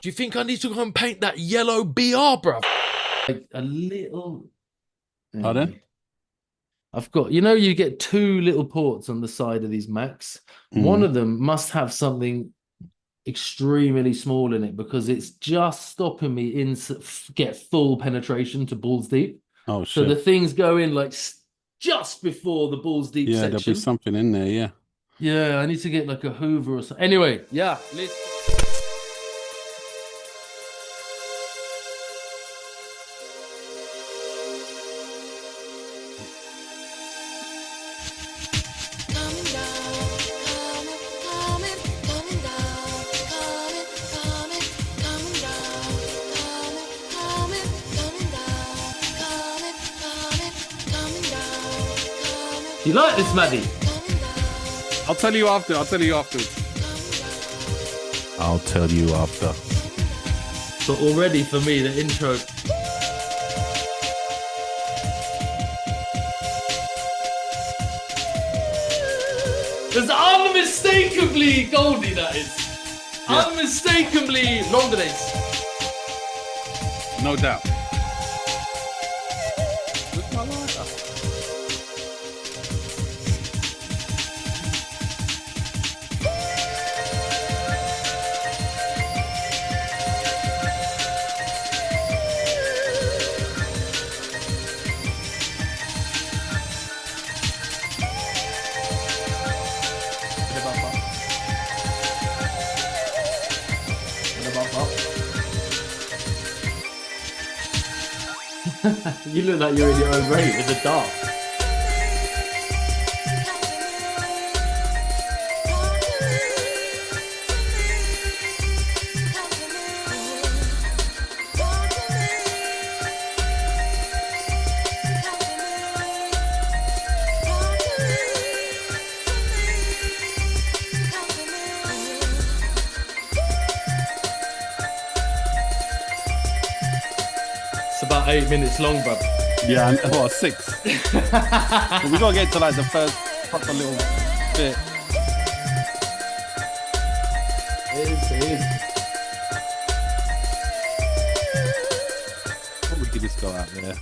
Do you think I need to go and paint that yellow BR, bruv? Like a little. Pardon? Anyway, I've got, you know, you get two little ports on the side of these Macs. One of them must have something extremely small in it because it's just stopping me get full penetration to balls deep. Oh So the shit. things go in like just before the balls deep Yeah, there'll be section. something in there, yeah. Yeah, I need to get like a Hoover or something. Anyway, yeah, let's. You like this, Maddie? I'll tell you after. I'll tell you afterwards. I'll tell you after. But already for me, the intro. There's unmistakably Goldie, that is. Yeah. Unmistakably Londres. No doubt. You look like you're in your own rave in the dark. It's about 8 minutes long, bro. Yeah, well, 6. But we gotta get to like the first proper little bit. It is. What would give this go out there?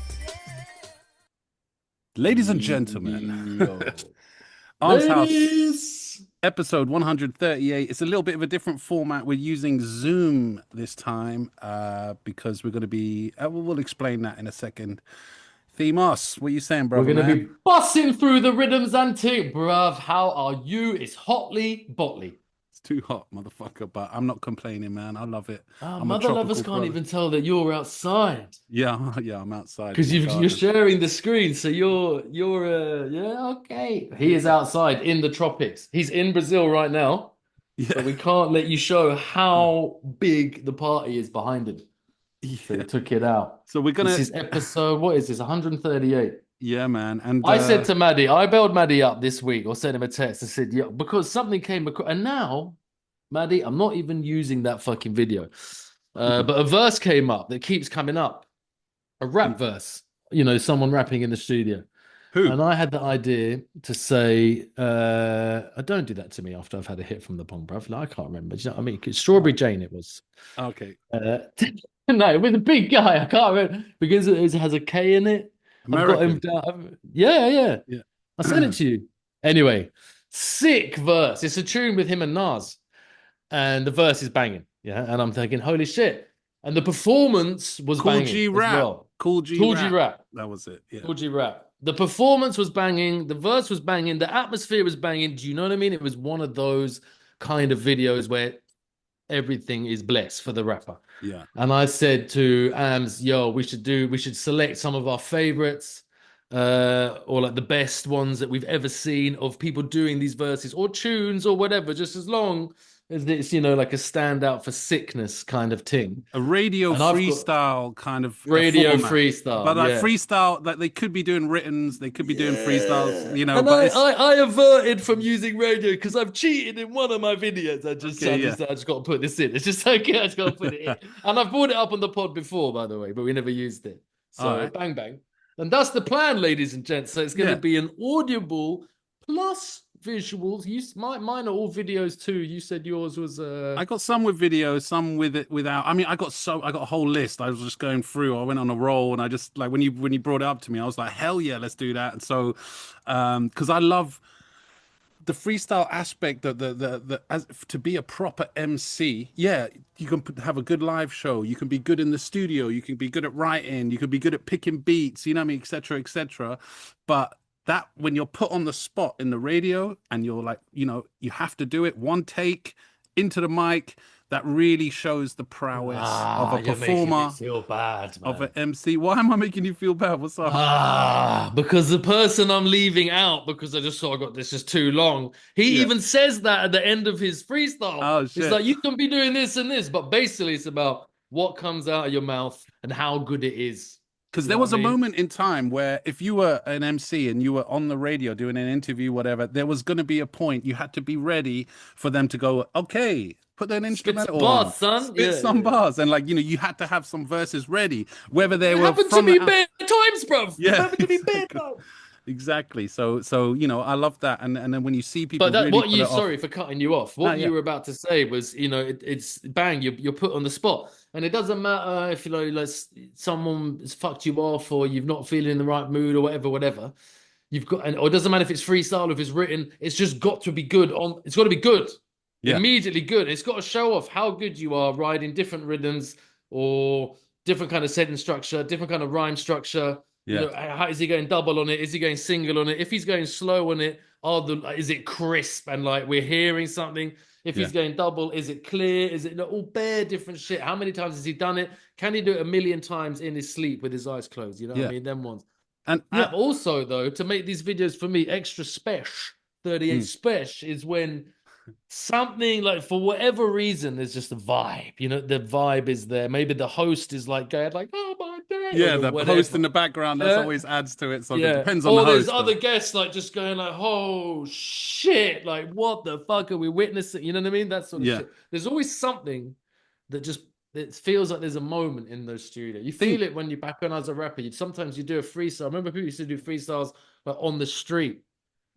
Ladies and gentlemen, Arms House episode 138. It's a little bit of a different format. We're using Zoom this time because we're going to be, we'll explain that in a second. Themos, what are you saying, brother? We're going to be bussing through the rhythms and ting, bruv. How are you? It's hotly botley. It's too hot, motherfucker, but I'm not complaining, man. I love it. Mother lovers can't even tell that you're outside. Yeah, I'm outside. Because you're sharing the screen, so you're yeah, okay. He is outside in the tropics. He's in Brazil right now, but we can't let you show how big the party is behind him. So he took it out. So we're gonna. This is episode. What is this? 138. Yeah, man. And I said to Maddie, I bailed Maddie up this week, or sent him a text. I said, yeah, because something came across, and now, Maddie, I'm not even using that fucking video. But a verse came up that keeps coming up. A rap verse, you know, someone rapping in the studio. Who? And I had the idea to say, don't do that to me after I've had a hit from the pong, bruv. Like, I can't remember. Do you know what I mean? Strawberry Jane, it was. Okay. No, it was a big guy. I can't remember because it has a K in it. American. I've got him down. Yeah. I sent it to you. Anyway, sick verse. It's a tune with him and Nas. And the verse is banging. Yeah. And I'm thinking, holy shit. And the performance was banging. G rap. Well. Cool G rap. That was it. Yeah. Cool G rap. The performance was banging. The verse was banging. The atmosphere was banging. Do you know what I mean? It was one of those kind of videos where everything is blessed for the rapper. Yeah. And I said to Ams, yo, we should select some of our favorites, or like the best ones that we've ever seen of people doing these verses or tunes or whatever, just as long as it's, you know, like a standout for sickness kind of thing. A radio freestyle kind of radio freestyle. But like freestyle, like they could be doing writtens, they could be doing freestyles, you know. And but I averted from using radio because I've cheated in one of my videos. I just got to put this in. It's just okay, I just got to put it in. And I've brought it up on the pod before, by the way, but we never used it. So bang. And that's the plan, ladies and gents. So it's going to be an audible plus visuals. Mine are all videos too. You said yours was I got some with video, some with it without. I mean, I got a whole list. I was just going through. I went on a roll, and I just like when you brought it up to me, I was like, hell yeah, let's do that. And so, because I love the freestyle aspect, the as to be a proper MC. Yeah, you can have a good live show. You can be good in the studio. You can be good at writing. You can be good at picking beats. You know what I mean, etc., etc. But that when you're put on the spot in the radio and you're like, you have to do it one take into the mic. That really shows the prowess of a you're making me performer, feel bad, man. of an MC. Why am I making you feel bad? What's up? Because the person I'm leaving out because I just sort of got this is too long. He Yeah. even says that at the end of his freestyle. Oh It's shit. like you can be doing this and this, but basically it's about what comes out of your mouth and how good it is. Because You there know was what a I mean? moment in time where if you were an MC and you were on the radio doing an interview, whatever, there was going to be a point you had to be ready for them to go, okay, put an Spit some instrumental on, bars, son. spit Yeah, some yeah. bars. And like, you had to have some verses ready, whether they It were happened to from me the... bare times, bro. It Yeah, happened to me bare exactly. times. Exactly. So, I love that. And then when you see people But that really what pull you it off. sorry for cutting you off. Ah, What yeah. you were about to say was, it's bang, you're put on the spot. And it doesn't matter if like someone has fucked you off or you're not feeling in the right mood or whatever. You've got or it doesn't matter if it's freestyle or if it's written, it's just got to be good it's got to be good. Yeah. Immediately good. It's got to show off how good you are riding different rhythms or different kind of sentence structure, different kind of rhyme structure. Yeah. How is he going double on it? Is he going single on it? If he's going slow on it, is it crisp and like we're hearing something? If he's going double, is it clear? Is it all bare different shit? How many times has he done it? Can he do it a million times in his sleep with his eyes closed? You know what I mean? Them ones. And Also, though, to make these videos for me extra special, 38 special is when something like for whatever reason there's just a vibe. The vibe is there. Maybe the host is like going like, oh my day. Yeah, the host in the background, that's always adds to it. So it depends on the or host. there's other guests like just going like, oh shit, like what the fuck are we witnessing? You know what I mean? That sort of shit. There's always something that just it feels like there's a moment in those studios. You feel it when you're back on as a rapper. Sometimes you do a freestyle. I remember people used to do freestyles like on the street.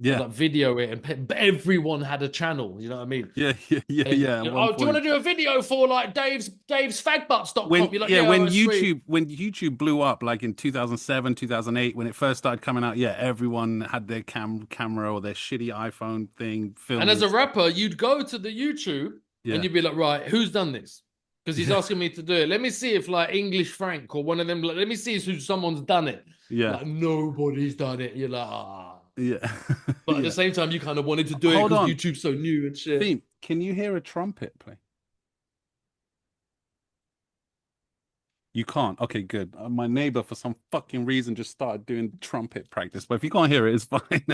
Yeah. Like video it and everyone had a channel, you know what I mean? Yeah. Oh, do you want to do a video for like Dave's fagbutts.com? When, like, when YouTube YouTube blew up, like in 2007, 2008, when it first started coming out, everyone had their camera or their shitty iPhone thing filmed. And as a rapper, you'd go to the YouTube and you'd be like, right, who's done this? Because he's asking me to do it. Let me see if like English Frank or one of them, let me see if someone's done it. Yeah. Like nobody's done it. You're like, Yeah. But at the same time, you kind of wanted to do it because YouTube's so new and shit. Theme, can you hear a trumpet play? You can't. Okay, good. My neighbor, for some fucking reason, just started doing trumpet practice. But if you can't hear it, it's fine.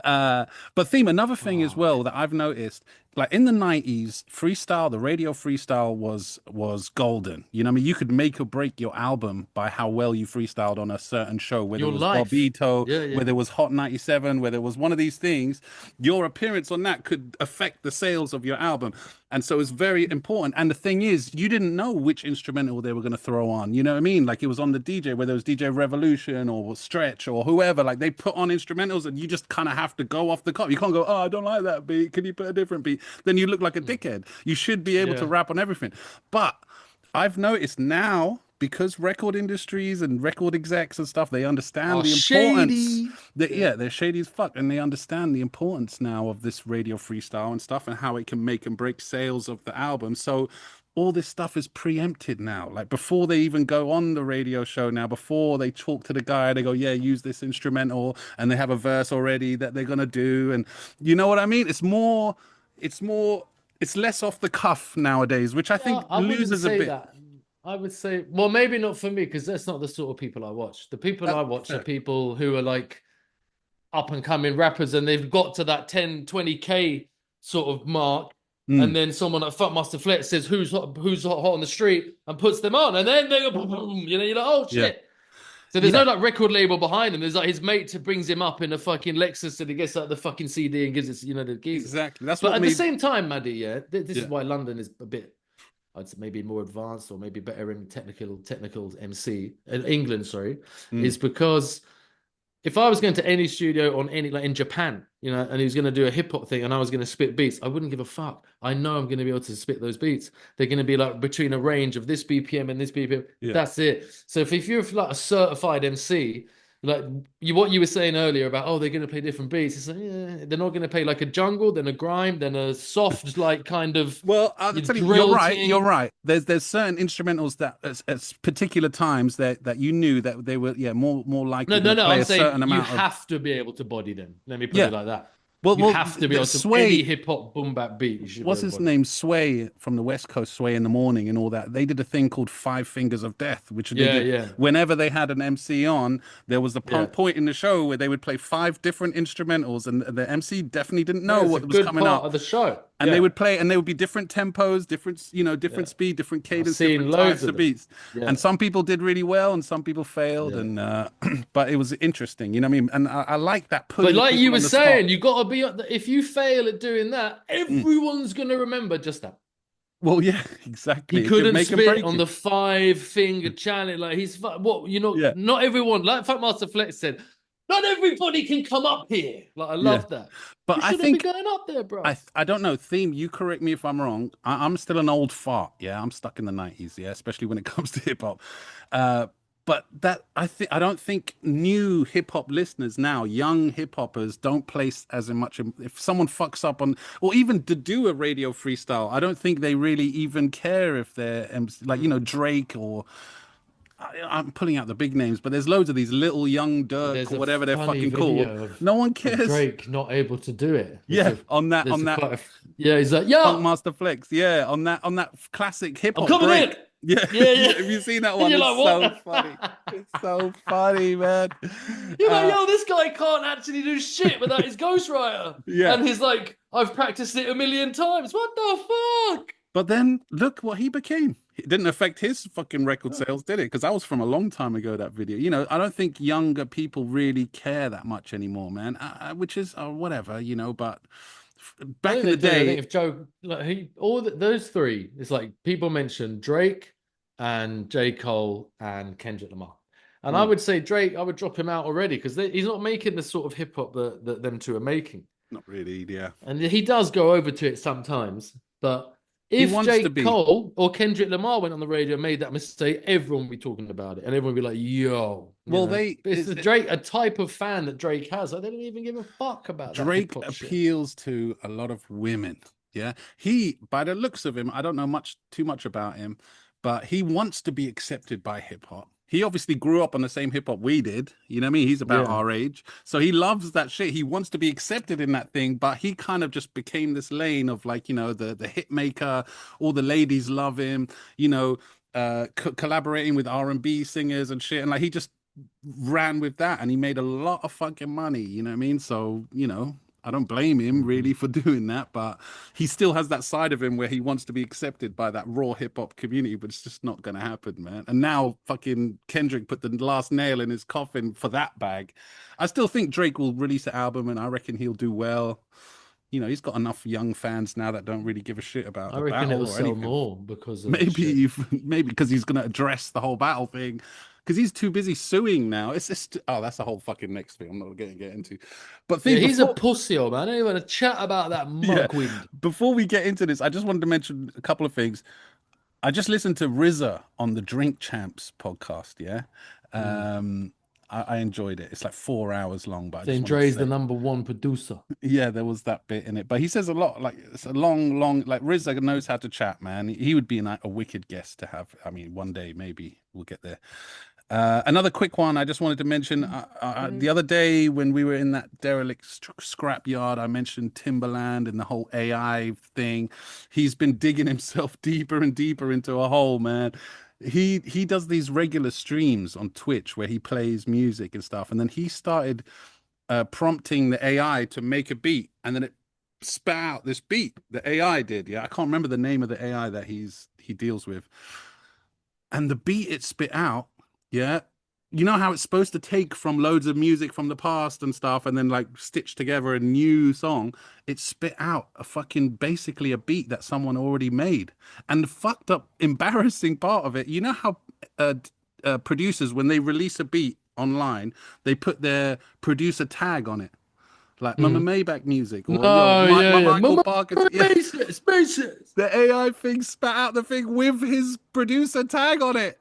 But Theme, another thing as well that I've noticed, like in the 90s, freestyle, the radio freestyle was golden. You know what I mean? You could make or break your album by how well you freestyled on a certain show, whether it was Bobito, whether it was Hot 97, whether it was one of these things. Your appearance on that could affect the sales of your album. And so it's very important. And the thing is, you didn't know which instrumental they were going to throw on. You know what I mean? Like it was on the DJ, whether it was DJ Revolution or Stretch or whoever. Like they put on instrumentals and you just kind of have to go off the cuff. You can't go, oh, I don't like that beat. Can you put a different beat? Then you look like a dickhead. You should be able to rap on everything. But I've noticed now, because record industries and record execs and stuff, they understand the importance. They're shady as fuck, and they understand the importance now of this radio freestyle and stuff, and how it can make and break sales of the album. So all this stuff is preempted now. Like before they even go on the radio show now, before they talk to the guy, they go, yeah, use this instrumental, and they have a verse already that they're gonna do, and you know what I mean? It's less off the cuff nowadays, which I think loses a bit. I would say, well, maybe not for me, because that's not the sort of people I watch. The people I watch are people who are like up and coming rappers, and they've got to that 10, 20K sort of mark. And then someone like Fuck Master Flex says who's hot on the street and puts them on, and then they go boom, you're like, oh shit. So there's no like record label behind him. There's like his mate who brings him up in a fucking Lexus, and he gets like the fucking CD and gives it, the geezer. Exactly. That's but what at the same time, Maddie, this is why London is a bit, I'd say maybe more advanced or maybe better in technical MC in England, sorry, is because if I was going to any studio on any, like in Japan, you know, and he was going to do a hip hop thing and I was going to spit beats, I wouldn't give a fuck. I know I'm going to be able to spit those beats. They're going to be like between a range of this BPM and this BPM. Yeah. That's it. So if you're like a certified MC, like what you were saying earlier about, oh, they're going to play different beats. It's like, yeah, they're not going to play like a jungle, then a grime, then a soft, like kind of. Well, I'll tell you, you're right. You're right. There's certain instrumentals that at particular times that you knew that they were more likely to play I'm a saying certain amount. You have to be able to body them. Let me put it like that. Well, you have to be able to Sway, any hip hop boom bap beat. You should what's his name? Sway from the West Coast, Sway in the Morning and all that. They did a thing called Five Fingers of Death, which they did whenever they had an MC on. There was the point in the show where they would play 5 different instrumentals, and the MC definitely didn't know what was coming up of the show. And they would play, and they would be different tempos, different speed, different cadence, different types of beats. Yeah. And some people did really well, and some people failed. And but it was interesting, you know what I mean? And I like that. But like you were saying, you got to be. If you fail at doing that, everyone's gonna remember just that. Well, yeah, exactly. He couldn't spit on the 5-finger challenge. Like he's not everyone. Like Fat Master Flex said. Not everybody can come up here. Like I love that. But I think be going up there, bro. I don't know. Theme, you correct me if I'm wrong. I'm still an old fart. Yeah, I'm stuck in the 90s. Yeah, especially when it comes to hip hop. But that I don't think new hip hop listeners now, young hip hoppers, don't place as much. If someone fucks up on, or even to do a radio freestyle, I don't think they really even care if they're like Drake or. I'm pulling out the big names, but there's loads of these little young Dirk or whatever they're fucking called. No one cares. Drake not able to do it. On that. He's like, yo, Funk Master Flex. Yeah, on that classic hip hop. I'm coming in. Yeah. Have you seen that one? It's like, so funny. It's so funny, man. You're like, yo, this guy can't actually do shit without his ghostwriter. Yeah. And he's like, I've practiced it 1,000,000 times. What the fuck? But then look what he became. It didn't affect his fucking record sales, did it? Because that was from a long time ago, that video. You know, I don't think younger people really care that much anymore, man. Which is whatever, but back in the day, I think if Joe, those three, it's like people mention Drake and J. Cole and Kendrick Lamar. And I would say Drake, I would drop him out already because he's not making the sort of hip hop that them two are making. Not really, yeah. And he does go over to it sometimes, but if J. Cole or Kendrick Lamar went on the radio and made that mistake, everyone would be talking about it, and everyone would be like, "Yo." Well, it's Drake, a type of fan that Drake has. Like, they don't even give a fuck about Drake appeals to a lot of women. Yeah, he, by the looks of him, I don't know too much about him, but he wants to be accepted by hip hop. He obviously grew up on the same hip hop we did. You know what I mean? He's about our age. So he loves that shit. He wants to be accepted in that thing, but he kind of just became this lane of like, the hit maker, all the ladies love him, collaborating with R&B singers and shit. And like, he just ran with that and he made a lot of fucking money. You know what I mean? So, I don't blame him really for doing that, but he still has that side of him where he wants to be accepted by that raw hip hop community, but it's just not going to happen, man. And now fucking Kendrick put the last nail in his coffin for that bag. I still think Drake will release an album and I reckon he'll do well. He's got enough young fans now that don't really give a shit about the battle. I reckon it'll sell more because of maybe because he's going to address the whole battle thing. Because he's too busy suing now. It's just that's a whole fucking next thing I'm not going to get into. But he's a pussy, man. I don't even want to chat about that mugwind. Before we get into this, I just wanted to mention a couple of things. I just listened to RZA on the Drink Champs podcast. Yeah, I enjoyed it. It's like 4 hours long, but Dre's the #1 producer. Yeah, there was that bit in it, but he says a lot. Like it's a long. Like RZA knows how to chat, man. He would be a wicked guest to have. I mean, one day maybe we'll get there. Another quick one I just wanted to mention. The other day when we were in that derelict scrap yard, I mentioned Timberland and the whole AI thing. He's been digging himself deeper and deeper into a hole, man. He does these regular streams on Twitch where he plays music and stuff, and then he started prompting the AI to make a beat, and then it spat out this beat. The AI did, I can't remember the name of the AI that he deals with, and the beat it spit out. Yeah. You know how it's supposed to take from loads of music from the past and stuff and then like stitch together a new song? It spit out basically a beat that someone already made. And the fucked up, embarrassing part of it, you know how producers, when they release a beat online, they put their producer tag on it. Like Mama Maybach music or No, my yeah. Michael Parker. Yeah. Spaces. The AI thing spat out the thing with his producer tag on it.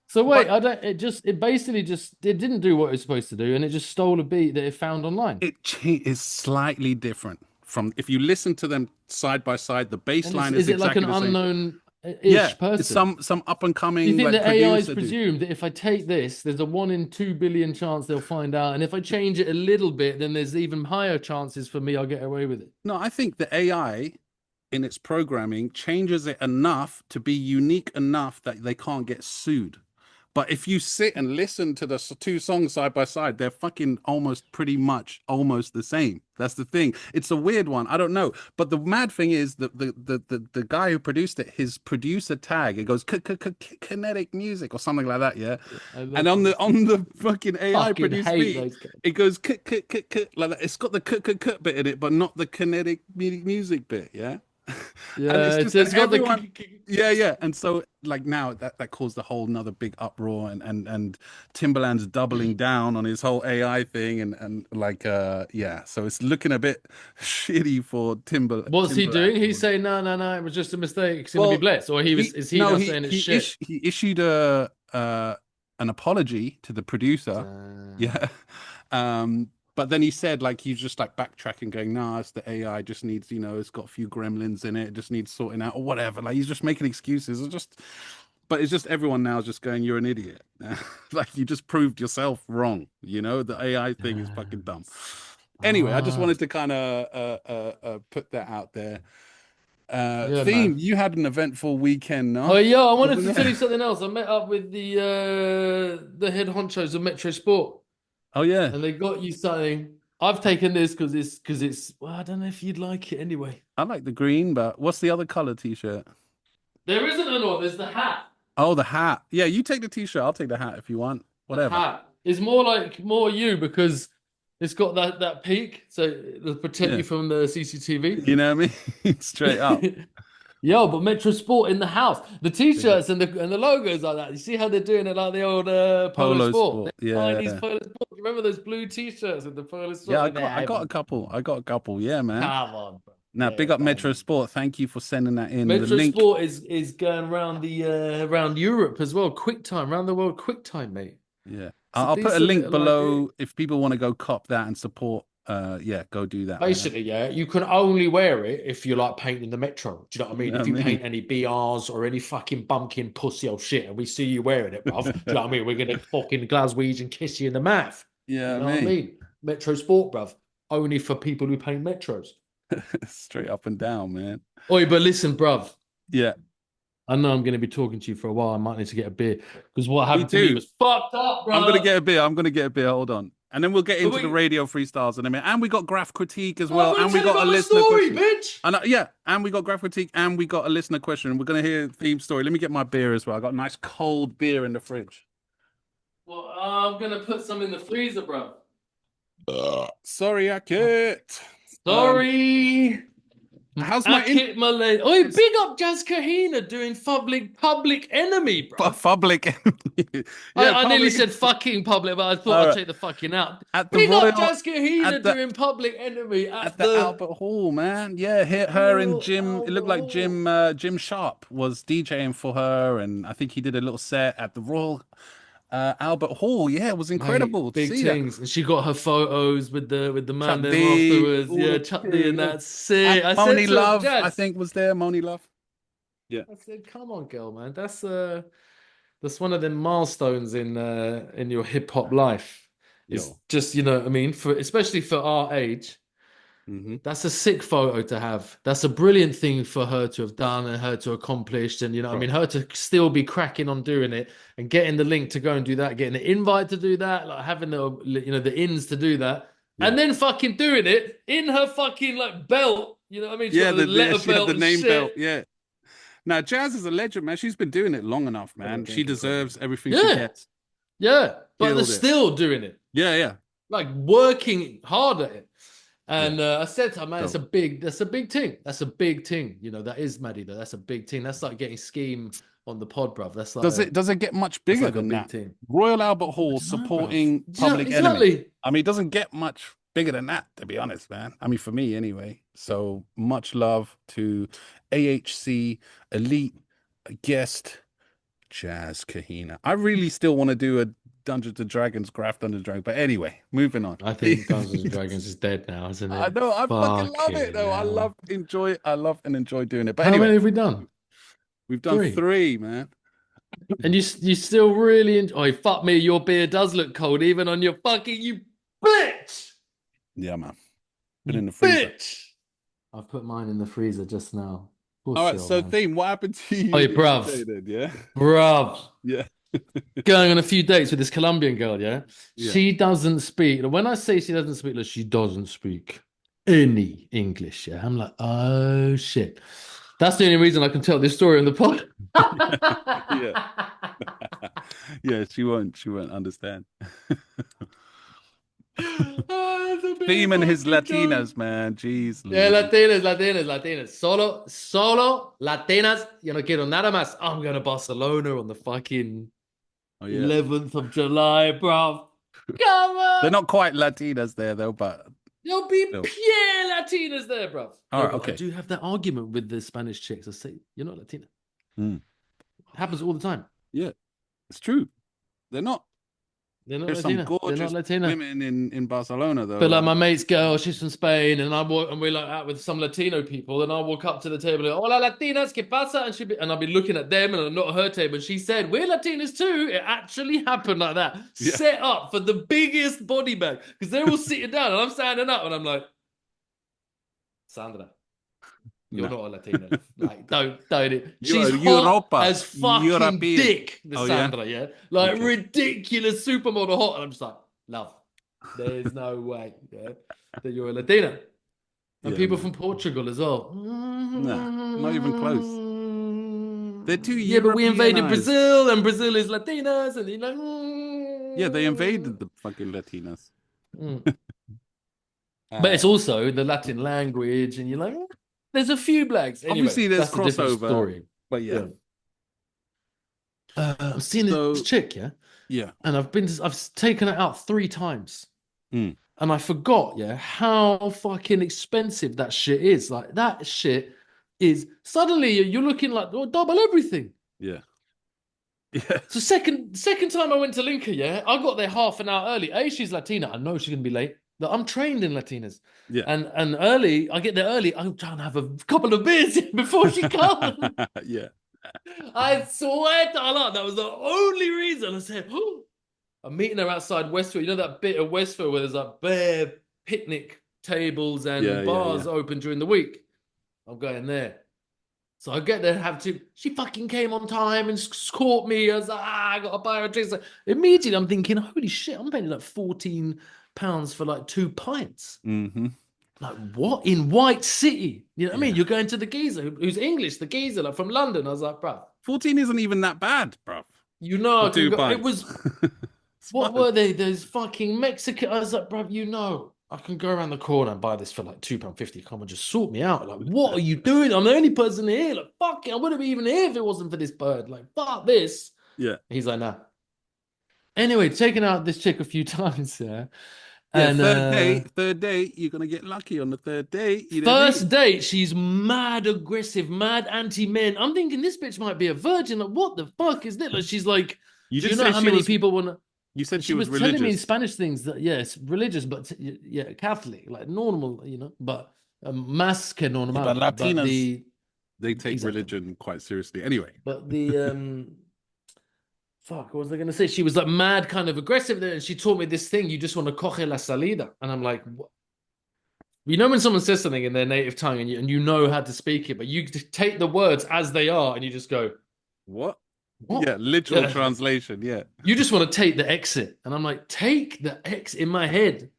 So wait, But I don't. It basically just it didn't do what it was supposed to do, and it just stole a beat that it found online. it is slightly different from if you listen to them side by side. The bass And line is is it like exactly an the same. Yeah, unknown-ish it's person? some up and Do you coming think like that AI is producer dude. presumed that if I take this, there's a 1 in 2 billion chance they'll find out, and if I change it a little bit, then there's even higher chances for me I'll get away with it? No, I think the AI in its programming changes it enough to be unique enough that they can't get sued. But if you sit and listen to the two songs side by side, they're fucking almost pretty much almost the same. That's the thing. It's a weird one. I don't know. But the mad thing is that the guy who produced it, his producer tag, it goes kinetic music or something like that, yeah. And on the fucking AI Fucking produced hate beat, those guys. it goes like that. It's got the bit in it, but not the kinetic music bit, yeah. And Yeah, it's just got everyone, the yeah. And so like now that caused a whole nother big uproar, and Timberland's doubling down on his whole AI thing, and like yeah, so it's looking a bit shitty for What's he Timberland. doing? He's saying no, it was just a mistake. It's gonna be Well, blessed, or is he no, now saying it's shit? he issued a an apology to the producer. Yeah. But then he said like he's just like backtracking, going, "Nah, it's the AI. Just needs, it's got a few gremlins in it. It just needs sorting out or whatever." Like he's just making excuses. But it's just everyone now is just going, "You're an idiot." Like you just proved yourself wrong. The AI thing is fucking dumb. Anyway, I just wanted to kind of put that out there. Yeah, Theme, man. you had an eventful weekend, Oh no? yeah, I wanted Wasn't to tell it? you something else. I met up with the head honchos of Metro Sport, Oh yeah, and they got you something. I've taken this because it's well, I don't know if you'd like it anyway. I like the green, but what's the other color t-shirt? There isn't another one. There's the hat. Oh, the hat. Yeah, you take the t-shirt. I'll take the hat if you want. The Whatever. hat is more you because it's got that peak, so it'll protect Yeah. you from the CCTV. You know what I mean? Straight up. Yo, but Metro Sport in the house. The Yeah. t-shirts and the logos like that. You see how they're doing it like the old Polo Polo Sport. sport. They're Chinese Yeah. Polo Sport. Remember those blue t-shirts with the Polo Yeah, Sport? I And got I got a couple. I got a couple. Yeah, man. come on, bro. Now, Yeah, big up Metro bang. Sport. Thank you for sending that in. The Metro link. Sport is going around around Europe as well. Quick time, around the world, quick time, mate. Yeah. It's a I'll put a decent link little idea. below if people want to go cop that and support. Yeah, go do that, man. Basically, yeah, you can only wear it if you like painting the Metro. Do you know what I You mean? know If what I you mean? paint any BRs or any fucking bumpkin pussy or shit, and we see you wearing it, bruv, do you know what I mean? We're gonna fucking Glaswegian kiss you in the mouth. Yeah, You I know what I mean. mean? Metro Sport, bruv, only for people who paint Metros. Straight up and down, man. Oi, but listen, bruv, Yeah. I know I'm gonna be talking to you for a while. I might need to get a beer because what Me happened to me too. was fucked up, I'm gonna bruv. get a beer. I'm gonna get a beer. Hold on. And then we'll get But into the radio freestyles in a minute. And we got Graff Critique as no, I'm well. gonna And we tell you got a about my listener story, question. bitch. And yeah, and we got Graff Critique and we got a listener question. We're gonna hear theme story. Let me get my beer as well. I got a nice cold beer in the fridge. Well, I'm gonna put some in the freezer, bruv. Sorry, Akit. Sorry. How's my Akit Malay. Oi, big up Jazz Kahina doing public enemy, bro. public? Yeah, I nearly public. said fucking public, but I thought I'd take the fucking out. At the Big Royal up Jazz Kahina at the doing public enemy at the Albert Hall, man. Yeah, her and Royal Jim. It Albert looked like Hall. Jim Sharp was DJing for her, and I think he did a little set at the Royal Albert Hall. Yeah, it was incredible Mate, to big see that. things. And she got her photos with the Chuck man them D, afterwards. all Yeah, the Chuck D crew, and yeah. that's it. And I Moni said to her, Love, I Jazz. think, was there. Moni Love. Yeah. I said, come on, girl, man. That's one of the milestones in your hip hop life. It's Yo. just, you know what I mean, for especially for our age. That's a sick photo to have. That's a brilliant thing for her to have done and her to accomplish. And you know, what I mean, her to still be cracking on doing it and getting the link to go and do that, getting the invite to do that, like having the ins to do that, Yeah. and then fucking doing it in her fucking like belt. You know what I mean? She's Yeah, got the letter she had belt the and name shit. belt. Yeah. Now, Jazz is a legend, man. She's been doing it long enough, man. She deserves everything she Yeah, gets. yeah, but they're Killed it. still doing it. Yeah, yeah. Like working hard at it. And I said to her, man, Dope. that's a big thing. That's a big thing. You know, that is Maddie though. That's a big thing. That's like getting scheme on the pod, bruv. That's like does it get much bigger like than a big that? team. Royal Albert Hall I don't know, supporting bruv. Public Enemy. Exactly. I mean, it doesn't get much bigger than that, to be honest, man. I mean, for me anyway. So much love to AHC, Elite, Guest, Jazz Kahina. I really still want to do a Dungeons and Dragons, Graff Dungeons and Dragons. But anyway, moving on. I think Dungeons and Dragons is dead now, isn't it? I know, I fucking love it though. I love and enjoy doing it. But anyway, how many have we done? We've done three, man. And you still really enjoy. Oh, fuck me, your beer does look cold, even on your fucking you bitch. Yeah, man. Put in the freezer. Bitch. I've put mine in the freezer just now. All right, so man. Theme, what happened to you? Oh, yeah, bruv. Yeah, bruv. Yeah. Going on a few dates with this Colombian girl, yeah? She doesn't speak. When I say she doesn't speak, like, she doesn't speak any English, yeah? I'm like, oh, shit. That's the only reason I can tell this story on the pod. Yeah. Yeah, she won't understand. Theme and his Latinas, man. Jeez. Yeah, Latinas. Solo Latinas. Yo no quiero nada más. I'm going to Barcelona on the fucking 11th of July, bro. Come on. They're not quite Latinas there, though, but... There'll be pure Latinas there, bro. All right, okay. I do have that argument with the Spanish chicks. I say, you're not Latina. It happens all the time. Yeah, it's true. They're not. There's Latina. some gorgeous women in Barcelona, though. But like my mate's girl, she's from Spain, and we're like out with some Latino people, and I walk up to the table and hola Latinas, ¿qué pasa? And I'll be looking at them, and I'm not at her table, and she said, we're Latinas too. It actually happened like that. Yeah. Set up for the biggest body bag, because they're all sitting down, and I'm standing up, and I'm like, Sandra, you're not a Latina. Like, don't it. She's hot as fucking dick, the Sandra, yeah? Like, ridiculous supermodel hot. And I'm just like, love, there's no way that you're a Latina. And people from Portugal as well. Nah, not even close. They're too Yeah, but we invaded Brazil, and Brazil is Latinas, and you're like... Yeah, they invaded the fucking Latinas. But it's also the Latin language, and you're like... There's a few blacks. Anyway, obviously, there's crossover. Story. But yeah. I've seen this chick, yeah. And I've taken it out 3 times. And I forgot, how fucking expensive that shit is. Like, that shit is... Suddenly, you're looking like double everything. Yeah. So second time I went to Linka, I got there half an hour early. She's Latina. I know she's going to be late. I'm trained in Latinas. Yeah. And early, I get there early. I'm trying to have a couple of beers before she comes. Yeah. I swear to Allah, that was the only reason. I said, I'm meeting her outside Westfield. You know that bit of Westfield where there's like bare picnic tables and bars open during the week? I'm going there. So I get there and have to... She fucking came on time and caught me. I was like, I got to buy her a drink. So immediately I'm thinking, holy shit, I'm paying like £14 for like 2 pints. Like, what? In White City? You know what I mean? You're going to the geezer who's English, the geezer, like from London. I was like, bruv. 14 isn't even that bad, bruv. You know, it was... What were they? Those fucking Mexican... I was like, bruv, you know, I can go around the corner and buy this for like £2.50. Come on, just sort me out. Like, what are you doing? I'm the only person here. Like, fuck it. I wouldn't be even here if it wasn't for this bird. Like, fuck this. Yeah. He's like, nah. Anyway, taking out this chick a few times, and third date, you're gonna get lucky on the third date. First date, she's mad aggressive, mad anti-men. I'm thinking this bitch might be a virgin. Like, what the fuck is this? Like, she's like, do you know how many people want to... You said she was religious. telling me Spanish things that, it's religious, but Catholic, like normal, but más que normal. But Latinas, they take religion quite seriously. Anyway. But the, fuck, what was I going to say? She was like mad, kind of aggressive there, and she taught me this thing, you just want to coge la salida. And I'm like, what? You know when someone says something in their native tongue and you know how to speak it, but you take the words as they are and you just go, what? Yeah, literal translation, You just want to take the exit. And I'm like, take the exit in my head.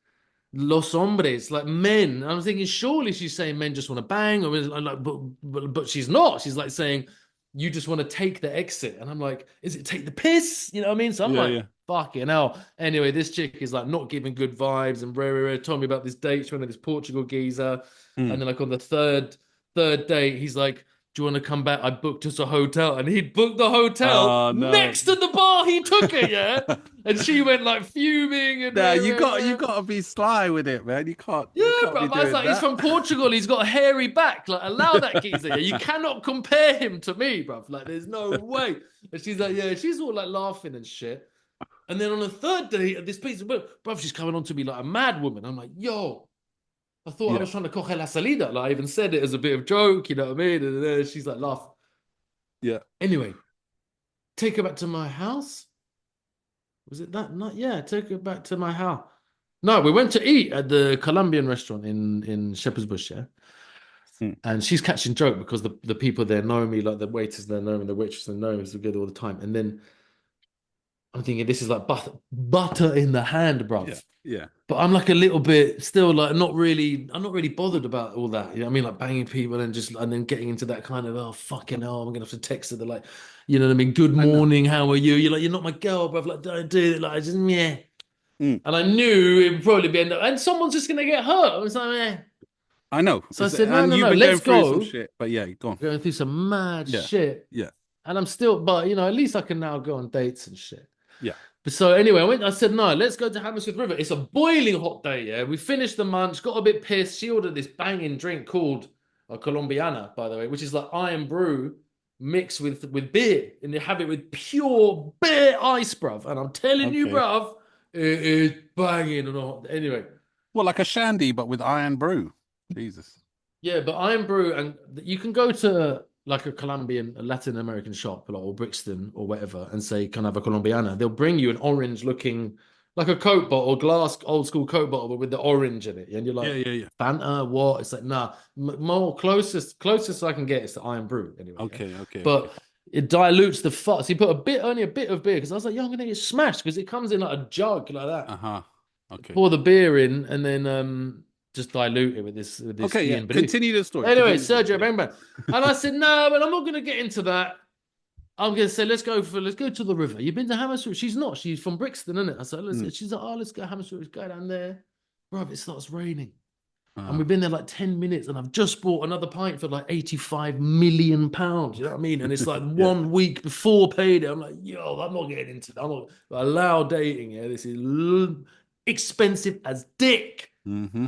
Los hombres, like men. And I'm thinking, surely she's saying men just want to bang, or like, but she's not. She's like saying, you just want to take the exit. And I'm like, is it take the piss? You know what I mean? So I'm fucking hell. Anyway, this chick is like not giving good vibes, and told me about this date. She went to this Portugal geezer. And then like on the third date, he's like, do you want to come back? I booked us a hotel. And he'd booked the hotel next to the bar he took her, yeah? And she went like fuming. And you got to be sly with it, man. You can't. Yeah, you can't bro. be I was doing like, that. he's from Portugal. He's got a hairy back. Like, allow that geezer. Yeah? You cannot compare him to me, bro. Like, there's no way. And she's like, yeah, she's all like laughing and shit. And then on the third day at this place, bro, she's coming on to me like a mad woman. I'm like, yo, I thought I was trying to coge la salida. Like, I even said it as a bit of joke, you know what I mean? And then she's like, laugh. Yeah. Anyway, take her back to my house. Was it that night? Yeah, take her back to my house. No, we went to eat at the Colombian restaurant in Shepherd's Bush, yeah? And she's catching joke because the people there know me, like the waiters there know me, the waitress there know me, so we're good all the time. And then I'm thinking this is like butter in the hand, bruv. Yeah. But I'm like a little bit still like I'm not really bothered about all that. You know what I mean? Like banging people and then getting into that kind of, oh fucking hell, I'm gonna have to text her. They're like, you know what I mean? Good morning, how are you? You're like, you're not my girl, bruv. Like, don't do it. Like, I just And I knew it would probably be and someone's just gonna get hurt. I was like, I know. So I said, no, let's go. Some shit, but yeah, go on. Going through some mad shit. Yeah. And I'm still, but you know, at least I can now go on dates and shit. Yeah. But so anyway, I said, no, let's go to Hammersmith River. It's a boiling hot day, yeah. We finished the munch, got a bit pissed. She ordered this banging drink called a Colombiana, by the way, which is like iron brew mixed with beer. And you have it with pure beer ice, bruv. And I'm telling you, bruv, it is banging and all. Anyway. Well, like a shandy, but with iron brew. Jesus. Yeah, but iron brew, and you can go to like a Latin American shop, like, or Brixton or whatever, and say, can I have a Colombiana? They'll bring you an orange looking, like a Coke bottle, glass, old school Coke bottle, but with the orange in it. And you're like, Fanta, what? It's like, nah, more closest I can get is the iron brew anyway. Okay. But it dilutes the fuck. So you put only a bit of beer, because I was like, yo, I'm gonna get smashed, because it comes in like a jug like that. Okay. Pour the beer in, and then just dilute it with this. Okay, continue the story. Anyway, Sergio Bang Bang. And I said, no, but I'm not going to get into that. I'm going to say, let's go to the river. You've been to Hammersmith? She's not. She's from Brixton, isn't it? I said, she's like, oh, let's go Hammersmith. Let's go down there. Bro, it starts raining. And we've been there like 10 minutes, and I've just bought another pint for like 85 million pounds. You know what I mean? And it's like 1 week before payday. I'm like, yo, I'm not getting into that. I'm not allow dating. Yeah, this is expensive as dick. Mm-hmm.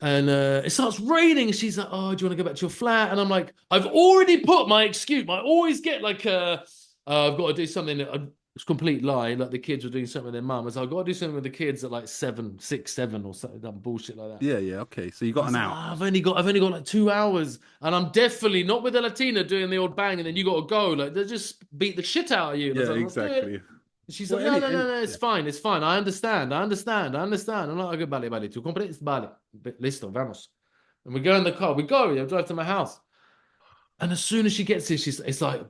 And it starts raining. She's like, oh, do you want to go back to your flat? And I'm like, I've already put my excuse. I always get like, I've got to do something. It's a complete lie. Like the kids were doing something with their mum. So I've got to do something with the kids at like 6, 7 or something, that bullshit like that. Yeah. Okay. So you got an hour. I've only got like 2 hours. And I'm definitely not with a Latina doing the old bang. And then you got to go. Like, they just beat the shit out of you. Yeah, like, exactly. She's like, no, it's fine. I understand. I'm like, okay, vale, tu compres, vale. Listo, vamos. And we go in the car. We drive to my house. And as soon as she gets here, it's like,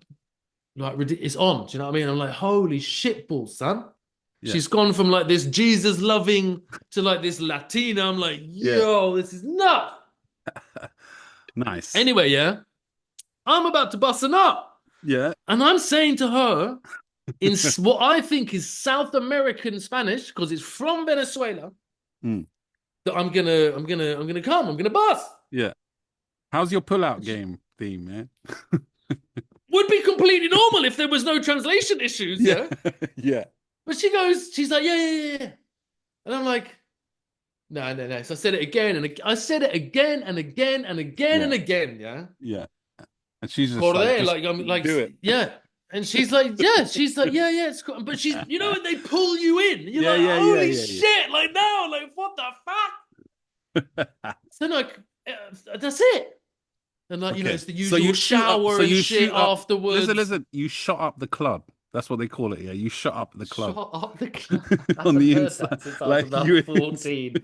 it's on. Do you know what I mean? I'm like, holy shit balls, son. Yeah. She's gone from like this Jesus loving to like this Latina. I'm like, yo, this is nuts. Nice. Anyway, I'm about to bust a nut. Yeah. And I'm saying to her, in what I think is South American Spanish, because it's from Venezuela, that I'm gonna bust. Yeah. How's your pull-out game theme, man? Would be completely normal if there was no translation issues. Yeah. Yeah. But she's like, yeah. And I'm like, no. So I said it again, and I said it again and again and again and again. Yeah. Yeah. And she's just I'm like, do it. Yeah. And she's like, yeah. It's cool. But she's, you know, when they pull you in, you're like, holy shit! Like, no, like, what the fuck? So like, that's it. And like, you know, it's the usual shower and shit afterwards. Listen. You shot up the club. That's what they call it. Yeah, you shut up the club. Shut up the club. On the inside, like you 14.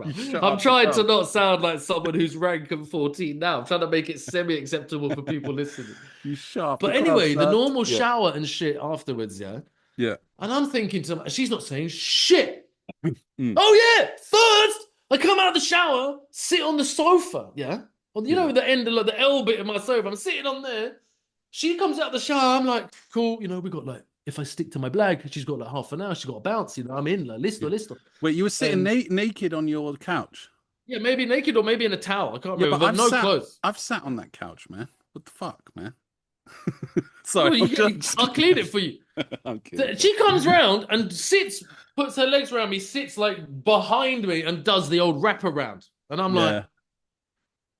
I'm trying to not sound like someone who's rank at 14 now. I'm trying to make it semi-acceptable for people listening. You shut up. But anyway, the normal shower and shit afterwards, yeah. Yeah. And I'm thinking to myself, she's not saying shit. Oh yeah. First, I come out of the shower, sit on the sofa, yeah. Well, you know, the end of like the L bit of my sofa. I'm sitting on there. She comes out of the shower. I'm like, cool. You know, we got like, if I stick to my blag, she's got like half an hour. She's got to bounce. You know, I'm in like listo. Wait, you were sitting naked on your couch? Yeah, maybe naked or maybe in a towel. I can't remember. But no clothes. I've sat on that couch, man. What the fuck, man? Sorry, I'll clean it for you. I'm kidding. She comes round and puts her legs around me, sits like behind me and does the old wraparound. And I'm like,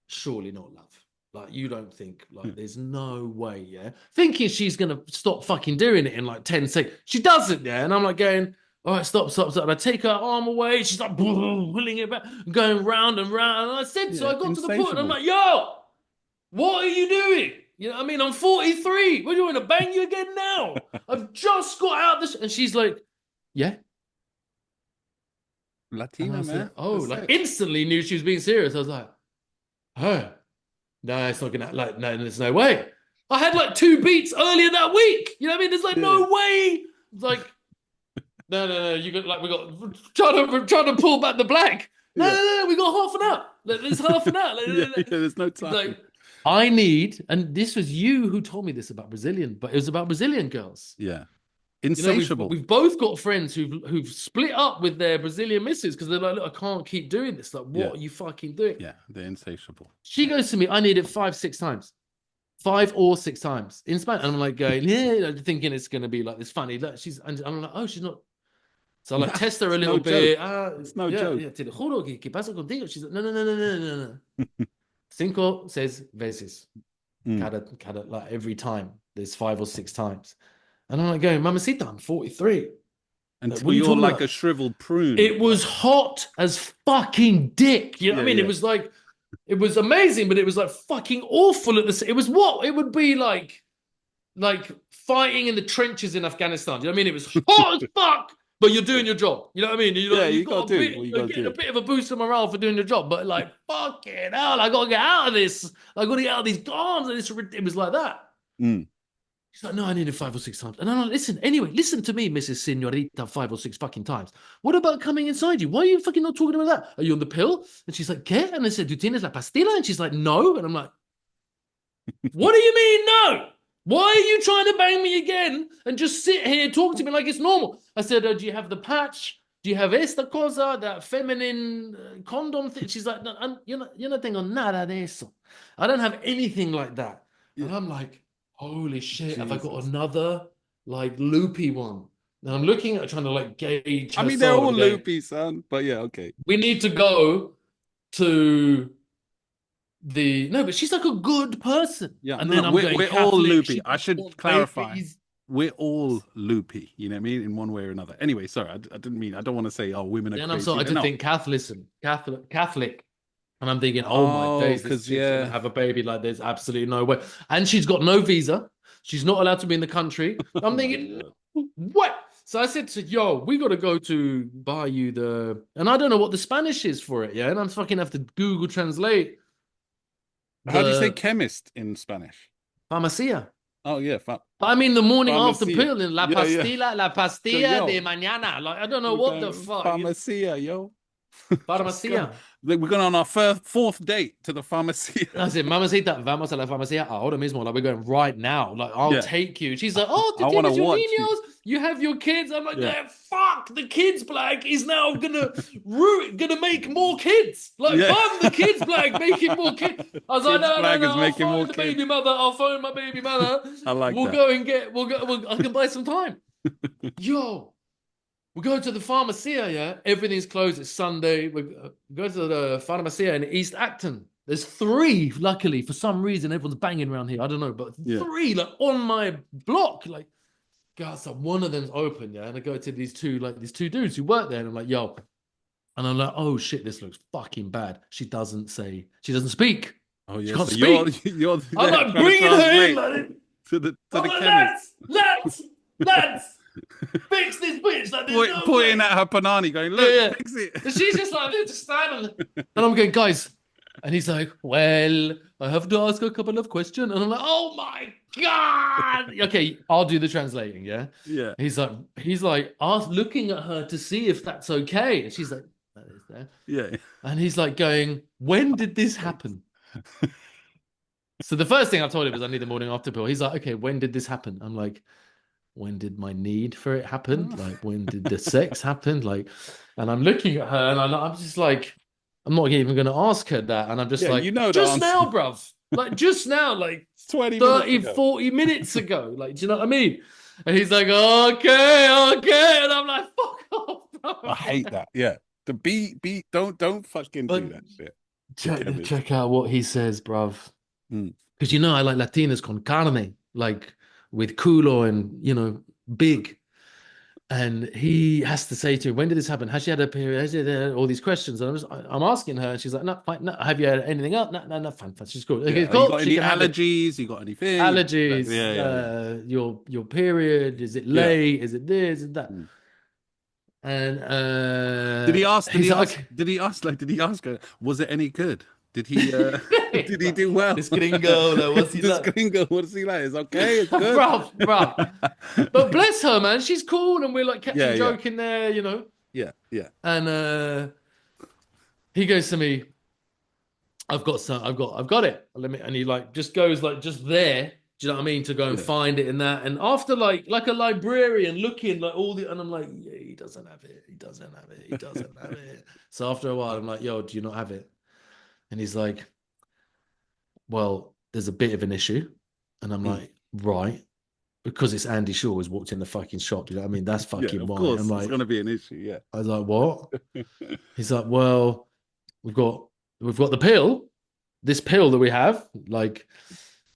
surely not, love. Like, you don't think, like, there's no way, yeah? Thinking she's going to stop fucking doing it in like 10 seconds. She doesn't, yeah? And I'm like going, all right, stop. And I take her arm away. She's like, pulling it back, going round and round. And I said, so I got to the point and I'm like, yo, what are you doing? You know what I mean? I'm 43. What do you want to bang you again now? I've just got out this. And she's like, yeah. Latina, man. Like, oh, like instantly knew she was being serious. I was like, oh, no, it's not going to, like, no, there's no way. I had like 2 beats earlier that week. You know what I mean? There's like no way. It's like, no. You got like, we got trying to pull back the black. No, we got half an hour. There's half an hour. There's no time. Like, I need, and this was you who told me this about Brazilian, but it was about Brazilian girls. Yeah. Insatiable. We've both got friends who've split up with their Brazilian misses because they're like, look, I can't keep doing this. Like, what are you fucking doing? Yeah, they're insatiable. She goes to me, I need it 5-6 times. 5 or 6 times in Spanish. And I'm like going, thinking it's going to be like this funny. Look, and I'm like, oh, she's not. So I like test her a little bit. It's no joke. Yeah, te lo juro, ¿qué pasa contigo? She's like, no. 5, 6 veces. Cada, like every time. There's 5 or 6 times. And I'm like going, Mamacita, I'm 43. Until you're like a shriveled prune. It was hot as fucking dick. You know what I mean? It was like, it was amazing, but it was like fucking awful at the. It was what? It would be like fighting in the trenches in Afghanistan. You know what I mean? It was hot as fuck, but you're doing your job. You know what I mean? You got to do. Get a bit of a boost of morale for doing your job, but like, fucking hell, I got to get out of this. I got to get out of these arms. And it was like that. She's like, no, I needed 5 or 6 times. And I'm like, listen to me, Mrs. Senorita, 5 or 6 fucking times. What about coming inside you? Why are you fucking not talking about that? Are you on the pill? And she's like, ¿qué? And I said, ¿tú tienes la pastilla? And she's like, no. And I'm like, what do you mean, no? Why are you trying to bang me again and just sit here talking to me like it's normal? I said, do you have the patch? Do you have esta cosa, that feminine condom thing? She's like, no, yo no tengo nada de eso. I don't have anything like that. And I'm like, holy shit, have I got another like loopy one? And I'm looking at trying to like gauge. I mean, they're all loopy, son. But yeah, okay. We need to go to but she's like a good person. Yeah, and then we're all loopy. I should clarify. We're all loopy. You know what I mean? In one way or another. Anyway, sorry, I didn't mean. I don't want to say, oh, women are crazy. I'm sorry, I did think Catholic. And I'm thinking, oh my days, because gonna have a baby, like there's absolutely no way. And she's got no visa. She's not allowed to be in the country. I'm thinking, what? So I said to we got to go to buy you and I don't know what the Spanish is for it, yeah? And I'm fucking have to Google translate. How do you say chemist in Spanish? Farmacia. Oh, yeah. I mean, the morning after pill in la pastilla de mañana. Like, I don't know what the fuck. Farmacia, yo. Farmacia. We're going on our 4th date to the farmacia. I said, Mamacita, vamos a la farmacia ahora mismo. Like, we're going right now. Like, I'll take you. She's like, oh, ¿tú tienes your niños? You have your kids. I'm like, fuck, the kids black is now gonna make more kids. Like, I'm the kids black making more kids. I was like, no, I'll phone the baby mother. I'll phone my baby mother. I like that. I can buy some time. We go to the pharmacia, yeah? Everything's closed. It's Sunday. We go to the pharmacia in East Acton. There's 3, luckily. For some reason, everyone's banging around here. I don't know, but 3, like, on my block. Like, God, so one of them's open, yeah? And I go to these two dudes who work there, and I'm like, yo. And I'm like, oh, shit, this looks fucking bad. She doesn't speak. Oh, yeah. She can't speak. You're I'm like, bringing her in, like, to the chemist. Lads. Fix this bitch. Like, pointing at her panani, going, look, fix it. And she's just like, just standing. And I'm going, guys. And he's like, well, I have to ask a couple of questions. And I'm like, oh my God. Okay, I'll do the translating, yeah? Yeah. He's like, looking at her to see if that's okay. And she's like, that is there. Yeah. And he's like going, when did this happen? So the first thing I told him was I need the morning after pill. He's like, okay, when did this happen? I'm like, when did my need for it happen? Like, when did the sex happen? Like, and I'm looking at her and I'm just like, I'm not even going to ask her that. And I'm just like, you know, just now, bruv. Like just now, like 20 30, minutes ago. 40 minutes ago. Like, do you know what I mean? And he's like, okay. And I'm like, fuck off, bro. I hate that. Yeah. The don't fucking do that shit. Check out what he says, bruv. Mm. Because you know I like Latinas con carne, like with culo and big. And he has to say to me, when did this happen? Has she had a period? Has she had all these questions? And I'm asking her, and she's like, no, fine. No, have you had anything else? No, fine. She's cool. Okay, Yeah. cool. You got any allergies? You got anything? Allergies. Yeah. Your period, is it late? Is it this? Is that? Mm. And did he ask her, was it any good? Did he did he do well? This gringo, like, what's he this like? gringo, what's he like? It's okay, it's good. Bro. But bless her, man. She's cool, and we're like catching joking there, Yeah. And he goes to me, I've got it. And he like just goes like just there. Do you know what I mean? To go and find it in that. And after like a librarian looking like and I'm like, yeah, he doesn't have it. He doesn't have it. So after a while, I'm like, yo, do you not have it? And he's like, well, there's a bit of an issue. And I'm like, right. Because it's Andy Shaw who's walked in the fucking shop. You know what I mean? That's fucking of why. course, I'm like, it's going to be an issue, yeah. I was like, what? He's like, well, we've got the pill, this pill that we have, like,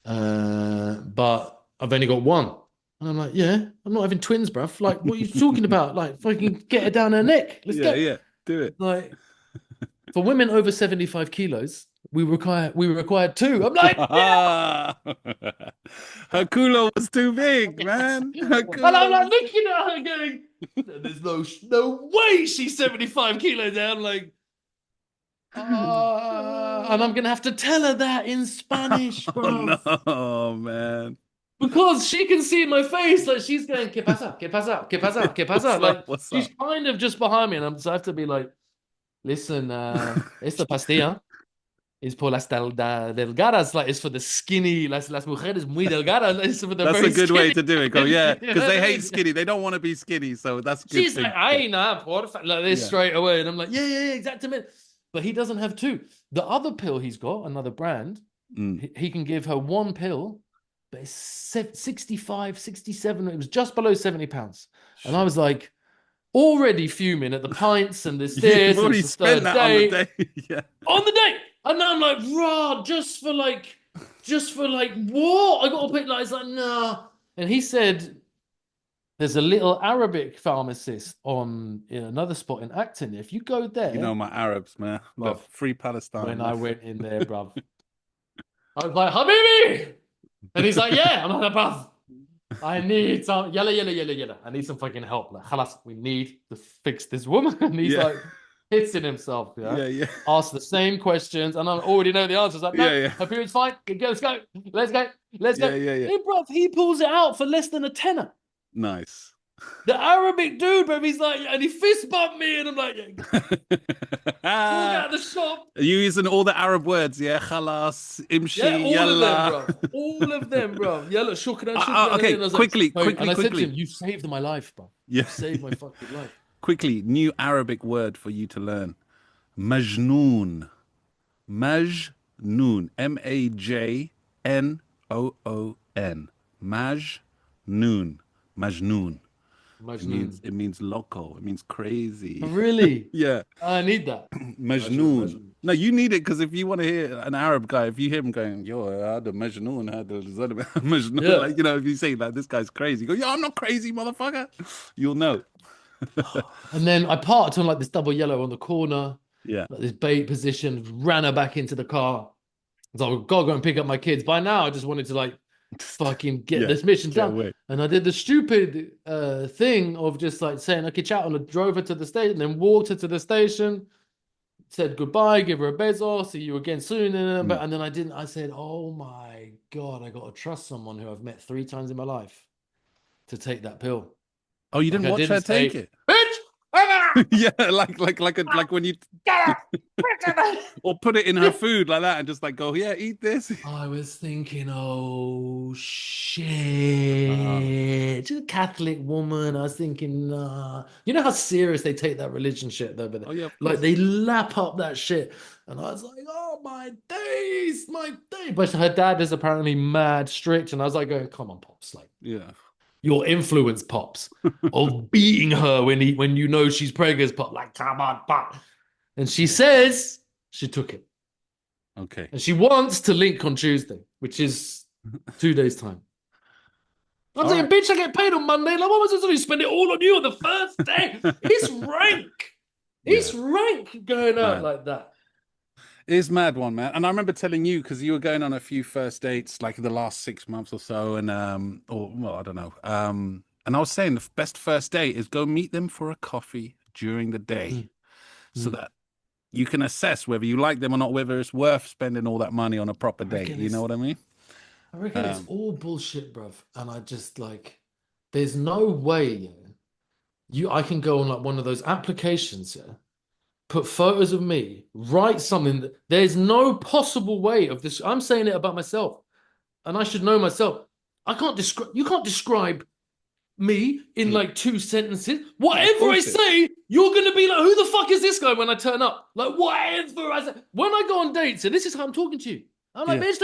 but I've only got one. And I'm like, yeah, I'm not having twins, bruv. Like, what are you talking about? Like, fucking get her down her neck. Let's go. Yeah, do it. Like, for women over 75 kilos, we required two. I'm like, yeah. Her culo was too big, man. And I'm like looking at her going, there's no way she's 75 kilos down. Like, and I'm gonna have to tell her that in Spanish, bro. Oh, no, man. Because she can see in my face, like she's going, ¿Qué pasa? ¿Qué pasa? ¿Qué pasa? ¿Qué pasa? Like she's kind of just behind me, and so I have to be like, listen, esta pastilla is por las delgadas, like it's for the skinny, las mujeres muy delgadas. It's for the that's very a good skinny. way to do it. Go, yeah, because they hate skinny. They don't want to be skinny, so that's good. She's like, ay, nah, porfa, like this straight away, and I'm like, yeah, exactly. But he doesn't have two. The other pill he's got, another brand, he can give her one pill, but it's 65, 67. It was just below 70 pounds. And I was like, already fuming at the pints and this. You've already spent that on the day. Yeah. On the day. And now I'm like, raw, just for like what? I got to pick, like, it's like, nah. And he said, there's a little Arabic pharmacist on another spot in Acton. If you go there. You know my Arabs, man. Love free Palestine. When I went in there, bruv. I was like, Habibi! And he's like, yeah. I'm like, bruv, I need some, yalla. I need some fucking help. Like, khalas, we need to fix this woman. And he's like, hissing himself. Yeah. Ask the same questions. And I already know the answers. Like, no, her period's fine. Let's go. Yeah. Hey, bruv, he pulls it out for less than a tenner. Nice. The Arabic dude, bro, he's like, and he fist bumped me, and I'm like, walk out of the shop. Are you using all the Arab words? Yeah, khalas, imshi, yalla. All of them, bro. Yalla, shukran. Okay, quickly. And I said to him, you saved my life, bro. Yeah. You saved my fucking life. Quickly, new Arabic word for you to learn. Majnoon. Majnoon. M-A-J-N-O-O-N. Majnoon. Majnoon. It means loco. It means crazy. Really? Yeah. I need that. Majnoon. No, you need it because if you want to hear an Arab guy, if you hear him going, yo, I had a Majnoon, I had a Majnoon, like, if you say like this guy's crazy, you go, yo, I'm not crazy, motherfucker. You'll know. And then I parked on like this double yellow on the corner. Yeah. Like this bait position, ran her back into the car. So I've got to go and pick up my kids. By now, I just wanted to like fucking get this mission done. Away. And I did the stupid thing of just like saying, okay, chat, and I drove her to the station, then walked her to the station, said goodbye, give her a bezo, see you again soon. And then I didn't. I said, oh my God, I got to trust someone who I've met 3 times in my life to take that pill. Oh, you didn't watch her take it? Bitch! Yeah, like when you or put it in her food like that and just like go, yeah, eat this. I was thinking, oh shit, just a Catholic woman. I was thinking, you know how serious they take that religion shit though, but Oh yeah, of like course. they lap up that shit, and I was like, oh my days, my day. But her dad is apparently mad strict, and I was like, going, come on, pops, like Yeah. your influence, pops, of beating her when you know she's preggers, pop, like come on, pop. And she says she took it. Okay. And she wants to link on Tuesday, which is 2 days' time. I'm All saying, right. bitch, I get paid on Monday. Like, what was I supposed to do? Spend it all on you on the first day? It's rank. Yeah, It's rank going out man. like that. It is mad one, man. And I remember telling you because you were going on a few first dates like in the last 6 months or so, and or well, I don't know. And I was saying the best first date is go meet them for a coffee during the day, so that you can assess whether you like them or not, whether it's worth spending all that money on a proper date. You know what I mean? I reckon it's all bullshit, bruv. And I just like, there's no way, I can go on like one of those applications, put photos of me, write something that there's no possible way of this. I'm saying it about myself, and I should know myself. You can't describe me in like 2 sentences. Whatever I say, you're gonna be like, who the fuck is this guy when I turn up? Like, whatever I say. When I go on dates, and this is how I'm talking to you. I'm like, bitch,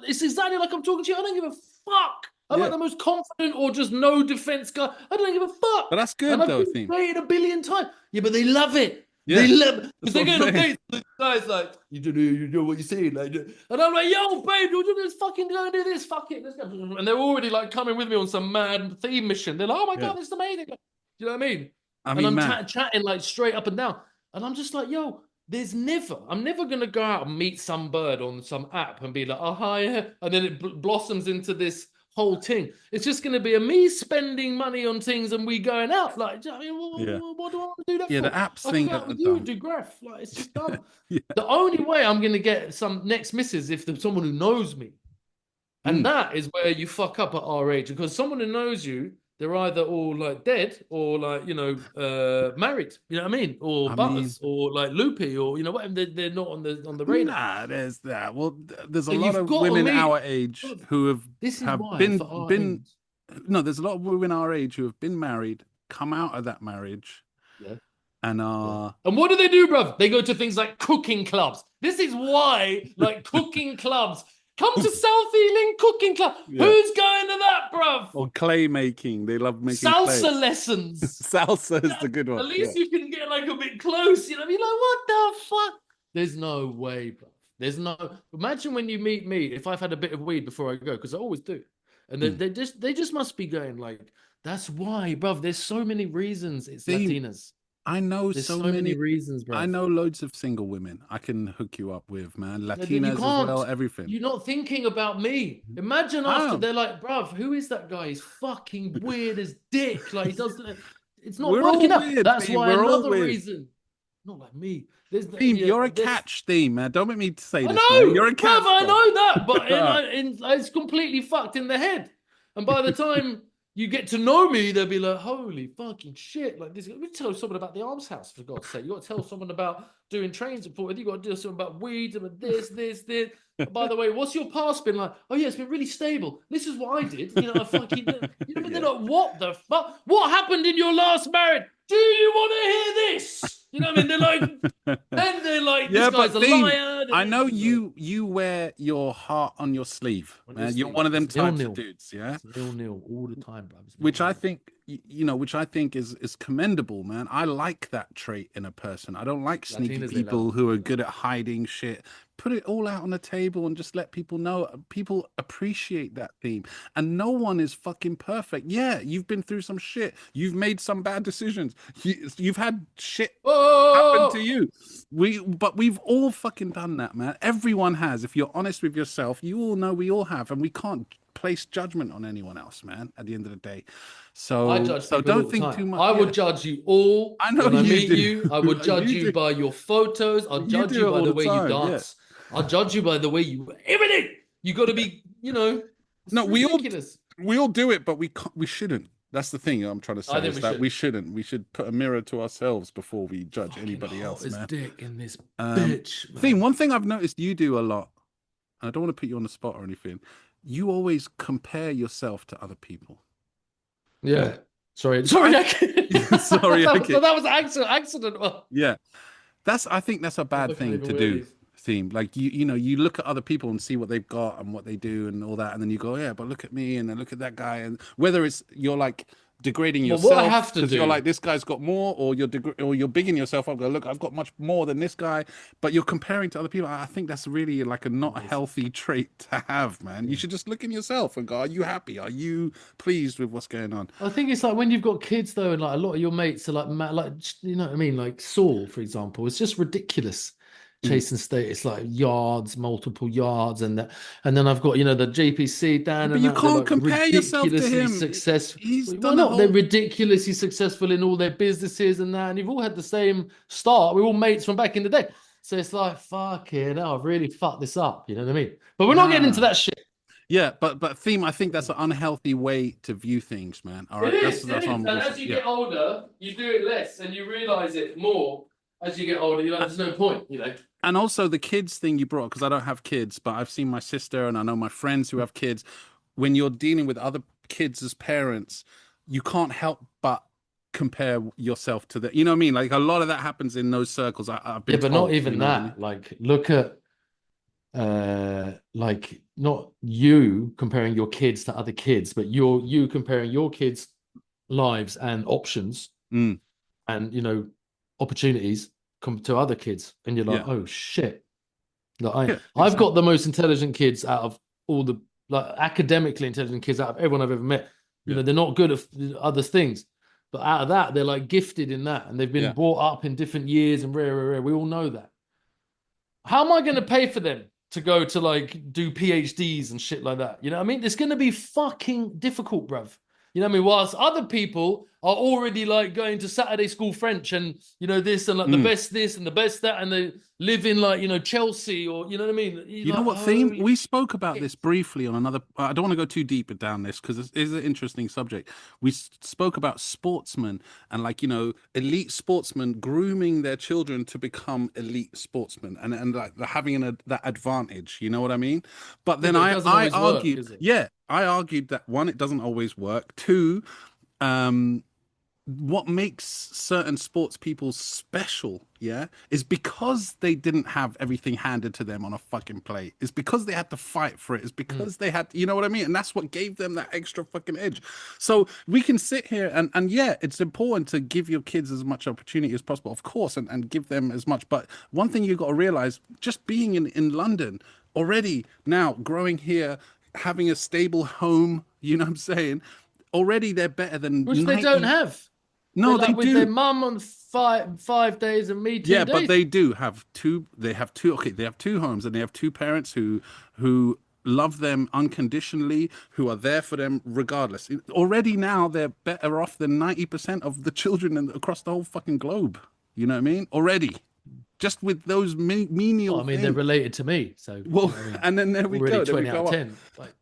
it's exactly like I'm talking to you. I don't give a fuck. I'm like the most confident or just no defense guy. I don't give a fuck. But that's good and I've though, been dated a billion times. Yeah, but they love it. Yeah. They love it. Because That's they what get I'm on saying. dates, the guy's like, you know what you say. Like, and I'm like, yo, babe, you're doing this, fucking go and do this, fuck it, let's go. And they're already like coming with me on some mad theme mission. They're like, oh my God, this is amazing. You know what I mean? And I'm chatting like straight up and down. And I'm just like, yo, I'm never going to go out and meet some bird on some app and be like, oh, hi. And then it blossoms into this whole thing. It's just going to be me spending money on things and we going out. Like, I mean, what do I want to do that for? Yeah, the apps I thing. can go out with you and do Graff. Like, it's just dumb. The only way I'm going to get some next misses if there's someone who knows me. And that is where you fuck up at our age, because someone who knows you, they're either all like dead or like, married, you know what I mean? Or Butters or like Loopy or, whatever. They're not on the radar. Nah, there's that. Well, there's a So lot you've of got to women meet- our age who have This is why been for our been age. no, there's a lot of women our age who have been married, come out of that marriage, and are And what do they do, bruv? They go to things like cooking clubs. This is why, like, cooking clubs. Come to South Ealing Cooking Club. Who's going to that, bruv? or clay making. They love making salsa clay. lessons. Salsa is the good one. At least you can get like a bit close. You know, be like, what the fuck? There's no way, bruv. There's no. Imagine when you meet me. If I've had a bit of weed before I go, because I always do, and they just must be going like, that's why, bruv. There's so many reasons. It's Latinas. I know There's so many reasons, bro. I know loads of single women I can hook you up with, man. Latinas as well, everything. You're not thinking about me. Imagine after they're like, bruv, who is that guy? He's fucking weird as dick. Like, he does. It's not working out. That's why another reason. Not like me. Theme, you're a catch, Theme, man. Don't make me say this. I know. You're a catch. I know that, but it's completely fucked in the head. And by the time you get to know me, they'll be like, holy fucking shit. Like this, we tell someone about the arms house, for God's sake. You got to tell someone about doing trains report. You got to do something about weed and this. By the way, what's your past been like? Oh yeah, it's been really stable. This is what I did. You know, I fucking they're like, what the fuck? What happened in your last marriage? Do you want to hear this? You know what I mean? They're like, this guy's a liar. I know you wear your heart on your sleeve, man. You're one of them types of dudes, yeah. Nil all the time, bro. Which I think, which I think is commendable, man. I like that trait in a person. I don't like sneaky people who are good at hiding shit. Put it all out on the table and just let people know. People appreciate that theme. And no one is fucking perfect. Yeah, you've been through some shit. You've made some bad decisions. You've had shit happen to you. But we've all fucking done that, man. Everyone has. If you're honest with yourself, you all know we all have. And we can't place judgment on anyone else, man, at the end of the day. So don't think too much. I would judge you all. I know when I you meet do. you. I would judge you by your photos. I'll judge you by the way you dance. I'll judge you by the way you everything. You got to be, no, ridiculous. we all do it, but we shouldn't. That's the thing I'm trying to I say think is we that should. we shouldn't. We should put a mirror to ourselves before we judge Fucking anybody hot else, as man. dick in this Um, bitch, Theme, man. one thing I've noticed you do a lot, and I don't want to put you on the spot or anything, you always compare yourself to other people. Yeah. Sorry. Which Sorry, I, sorry, that okay. was accident. Yeah. I think that's a bad I can't thing even to wear do, these. Theme. Like you look at other people and see what they've got and what they do and all that, and then you go, yeah, but look at me and then look at that guy, and whether it's you're like degrading Well, what I yourself have to because you're do. like this guy's got more, or you're bigging yourself up. Go, look, I've got much more than this guy, but you're comparing to other people. I think that's really like a not a healthy trait to have, man. You should just look in yourself and go, are you happy? Are you pleased with what's going on? I think it's like when you've got kids though, and like a lot of your mates are like, like you know what I mean, like Saul, for example. It's just ridiculous. Mm. Chasing status like yards, multiple yards, and that, and then I've got the JPC Dan But and you that they're can't like compare yourself to ridiculously him. successful. He's Why done a not? They're whole. ridiculously successful in all their businesses and that, and you've all had the same start. We're all mates from back in the day, so it's like fucking hell, I've really fucked this up. You know what I mean? But we're not getting into Nah. that shit. Yeah, but Theme, I think that's an unhealthy way to view things, man. All It right, is, it that's what is. I'm And gonna say. as you Yeah. get older, you do it less and you realize it more as you get older. You're like, there's no point, And also the kids thing you brought, because I don't have kids, but I've seen my sister and I know my friends who have kids. When you're dealing with other kids as parents, you can't help but compare yourself to the, you know what I mean? Like a lot of that happens in those circles. I've Yeah, been but not told, you even know what I mean? that. Like, look at like not you comparing your kids to other kids, but you comparing your kids' lives and options Mm, and opportunities come to other kids, and you're like, yeah, oh shit. Like yeah, I've got exactly. the most intelligent kids out of all the like academically intelligent kids out of everyone I've ever met. Yeah, They're not good at other things, but out of that, they're like gifted in that, and they've been yeah. brought up in different years and rare. We all know that. How am I going to pay for them to go to like do PhDs and shit like that? You know what I mean? It's going to be fucking difficult, bruv. You know what I mean? Whilst other people are already like going to Saturday school French and this and like the Mm. best this and the best that, and they live in like Chelsea or you know what I mean? You're You know like, what, Theme? holy We spoke about shit. this briefly on another. I don't want to go too deep down this because it is an interesting subject. We spoke about sportsmen and, like, elite sportsmen grooming their children to become elite sportsmen and like having that advantage. You know what I mean? But Yeah, then but it I, doesn't I always work, argued, is it? yeah, I argued that one, it doesn't always work. Two, um, what makes certain sports people special, yeah, is because they didn't have everything handed to them on a fucking plate. It's because they had to fight for it. It's Mm. because they had, you know what I mean? And that's what gave them that extra fucking edge. So we can sit here and yeah, it's important to give your kids as much opportunity as possible, of course, and give them as much. But one thing you've got to realize, just being in London already now, growing here, having a stable home, you know what I'm saying? Already they're better than Which they don't 90. have. They're No, they like with their do. mum on 5 days and me Yeah, two but days. they do have two. They have two. Okay, they have two homes, and they have two parents who love them unconditionally, who are there for them regardless. Already now, they're better off than 90% of the children across the whole fucking globe. You know what I mean? Already, just with those Well, menial I mean, they're things. related to me, so Well, I mean, and then there we already go. Then we 20 out of go up. 10. Like,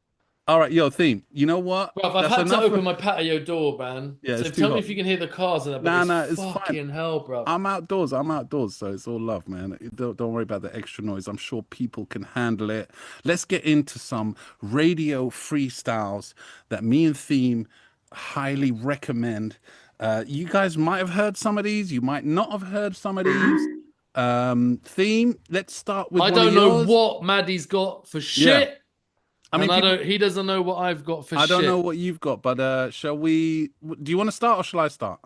All right, yo, Theme. You know what? bruv, I've That's had to enough. open my patio door, man. Yeah, So it's too tell me hot. if you can hear the cars and that, but Nah, it's nah, it's fine. fucking hell, bruv. I'm outdoors. I'm outdoors, so it's all love, man. Don't worry about the extra noise. I'm sure people can handle it. Let's get into some radio freestyles that me and Theme highly recommend. You guys might have heard some of these. You might not have heard some of these. Theme, let's start with I one of don't know yours. what Maddie's got for Yeah. shit, I mean, and people, he doesn't know what I've got for I don't know shit. what you've got, but shall we? Do you want to start or shall I start?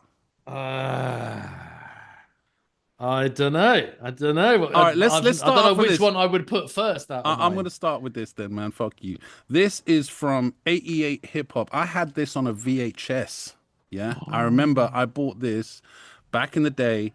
I don't know. I don't know. All right, let's I start don't know off with which this. one I would put first out of I'm going mine. to start with this then, man. Fuck you. This is from 88 Hip Hop. I had this on a VHS. Yeah. I remember I bought this back in the day.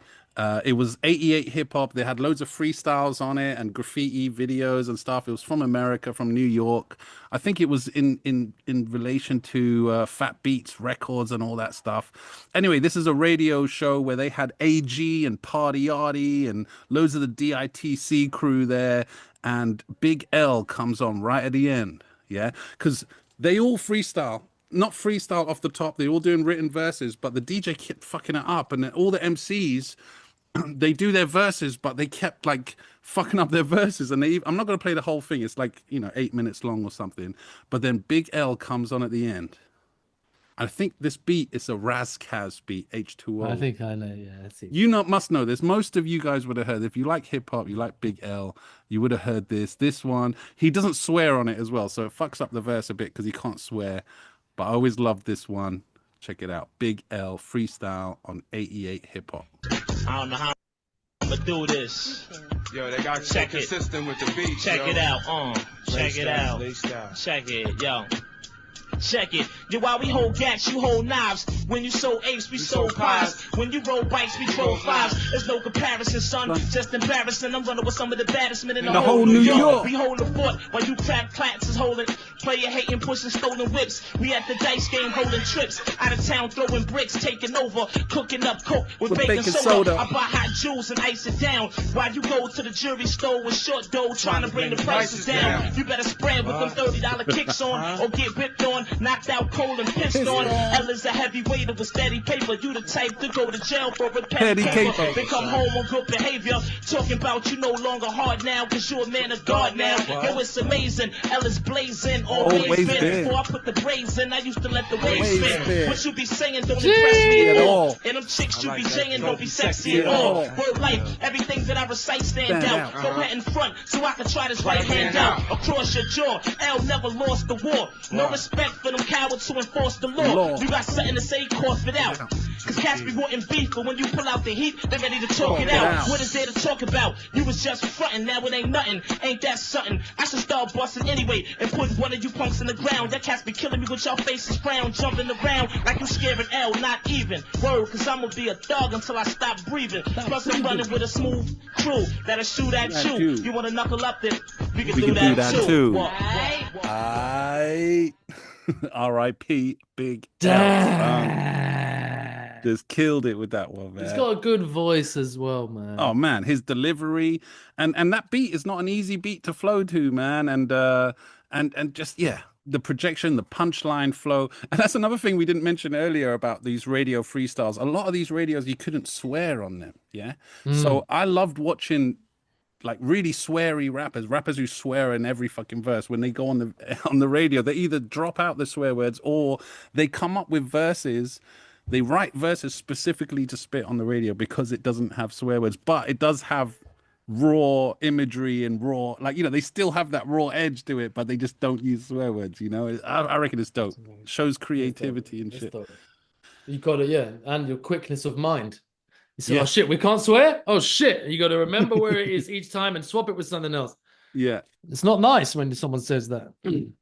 It was 88 Hip Hop. They had loads of freestyles on it and graffiti videos and stuff. It was from America, from New York. I think it was in relation to Fat Beats Records and all that stuff. Anyway, this is a radio show where they had AG and Party Arty and loads of the DITC crew there. And Big L comes on right at the end. Yeah. Because they all freestyle. not freestyle off the top. They're all doing written verses, but the DJ kept fucking it up, and then all the MCs, they do their verses, but they kept like fucking up their verses. And I'm not going to play the whole thing. It's like, 8 minutes long or something. But then Big L comes on at the end. I think this beat is a Razkaz beat, H2O. I think I know, yeah. You must know this. Most of you guys would have heard. If you like hip hop, you like Big L, you would have heard this. This one, he doesn't swear on it as well, so it fucks up the verse a bit because he can't swear. But I always loved this one. Check it out. Big L freestyle on 88 Hip Hop. I don't know how I'm gonna do this. Yo, they got to stay consistent with the beat. Check it out, check it out. Check it, yo. Check it. Yo, while we hold gats, you hold knives. When you sold apes, we sold pies. When you roll bikes, we roll fives. There's no comparison, son. Just embarrassing. I'm running with some of the baddest men in the whole New York. We hold the fort while you crack classes holding. Player hating, pushing stolen whips. We at the dice game holding trips. Out of town throwing bricks, taking over. Cooking up coke with baking soda. I buy hot jewels and ice it down. While you go to the jewelry store with short dough, trying to bring the prices down. You better spread with them $30 kicks on, or get whipped on. Knocked out cold and pissed on. L is a heavyweight of a steady paper. You the type to go to jail for a petty paper. They come home on good behavior. Talking about you no longer hard now, cause you a man of God now. Yo, it's amazing. L is blazing. Always been. Before I put the braids in, I used to let the waves spin. What you be saying don't impress me at all. And them chicks you be saying don't be sexy at all. Word life, everything that I recite stand out. Go ahead in front so I can try this right hand out. Across your jaw, L never lost the war. No respect for them cowards who enforce the law. You got something to say, cough it out. Cause cats be wanting beef, but when you pull out the heat, they ready to talk it out. What is there to talk about? You was just frontin', now it ain't nothing. Ain't that something? I should start busting anyway and put one of you punks in the ground. That cats be killing me with y'all faces frown, jumping around like you scaring L, not even. Word, cause I'ma be a dog until I stop breathing. Plus I'm running with a smooth crew that'll shoot at you. You wanna knuckle up then? We can do that too. Aight. R.I.P. Big L. Just killed it with that one, man. He's got a good voice as well, man. Oh man, his delivery and that beat is not an easy beat to flow to, man. And just the projection, the punchline flow. And that's another thing we didn't mention earlier about these radio freestyles. A lot of these radios you couldn't swear on them, So I loved watching like really sweary rappers who swear in every fucking verse. When they go on the radio, they either drop out the swear words or they come up with verses. They write verses specifically to spit on the radio because it doesn't have swear words, but it does have raw imagery and raw, like, they still have that raw edge to it, but they just don't use swear words, I reckon it's dope. It shows creativity and shit. You got it, and your quickness of mind. You say, oh shit, we can't swear? Oh shit. You got to remember where it is each time and swap it with something else. Yeah. It's not nice when someone says that.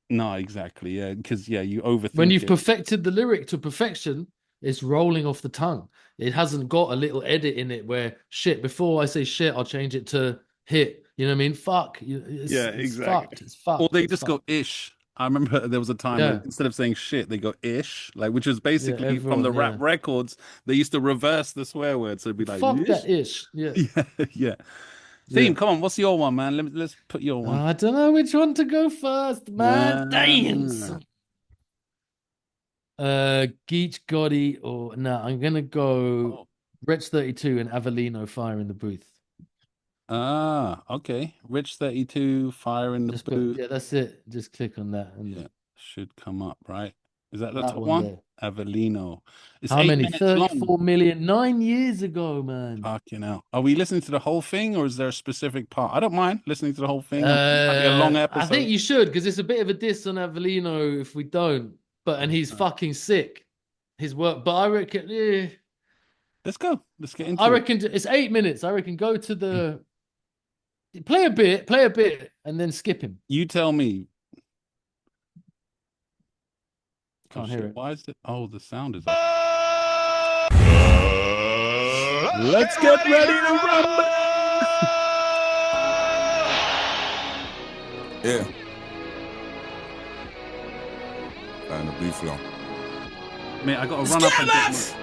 No, exactly. Yeah. Because, you overthink when you've perfected the lyric to perfection, it's rolling off the tongue. It hasn't got a little edit in it where shit, before I say shit, I'll change it to hit. You know what I mean? Fuck. It's exactly. Fucked. It's fucked. Or they just go ish. I remember there was a time when instead of saying shit, they go ish, like, which is basically from the rap records. They used to reverse the swear word, so it'd be like, fuck ish. That ish. Yeah. Theme, come on, what's your one, man? Let's put your one. I don't know which one to go first, man. Dance. Geech Gotti or I'm gonna go Rich 32 and Avellino Fire in the Booth. Okay. Rich 32 Fire in the Booth. That's it. Just click on that. And should come up, right? Is that the top one? Avellino. It's how many? 34 million 9 years ago, man. Fucking hell. Are we listening to the whole thing or is there a specific part? I don't mind listening to the whole thing. A long episode. I think you should, because it's a bit of a diss on Avellino if we don't. And he's fucking sick. His work, but I reckon, let's go. Let's get into it. I reckon it's 8 minutes. I reckon go to the play a bit, and then skip him. You tell me. Can't hear it. Why is it? Oh, the sound is up. Let's get ready to rumble. Yeah. And the beef long. Man, I gotta run up and get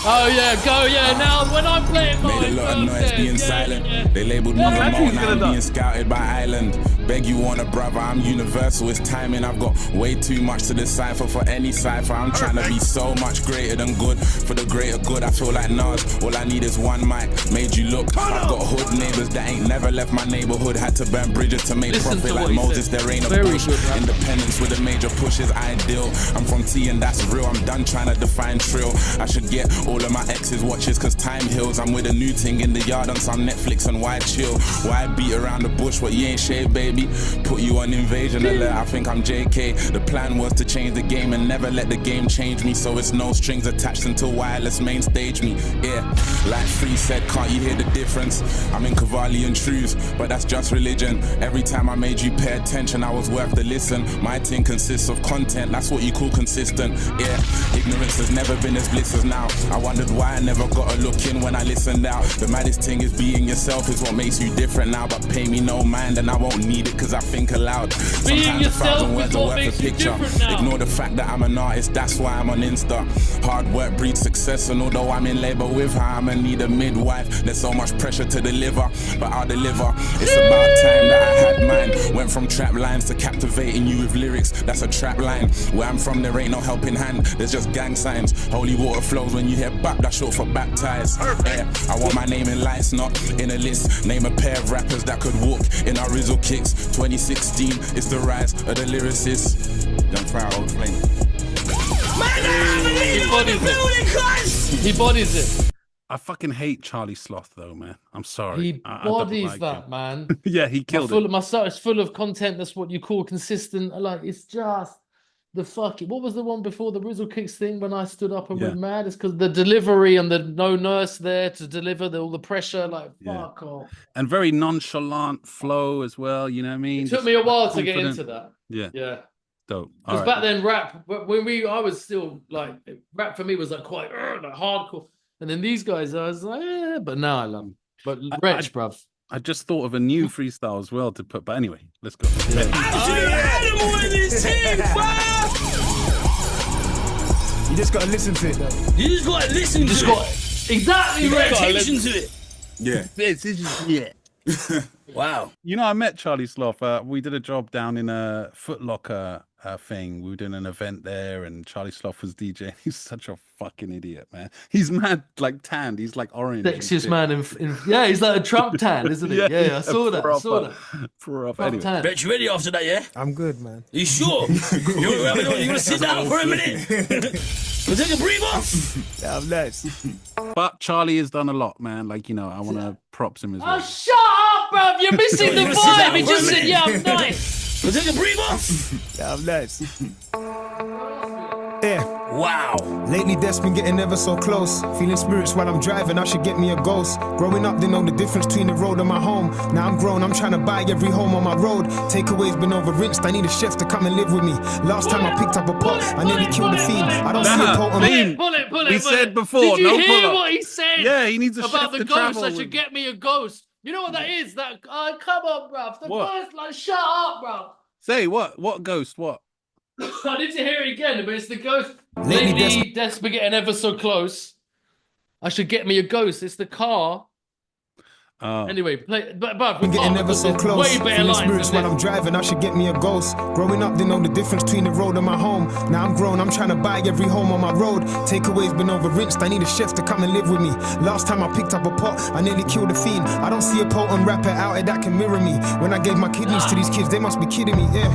Oh yeah, go yeah. Now when I'm playing mine, made a lot of noise being silent. They labeled me remote, now I'm being scouted by Island. Beg you want a brother, I'm universal, it's timing. I've got way too much to decipher for any cipher. I'm trying to be so much greater than good. For the greater good, I feel like Nas. All I need is one mic, made you look. I've got hood neighbors that ain't never left my neighborhood. Had to burn bridges to make profit like Moses. There ain't a push. Independence with a major push is ideal. I'm from T and that's real. I'm done trying to define trill. I should get all of my exes watches cause time heals. I'm with a new thing in the yard on some Netflix and why chill? Why beat around the bush what you ain't shaved, baby? Put you on invasion alert, I think I'm JK. The plan was to change the game and never let the game change me. So it's no strings attached until wireless main stage me. Yeah, like Free said, can't you hear the difference? I'm in Cavalli and Shrews, but that's just religion. Every time I made you pay attention, I was worth the listen. My thing consists of content, that's what you call consistent. Yeah, ignorance has never been as bliss as now. I wondered why I never got a look in when I listened out. The maddest thing is being yourself is what makes you different now. But pay me no mind and I won't need it cause I think aloud. Sometimes 1,000 words are worth a picture. Ignore the fact that I'm an artist, that's why I'm on Insta. Hard work breeds success, and although I'm in labor with her, I'ma need a midwife. There's so much pressure to deliver, but I'll deliver. It's about time that I had mine. Went from trap lines to captivating you with lyrics. That's a trap line. Where I'm from, there ain't no helping hand. There's just gang signs. Holy water flows when you hear bap, that's short for baptized. Yeah, I want my name in lights, not in a list. Name a pair of rappers that could walk in our Rizzle kicks. 2016, it's the rise of the lyricist. Young Fire, old flame. He bodies it. I fucking hate Charlie Sloth though, man. I'm sorry. He bodies like that, man. Yeah, he killed it. My site is full of content. That's what you call consistent. Like, it's just the fucking. What was the one before the Rizzle Kicks thing when I stood up and went mad? It's because the delivery and the no nurse there to deliver all the pressure. Like, fuck off. And very nonchalant flow as well. You know what I mean? It took me a while to get into that. Yeah. Yeah. Dope. Because back then, rap, when I was still like, rap for me was like quite like hardcore. And then these guys, I was like, yeah, but now I love them. But Wretch, bruv. I just thought of a new freestyle as well to put, but anyway, let's go. You just gotta listen to it, though. You just gotta listen to it. Exactly, pay attention to it. Yeah. Wow. You know, I met Charlie Sloth. We did a job down in a Foot Locker thing. We were doing an event there, and Charlie Sloth was DJ. He's such a fucking idiot, man. He's mad, like tanned. He's like orange. Sexiest man yeah, he's like a Trump tan, isn't he? Yeah, I saw that. Anyway. Bet you ready after that, yeah? I'm good, man. You sure? You gonna sit down for a minute? We'll take a breather? Yeah, I'm nice. But Charlie has done a lot, man. Like, you know, I want to props him as well. Oh, shut up, bruv. You're missing the vibe. He just said, yeah, I'm nice. We'll take a breather? Yeah, I'm nice. Yeah. Wow. Lately, death's been getting ever so close. Feeling spirits while I'm driving, I should get me a ghost. Growing up, didn't know the difference between the road and my home. Now I'm grown, I'm trying to buy every home on my road. Takeaway's been over-rinsed, I need a chef to come and live with me. Last time I picked up a pot, I nearly killed a fiend. I don't see a potent... Pull it. We said before, Did you no hear pull-up. what he said? Yeah, he needs a about chef the to ghost. travel I should with. get me a ghost. You know what that is? That come on, bruv. The What? ghost, like, shut up, bruv. Say what? What ghost? What? I need to hear it again, but it's the ghost. Lately, Lately, death's been getting ever so close. I should get me a ghost. It's the car. Anyway, but getting ever so close. Way better Feeling lines spirits than while I'm driving, I should get me a ghost. Growing up, didn't know the difference between the road and my home. Now I'm grown, I'm trying to buy every home on my road. Takeaway's been over-rinsed, I need a chef to come and live with me. Last time I picked up a pot, I nearly killed a fiend. I don't see a potent rapper out there that can mirror me. When I gave my kidneys to these kids, they must be kidding me, yeah.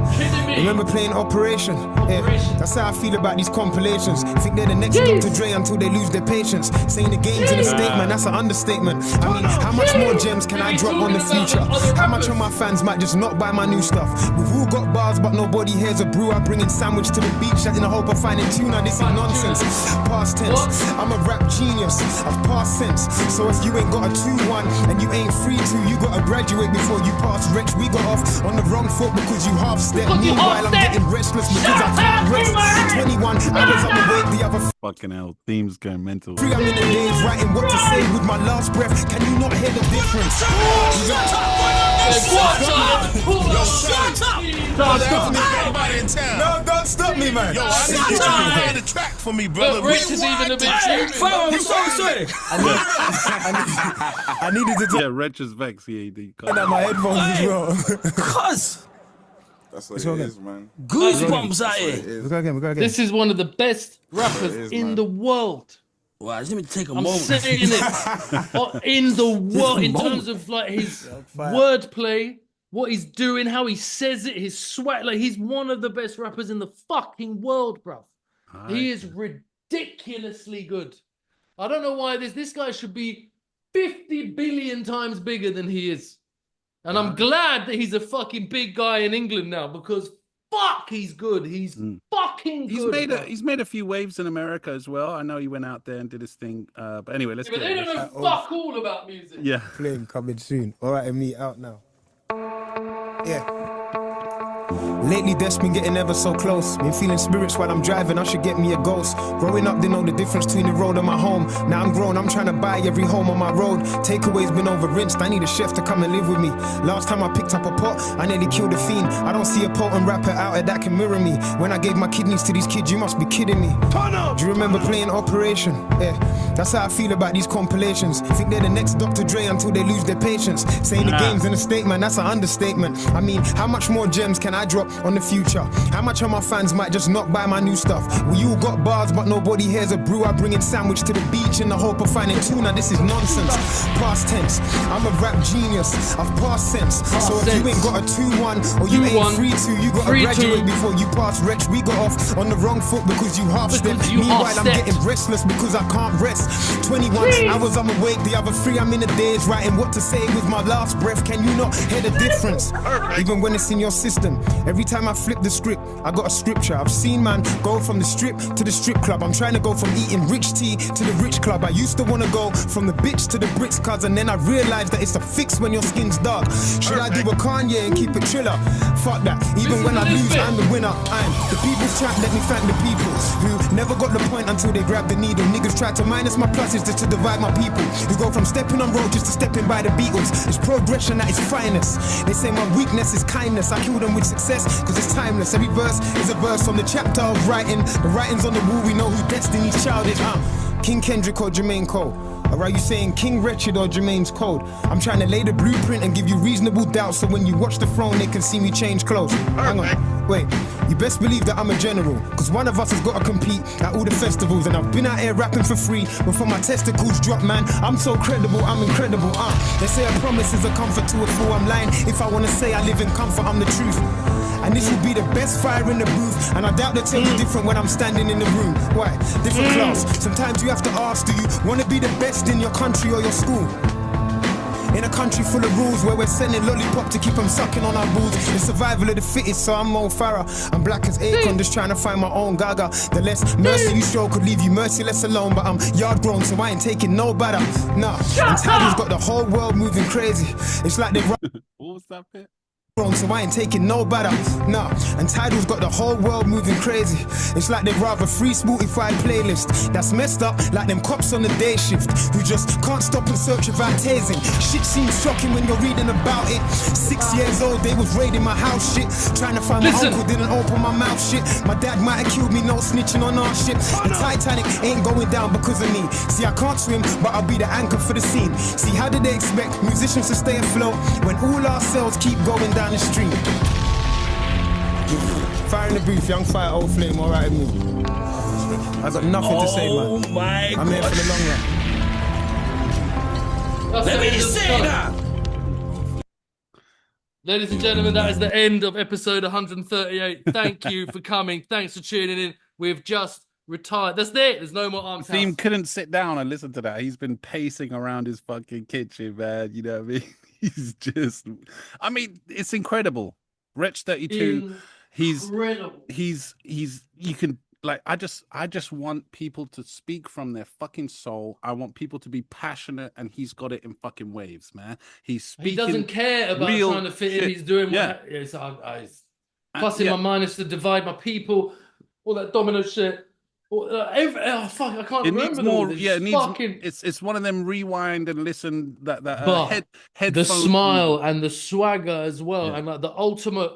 Remember playing Operation? Yeah. That's how I feel about these compilations. Think they're the next Dr. Dre until they lose their patience. Saying the game's in a statement, that's an understatement. I mean, how much more gems can I drop on the future? How much of my fans might just not buy my new stuff? We've all got bars, but nobody hears a brew. I bring in sandwich to the beach in the hope of finding tuna. This is nonsense. Past tense. I'm a rap genius. I've passed sense. So if you ain't got a 2-1 and you ain't free to, you gotta graduate before you pass Rex. We got off on the wrong foot because you half step. Meanwhile, I'm getting restless because I can't rest. 21 hours I'm awake, the other Fucking hell, themes going mental. 3 I'm in the days writing what to say with my last breath. Can you not hear the difference? Shut up! Everybody in town. No, don't Stop me, man. Yo, I need you to play the track for me, brother. Rich is even a bit tripping. I'm sorry. I needed to Yeah, Reg is vexed. Yeah, turn out my headphones as well. Cuz. That's what it is, man. Goosebumps out here. We go again. This is one of the best rappers in the world. Wow, just let me take a I'm moment. saying it. In the world, in terms of like his wordplay, what he's doing, how he says it, his swag. Like, he's one of the best rappers in the fucking world, bruv. He is ridiculously good. I don't know why this guy should be 50 billion times bigger than he is. And I'm glad that he's a fucking big guy in England now, because fuck, he's good. He's fucking good. He's made a few waves in America as well. I know he went out there and did his thing. But anyway, let's but they don't know fuck all about music. Yeah. Flame coming soon. All right, and me out now. Yeah. Lately, death's been getting ever so close. Been feeling spirits while I'm driving, I should get me a ghost. Growing up, didn't know the difference between the road and my home. Now I'm grown, I'm trying to buy every home on my road. Takeaway's been over rinsed, I need a chef to come and live with me. Last time I picked up a pot, I nearly killed a fiend. I don't see a potent rapper out there that can mirror me. When I gave my kidneys to these kids, you must be kidding me. Do you remember playing Operation? Yeah, that's how I feel about these compilations. Think they're the next Dr. Dre until they lose their patience. Saying the game's in a statement, that's an understatement. I mean, how much more gems can I drop on the future? How much of my fans might just not buy my new stuff? We all got bars, but nobody hears a brew. I bring in sandwich to the beach in the hope of finding tuna. This is nonsense. Past tense, I'm a rap genius. I've passed sense. So if you ain't got a 2-1 or you ain't 3-2, you gotta graduate before you pass Wretch. We got off on the wrong foot because you half-stepped. Meanwhile, I'm getting restless because I can't rest. 21 hours I'm awake, the other 3 I'm in a daze, writing what to say with my last breath. Can you not hear the difference? Even when it's in your system, every time I flip the script, I got a scripture. I've seen man go from the strip to the strip club. I'm trying to go from eating rich tea to the rich club. I used to want to go from the bitch to the bricks, cuz, and then I realized that it's a fix when your skin's dark. Should I do a Kanye and keep it triller? Fuck that. Even when I lose, I'm the winner. I'm the people's champ. Let me thank the people who never got the point until they grabbed the needle. Niggas try to minus my pluses just to divide my people. Who go from stepping on road just to stepping by the Beatles. It's progression at its finest. They say my weakness is kindness. I kill them with success cause it's timeless. Every verse is a verse from the chapter of writing. The writing's on the wall, we know who Destiny's Child is. King Kendrick or Jermaine Cole? Or are you saying King Wretched or Jermaine's Code? I'm trying to lay the blueprint and give you reasonable doubt, so when you watch the throne they can see me change clothes. Hang on, wait, you best believe that I'm a general, cause one of us has got to compete at all the festivals. And I've been out here rapping for free before my testicles drop, man. I'm so credible, I'm incredible. They say a promise is a comfort to a fool. I'm lying if I wanna say I live in comfort, I'm the truth. And this will be the best fire in the booth. And I doubt the tell you different when I'm standing in the room. Why? Different class. Sometimes you have to ask, do you want to be the best in your country or your school? In a country full of rules where we're sending lollipop to keep them sucking on our balls. It's survival of the fittest, so I'm Mo Farah. I'm black as Akon, just trying to find my own gaga. The less mercy you show could leave you merciless alone. But I'm yard grown, so I ain't taking no batter. Nah, and Tidal's got the whole world moving crazy. It's like they What was that bit? So I ain't taking no batter, nah. And Tidal's got the whole world moving crazy. It's like they'd rather free Spotify playlist. That's messed up, like them cops on the day shift who just can't stop and search without tasing. Shit seems shocking when you're reading about it. 6 years old, they was raiding my house, shit. Trying to find my uncle, didn't open my mouth, shit. My dad might have killed me, no snitching on our shit. The Titanic ain't going down because of me. See, I can't swim, but I'll be the anchor for the scene. See, how did they expect musicians to stay afloat when all our cells keep going down the street? Fire in the booth, young fire, old flame, alright with me. I got nothing to say, man. Oh my I'm here for the long run. Let me say that. Ladies and gentlemen, that is the end of episode 138. Thank you for coming. Thanks for tuning in. We've just retired. That's it. There's no more arms. Theme couldn't sit down and listen to that. He's been pacing around his fucking kitchen, man. You know what I mean? He's just, I mean, it's incredible. Wretch 32, incredible. he's you can, like, I just want people to speak from their fucking soul. I want people to be passionate, and he's got it in fucking waves, man. He's speaking. He doesn't care about trying to fit in. He's doing what it's plus in my mind is to divide my people, all that domino shit. Oh fuck! I can't remember. Needs more. Yeah, it needs. Fucking... It's one of them rewind and listen. That head the smile and the swagger as well, and like the ultimate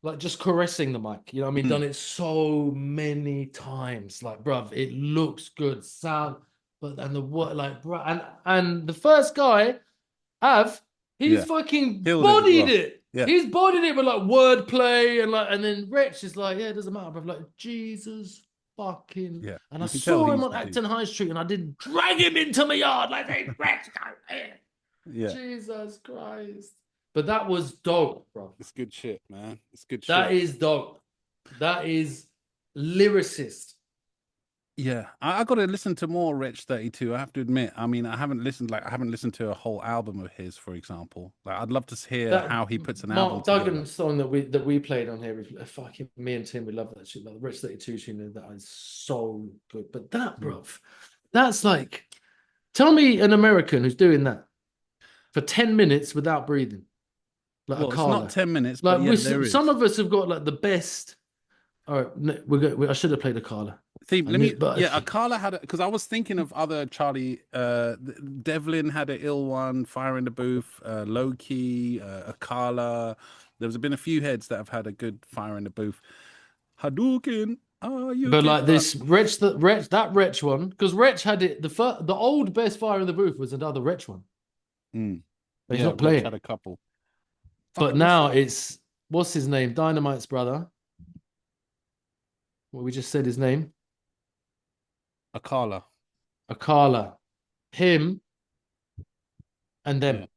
like just caressing the mic. You know what I mean? Done it so many times. Like, bruv, it looks good, sound, but and the what, like, bro, and the first guy, he's fucking bodied it. Yeah. He's bodied it with like wordplay and then Rich is like, yeah, it doesn't matter, bruv. Like, Jesus fucking. Yeah. And I saw him on Acton High Street and I didn't drag him into my yard like, hey, Rich, go here. Yeah. Jesus Christ. But that was dope, bro. It's good shit, man. It's good shit. That is dope. That is lyricist. Yeah, I got to listen to more Wretch 32. I have to admit. I mean, I haven't listened to a whole album of his, for example. Like, I'd love to hear how he puts an album together. Duggan's song that we played on here, fucking me and Tim, we love that shit. Like the Wretch 32 tune, that is so good. But that, bruv, that's like, tell me an American who's doing that for 10 minutes without breathing. Like well, it's not 10 minutes, like, but yeah, there is. Some of us have got like the best. All right, I should have played Akala. Akala had because I was thinking of other Charlie. Devlin had an ill one. Fire in the Booth, Low Key, Akala. There's been a few heads that have had a good Fire in the Booth. Hadouken. But like this that Wretch one, because Wretch had it. The old best Fire in the Booth was another Wretch one. But he's not playing. Had a couple. But now it's what's his name? Dynamite's brother. Well, we just said his name. Akala. Him and them.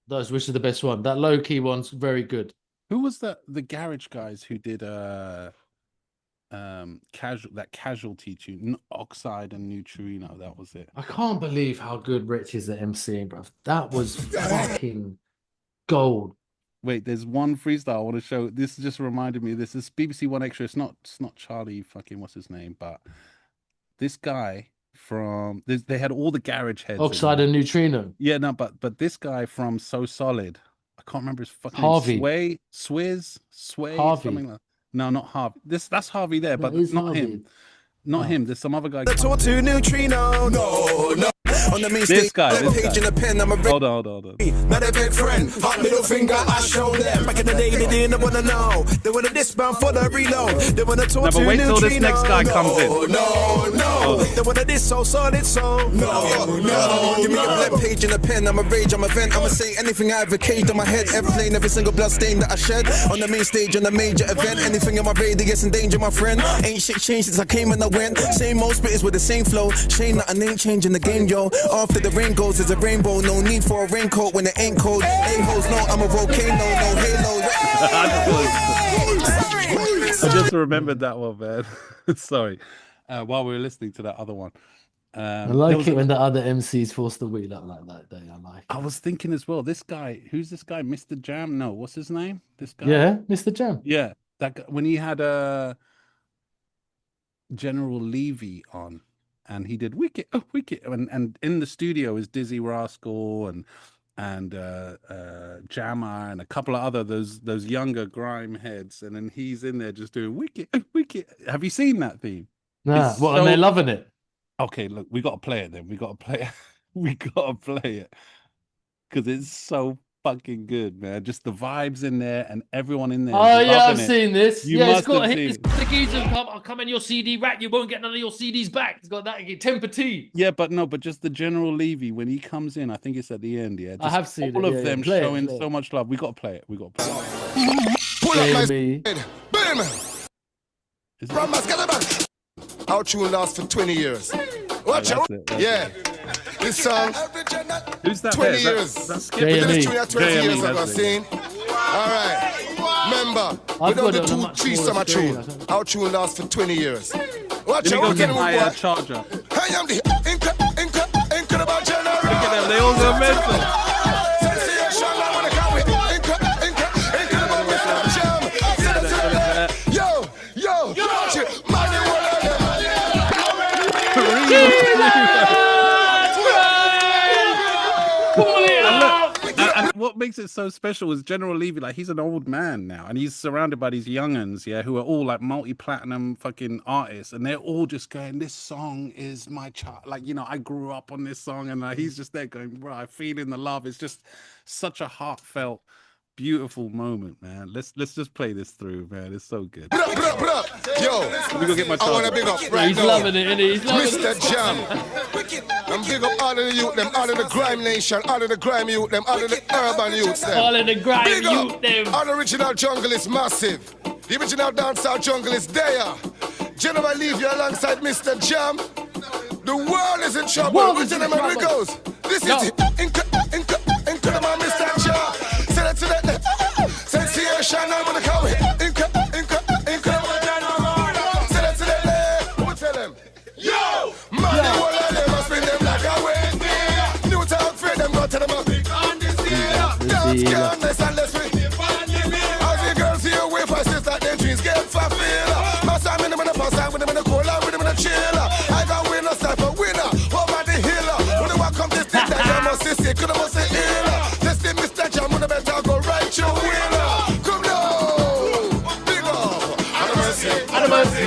Those, which is the best one. That low key one's very good. Who was the garage guys who did casualty tune? Oxide and Neutrino, that was it. I can't believe how good Rich is at MCing, bro. That was fucking gold. Wait, there's one freestyle I want to show. This just reminded me of this. This BBC One Extra. It's not Charlie fucking what's his name, but this guy from they had all the garage heads. Oxide and Neutrino. Yeah, no, but this guy from So Solid. I can't remember his fucking Harvey. name. Sway, Harvey. something like. No, not Harvey. That's Harvey there, but not Harvey. him. Not him. There's some other guy. To Neutrino. No. On the main This stage, guy. page in a pen, I'm a Hold on. not a big friend. Hot middle finger, I show them. Back in the day, they didn't wanna know. They wanna disband for the reload. They wanna talk to wait till this next guy comes in. No. They wanna this so solid, so no. Give me a blank page in a pen, I'm a rage, I'm a vent. I'ma say anything I ever caged on my head. Airplane, every single blood stain that I shed. On the main stage, on a major event. Anything in my radius in danger, my friend. Ain't shit changed since I came and I went. Same old spitters with the same flow. Shame that I ain't changing the game, yo. After the rain goes, there's a rainbow. No need for a raincoat when it ain't cold. A-holes, no, I'm a volcano, no halo. I just remembered that one, man. Sorry. While we were listening to that other one. I like it when the other MCs force the wheel up like that day. I like it. I was thinking as well, this guy, who's this guy? Mr. Jam? No, what's his name? This guy? Yeah, Mr. Jam. Yeah. That guy, when he had General Levy on. And he did Wicked, and in the studio is Dizzy Rascal and Jammer and a couple of other those younger grime heads, and then he's in there just doing Wicked. Have you seen that theme? Nah, and they're loving it. Okay, look, we got to play it then. We got to play it because it's so fucking good, man. Just the vibes in there and everyone in there. Oh yeah, I've seen this. You must have seen it's got the geezer come in your CD rack. You won't get none of your CDs back. It's got that temper tea. Yeah, but just the General Levy when he comes in. I think it's at the end. Yeah, I have seen all of them showing so much love. We got to play it. Pull up my head. Boom. From my skeleton. Our tune lasts for 20 years. Watch out. Yeah. This song. Who's that? 20 years. That's JME. 20 years ago, seen? All right. Remember, we don't do 2-3 summer tune. Our tune lasts for 20 years. Watch out. Go get my charger. I am the incredible general. Look at them. They all go mental. And what makes it so special is General Levy, like he's an old man now and he's surrounded by these young'uns, yeah, who are all like multi-platinum fucking artists, and they're all just going, this song is my child, like, you know, I grew up on this song, and he's just there going, bro, I feel in the love. It's just such a heartfelt beautiful moment, man. Let's just play this through, man. It's so good. Yo, let me go get my I want to big up right He's now. loving it, isn't he? He's loving Mr. Jam. I'm big up all of the youth, them, all of the grime nation, all of the grime youth, them, all of the urban youths, them. All of the grime big youth, up. them. All the original jungle is massive. The original dancehall jungle is there. General leave you alongside Mr. Jam. The world is in trouble. Which of them it goes? This is it. Incredible Mr. Jam. Say that to that. Sensation, I'm gonna call it. Incredible. Say that to that. Who tell them? Yo! Man, the whole of them must spin them like a wave. New talk for them, go to them up. Dance calmness and let's win. As the girls see you wait for sister, them dreams get fulfilled. Mass I'm in them in the pass, I'm with them in the cola, with them in the chiller. I got winner, style for winner, over the hill. When they walk up this thing, that I must say, could I must say ill. Let's see Mr. Jam, when the better go right your winner. Come now, big up. Mercy.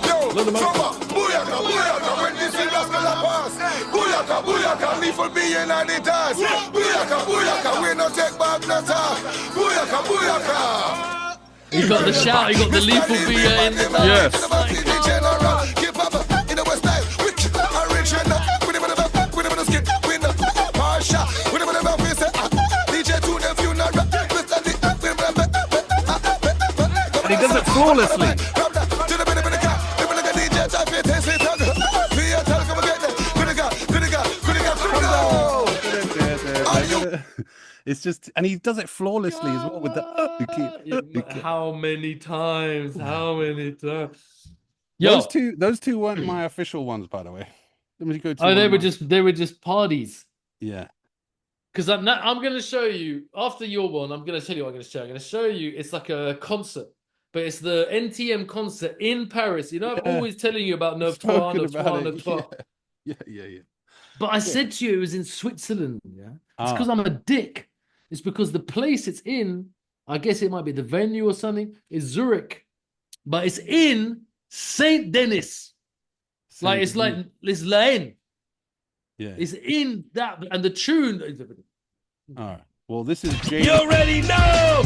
Yo, Summer, booyaka, when this is last gonna pass. Booyaka, leave for being in the dance. Booyaka, we no take back no talk. Booyaka. He got the shout, he got the lethal beer in the back. Yes. Keep up in the West Side. Wicked, original. With him in the skit, winner. Marsha, with him in the face. DJ to the funeral. And he does it flawlessly. It's just, and he does it flawlessly as well with the. How many times? Yo, Those two weren't my official ones, by the way. Let me go to. Oh, they were just parties. Yeah. Because I'm going to show you after your one. I'm going to tell you what I'm going to show. I'm going to show you. It's like a concert, but it's the NTM concert in Paris. You know, I'm always telling you about Neuf Trois. Yeah. But I said to you, it was in Switzerland. Yeah, it's because I'm a dick. It's because the place it's in, I guess it might be the venue or something, is Zurich, but it's in Saint Denis. It's Laine. Yeah, it's in that, and the tune. All right. Well, this is Jada. You already know.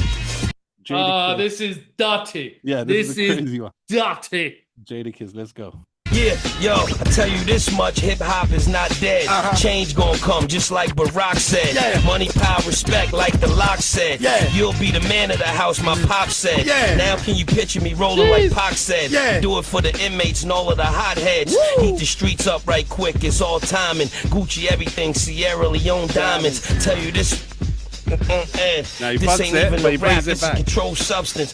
This is dirty. Yeah, this is a crazy one. Dirty. Jadakiss, let's go. Yeah, yo, I tell you this much, hip-hop is not dead. Change gonna come, just like Barack said. Money, power, respect, like the lock said. You'll be the man of the house, my pop said. Now can you picture me rolling like Pac said? Do it for the inmates and all of the hotheads. Heat the streets up right quick, it's all timing. Gucci everything, Sierra Leone diamonds. Tell you this, now he this ain't even a rap, this is controlled substance.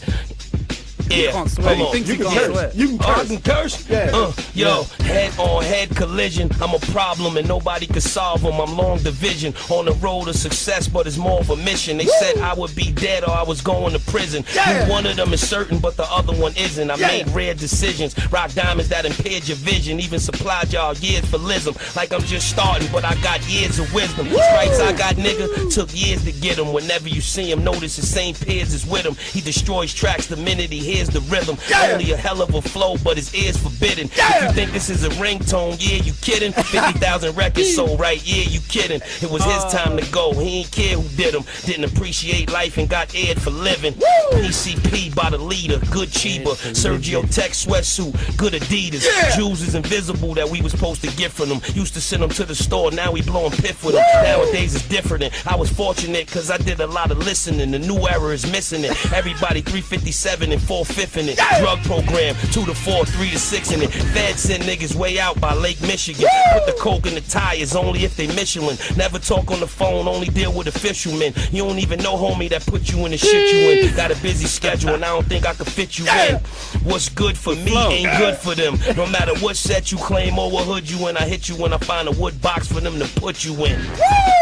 Yeah, can't swear. He thinks he can't swear. You can curse? Yeah. Yo, head-on-head collision. I'm a problem and nobody can solve them. I'm long division on the road to success, but it's more of a mission. They said I would be dead or I was going to prison. One of them is certain, but the other one isn't. I made rare decisions, rock diamonds that impaired your vision. Even supplied y'all years for lism. Like I'm just starting, but I got years of wisdom. Stripes I got, nigga, took years to get him. Whenever you see him, notice the same peers is with him. He destroys tracks the minute he hears the rhythm. Only a hell of a flow, but his ears forbidden. If you think this is a ringtone, yeah, you kidding? 50,000 records sold, right? Yeah, you kidding? It was his time to go. He ain't care who did him. Didn't appreciate life and got aired for living. PCP by the leader, good Chiba. Sergio Tech sweatsuit, good Adidas. Jewels is invisible that we was supposed to get from them. Used to send them to the store, now we blowing piff with them. Nowadays it's different. I was fortunate cause I did a lot of listening. The new era is missing it. Everybody 357 and 4/5 in it. Drug program 2 to 4, 3 to 6 in it. Feds send niggas way out by Lake Michigan. Put the coke in the tires only if they Michelin. Never talk on the phone, only deal with official men. You don't even know homie that put you in the shit you in. Got a busy schedule and I don't think I could fit you in. What's good for me ain't good for them. No matter what set you claim or what hood you in, I hit you when I find a wood box for them to put you in.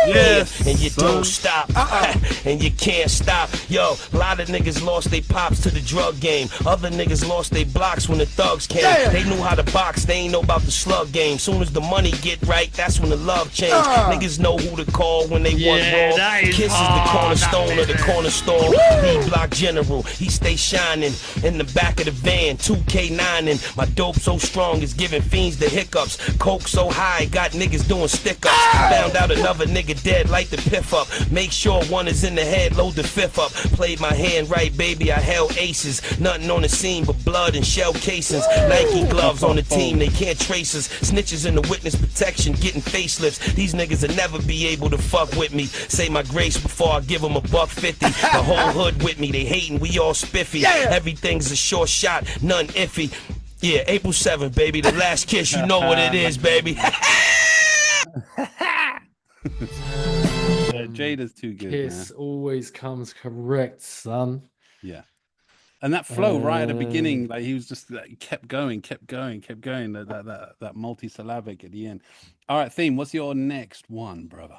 Yes, and you don't stop, and you can't stop. Yo, a lot of niggas lost their pops to the drug game. game. Other niggas lost their blocks when the thugs came. They knew how to box, they ain't know about the slug game. Soon as the money get right, that's when the love change. Niggas know who to call when they want raw. Kiss is the cornerstone of the corner store. B-block general, he stay shining in the back of the van, 2K9, and my dope so strong it's giving fiends the hiccups. Coke so high, got niggas doing stick-ups. Found out another nigga dead, light the piff up. Make sure one is in the head, load the fifth up. Played my hand right, baby, I held aces. Nothing on the scene but blood and shell casings. Nike gloves on the team, they can't trace us. Snitches in the witness protection, getting facelifts. These niggas will never be able to fuck with me. Say my grace before I give them $150. The whole hood with me, they hating, we all spiffy. Everything's a short shot, none iffy. Yeah, April 7th, baby, the last kiss, you know what it is, baby. Jada's too good. Kiss always comes correct, son. Yeah. And that flow right at the beginning, like he was just like, kept going. That multi-syllabic at the end. All right, Theme, what's your next one, brother?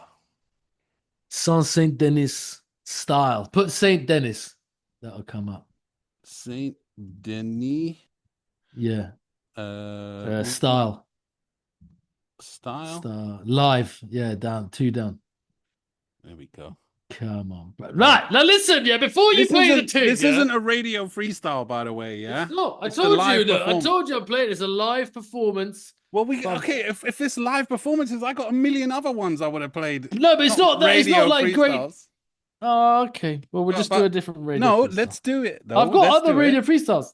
Saint Denis style. Put Saint Denis. That'll come up. Saint Denis. Yeah. Style. Live. Yeah, down. 2 down. There we go. Come on. Right. Now listen, before you play the tune. This isn't a radio freestyle, by the way, yeah? No, I told you I'm playing. It's a live performance. Well, okay, if it's live performances, I got a million other ones I would have played. No, but it's not that. It's not like freestyles. great. Oh, okay. Well, we'll just do a different radio. No, freestyle. let's do it. Though. I've got other radio freestyles.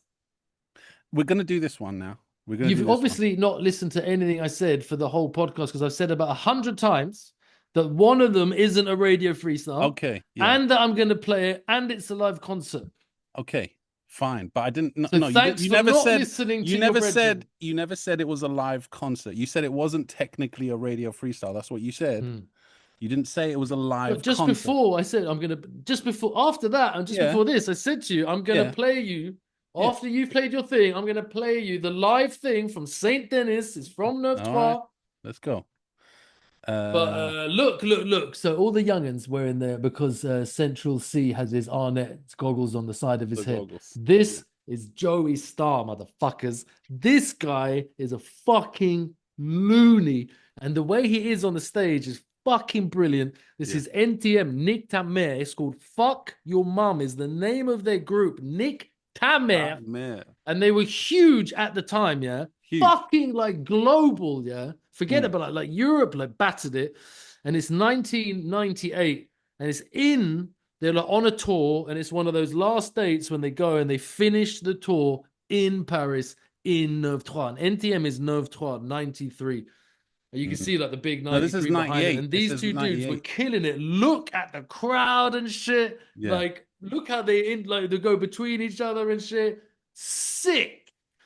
We're gonna do this one now. You've obviously not listened to anything I said for the whole podcast because I've said about 100 times that one of them isn't a radio freestyle. Okay. Yeah. And that I'm going to play it, and it's a live concert. Okay, fine. But I didn't. You never said it was a live concert. You said it wasn't technically a radio freestyle. That's what you said. You didn't say it was a live concert. Before I said after that, and before this, I said to you, I'm going to play you. After you've played your thing, I'm going to play you the live thing from Saint Denis. It's from Neuf Trois. Right. Let's go. But look. So all the youngins were in there because Central C has his Arnett goggles on the side of his head. Goggles. This is Joey Star, motherfuckers. This guy is a fucking loony. And the way he is on the stage is fucking brilliant. This is NTM, Nick Ta Mère. It's called Fuck Your Mum is the name of their group. Nick Ta Mère. And they were huge at the time, yeah? Huge. Fucking like global, yeah? Forget about like Europe like battered it. And it's 1998 and they're like on a tour, and it's one of those last dates when they go and they finish the tour in Paris in Neuf Trois. And NTM is Neuf Trois, 93. And you can see like the big 93 this is behind 98. it. And these two dudes were killing it. Look at the crowd and shit. Yeah. Like, look how they go between each other and shit. Sick.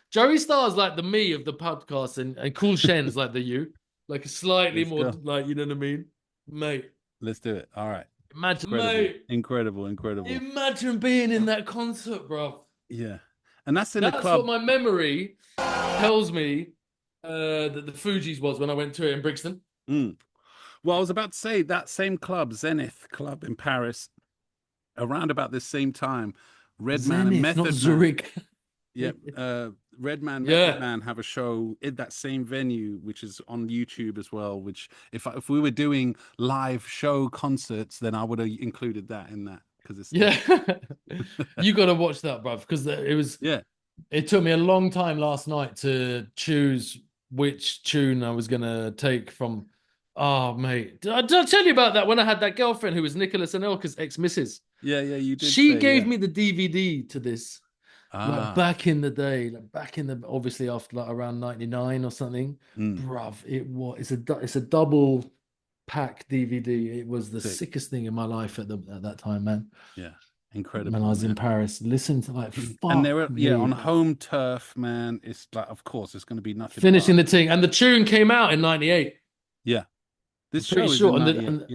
Joey Star's like the me of the podcast, and Cool Shen's like the you. Like slightly more, like, you know what I mean? Mate. Let's do it. All right. Imagine, Incredible. Imagine being in that concert, bro. Yeah. And that's in the club. That's what my memory tells me that the Fugees was when I went to it in Brixton. Well, I was about to say that same club, Zenith Club in Paris, around about this same time, Redman and Method Man. Zurich. Yep. Redman, Method Man have a show in that same venue, which is on YouTube as well. Which, if we were doing live show concerts, then I would have included that in that because it's you got to watch that, bruv, because it was It took me a long time last night to choose which tune I was gonna take from. Oh, mate, did I tell you about that when I had that girlfriend who was Nicholas Anelka's ex-missus? Yeah, you did. She gave me the DVD to this. Like back in the day, obviously after like around 99 or something, bruv, it's a double pack DVD. It was the sickest thing in my life at that time, man. Yeah, incredible. When I was in Paris, listen to like, and they were on home turf, man. It's like, of course, it's going to be nothing. Finishing the thing, and the tune came out in '98. Yeah, this show is in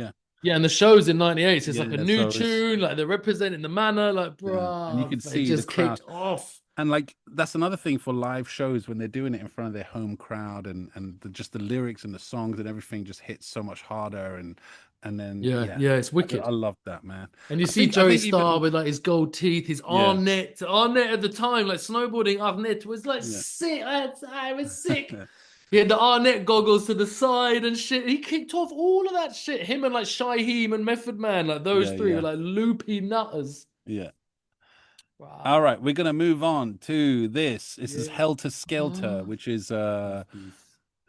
Yeah, and the show's in 98, so it's like a new tune, like they're representing the manor, like, bro. And you can see just the crowd kicked off. And like, that's another thing for live shows when they're doing it in front of their home crowd, and just the lyrics and the songs and everything just hits so much harder. And And then it's wicked. I love that, man. And you see Joey Starr with like his gold teeth, his Arnett at the time, like snowboarding Arnett was like sick. I was sick. He had the Arnett goggles to the side and shit. He kicked off all of that shit. Him and like Shaheem and Method Man, like those three were like loopy nutters. Yeah. Wow. All right, we're gonna move on to this. This is Helter Skelter, which is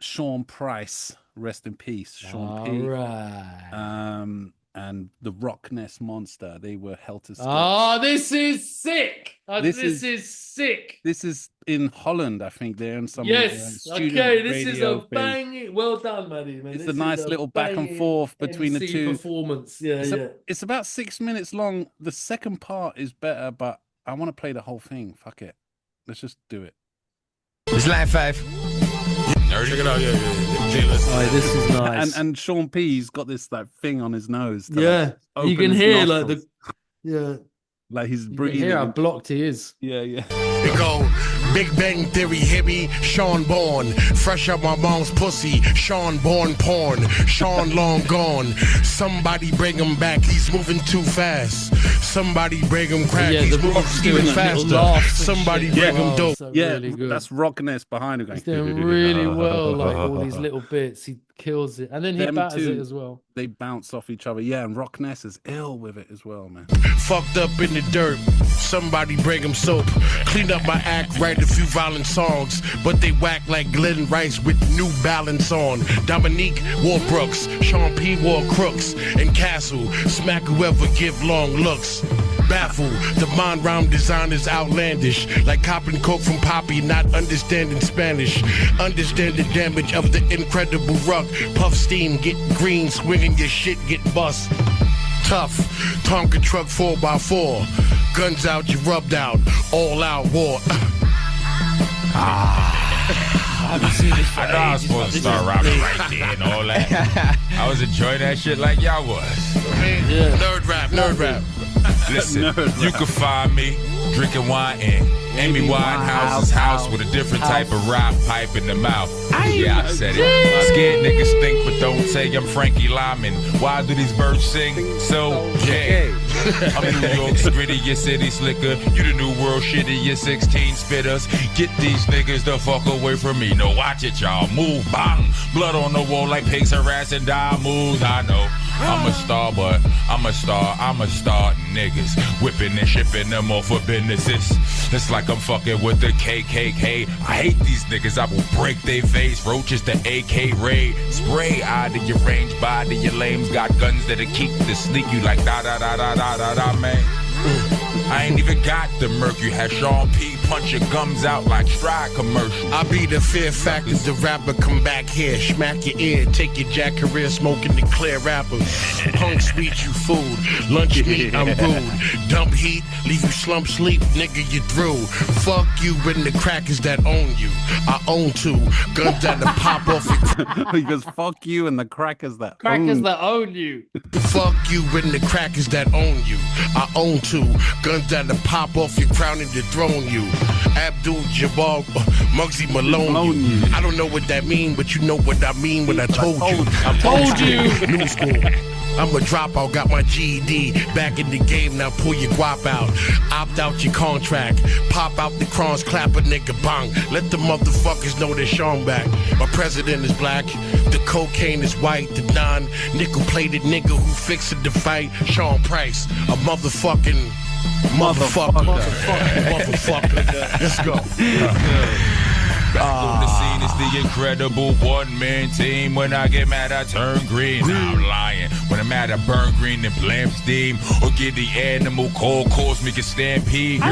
Sean Price. Rest in peace, Sean P. Right. And the Rock Ness Monster. They were Helter Skelter. Oh, this is sick. This is sick. This is in Holland, I think. They're in some Yes. Okay, this is a bang. Well done, Maddie. Man. It's a nice little back and forth between the two. Performance. It's about 6 minutes long. The second part is better, but I want to play the whole thing. Fuck it. Let's just do it. It's line 5. Check it out, Oh, this is nice. And Sean P's got this like thing on his nose. You can hear like like he's breathing. You can hear how blocked he is. Yeah. It go Big Bang Theory, hear me? Sean Bourne, fresh out my mom's pussy. Sean Bourne porn, Sean long gone. Somebody bring him back, he's moving too fast. Somebody bring him crack, he's moving even faster. Somebody bring him dope. Really that's Rock Ness behind him. He's doing really well, like all these little bits. He kills it, and then he batters it as well. They bounce off each other. Yeah, and Rock Ness is ill with it as well, man. Fucked up in the dirt. Somebody bring him soap. Clean up my act, write a few violent songs, but they whack like Glenn Rice with New Balance on. Dominique wore Brooks, Sean P wore Crooks, and Castle smack whoever give long looks. Baffled, the mind rhyme design is outlandish, like copping coke from Poppy, not understanding Spanish. Understand the damage of the incredible ruck. Puff steam, get green, swinging your shit, get bust. Tough, Tonka truck 4x4. Guns out, you rubbed out, all out war. I haven't seen this for I know I was supposed to start rapping right there and all that. I was enjoying that shit like y'all was. Nerd rap. Listen, you can find me drinking wine in Amy Winehouse's house with a different type of rap pipe in the mouth. Yeah, I said it. Scared niggas think, but don't say I'm Frankie Lyman. Why do these birds sing? So, yeah. I'm New York's grittiest city slicker. You the New World shittiest 16 spitters. Get these niggas the fuck away from me. No, watch it, y'all. Move, bang. Blood on the wall like pigs harassing die moves. I know. I'm a star, but I'm a star niggas. Whipping and shipping them off for businesses. It's like I'm fucking with the KKK. I hate these niggas, I will break their face. Roaches the AK raid. Spray out of your range, body your lames. Got guns that'll keep to sneak you like da-da-da-da-da-da-da, man. I ain't even got the mercury. Had Sean P punch your gums out like Stride commercial. I be the fear factor, the rapper come back here, smack your ear, take your Jack career smoking the clear rapper. Punk sweet, you food, lunch meat, I'm rude. Dump heat, leave you slump sleep, nigga, you through. Fuck you and the crackers that own you. I own two, guns that pop off your He goes, fuck you and the crackers that own you. Fuck you and the crackers that own you. I own two, guns that'll pop off your crown and dethrone you. Abdul-Jabbar, Muggsy Malone you. I don't know what that mean, but you know what I mean when I told you. I told you. New school. I'm a dropout, got my GED. Back in the game, now pull your guap out. Opt out your contract. Pop out the crons, clap a nigga, bang. Let the motherfuckers know they're Sean back. My president is black. The cocaine is white. The non-nickel-plated nigga who fixed the fight. Sean Price, a motherfucking... Motherfucker. Let's go. Back on the scene is the incredible one-man team. When I get mad, I turn green. Nah, I'm lying. When I'm mad, I burn green and blame steam. Or get the animal cold, cause me can stampede.